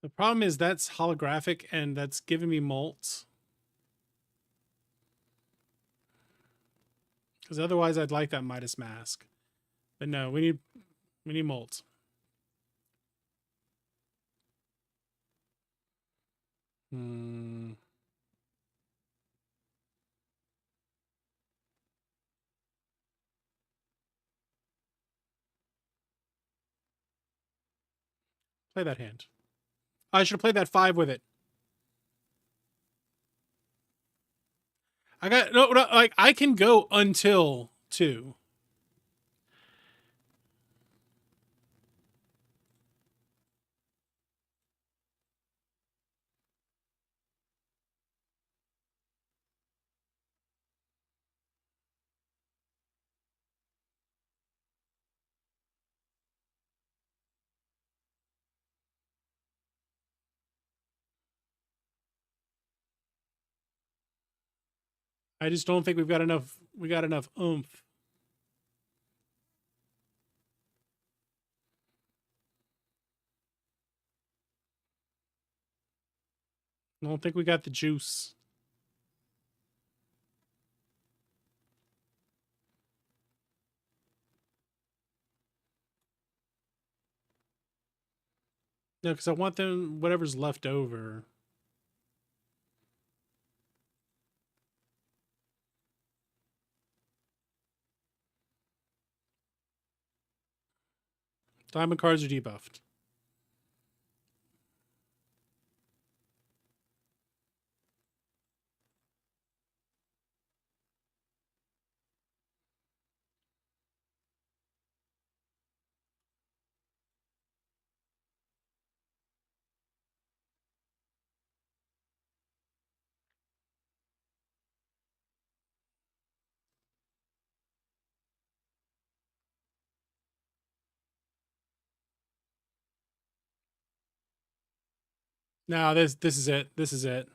The problem is that's holographic and that's giving me molts. Because otherwise I'd like that Midas mask. But no, we need molts. Play that hand. I should have played that 5 with it. I got no, like I can go until 2. I just don't think we got enough oomph. I don't think we got the juice. No, because I want them whatever's left over. Diamond cards are debuffed. No, this is it. This is it.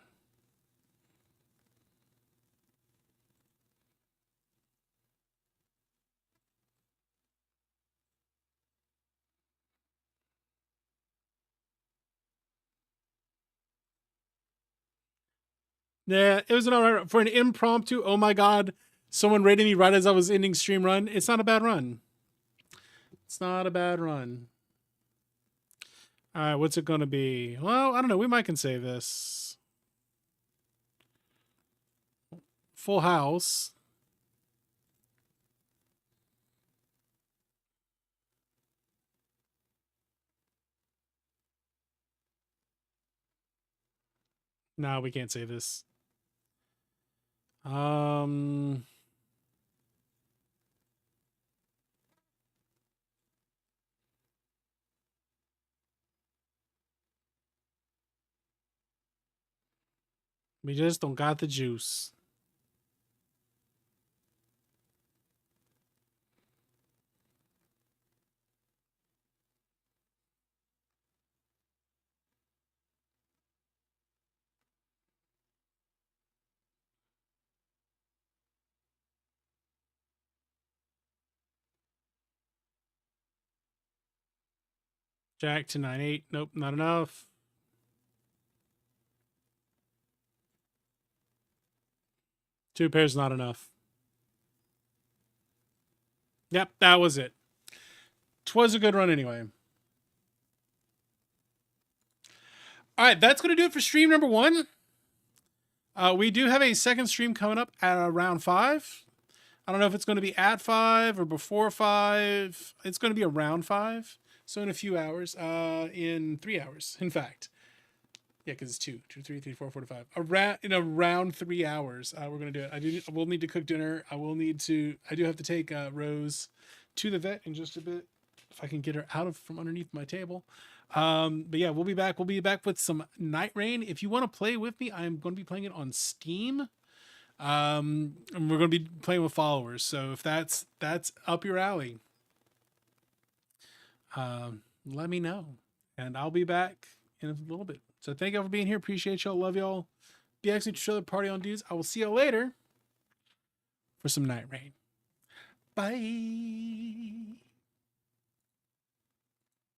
Yeah, it was an alright for an impromptu. Oh my god, someone rated me right as I was ending stream run. It's not a bad run. It's not a bad run. All right, what's it gonna be? Well, I don't know. We might can save this. Full house. No, we can't save this. We just don't got the juice. Jack to 9-8. Nope, not enough. Two pairs not enough. Yep, that was it. 'Twas a good run anyway. All right, that's going to do it for stream number 1. We do have a second stream coming up at around 5. I don't know if it's going to be at 5 or before 5. It's going to be around 5. So in a few hours, in 3 hours, in fact. Yeah, because it's 2, 3, 4, 4 to 5. Around 3 hours, we're going to do it. I will need to cook dinner. I do have to take Rose to the vet in just a bit. If I can get her out from underneath my table. But yeah, we'll be back. We'll be back with some Nightreign. If you want to play with me, I'm going to be playing it on Steam. And we're going to be playing with followers. So if that's up your alley, let me know. And I'll be back in a little bit. So thank y'all for being here. Appreciate y'all. Love y'all. Be excellent to the party on dudes. I will see y'all later for some Nightreign. Bye.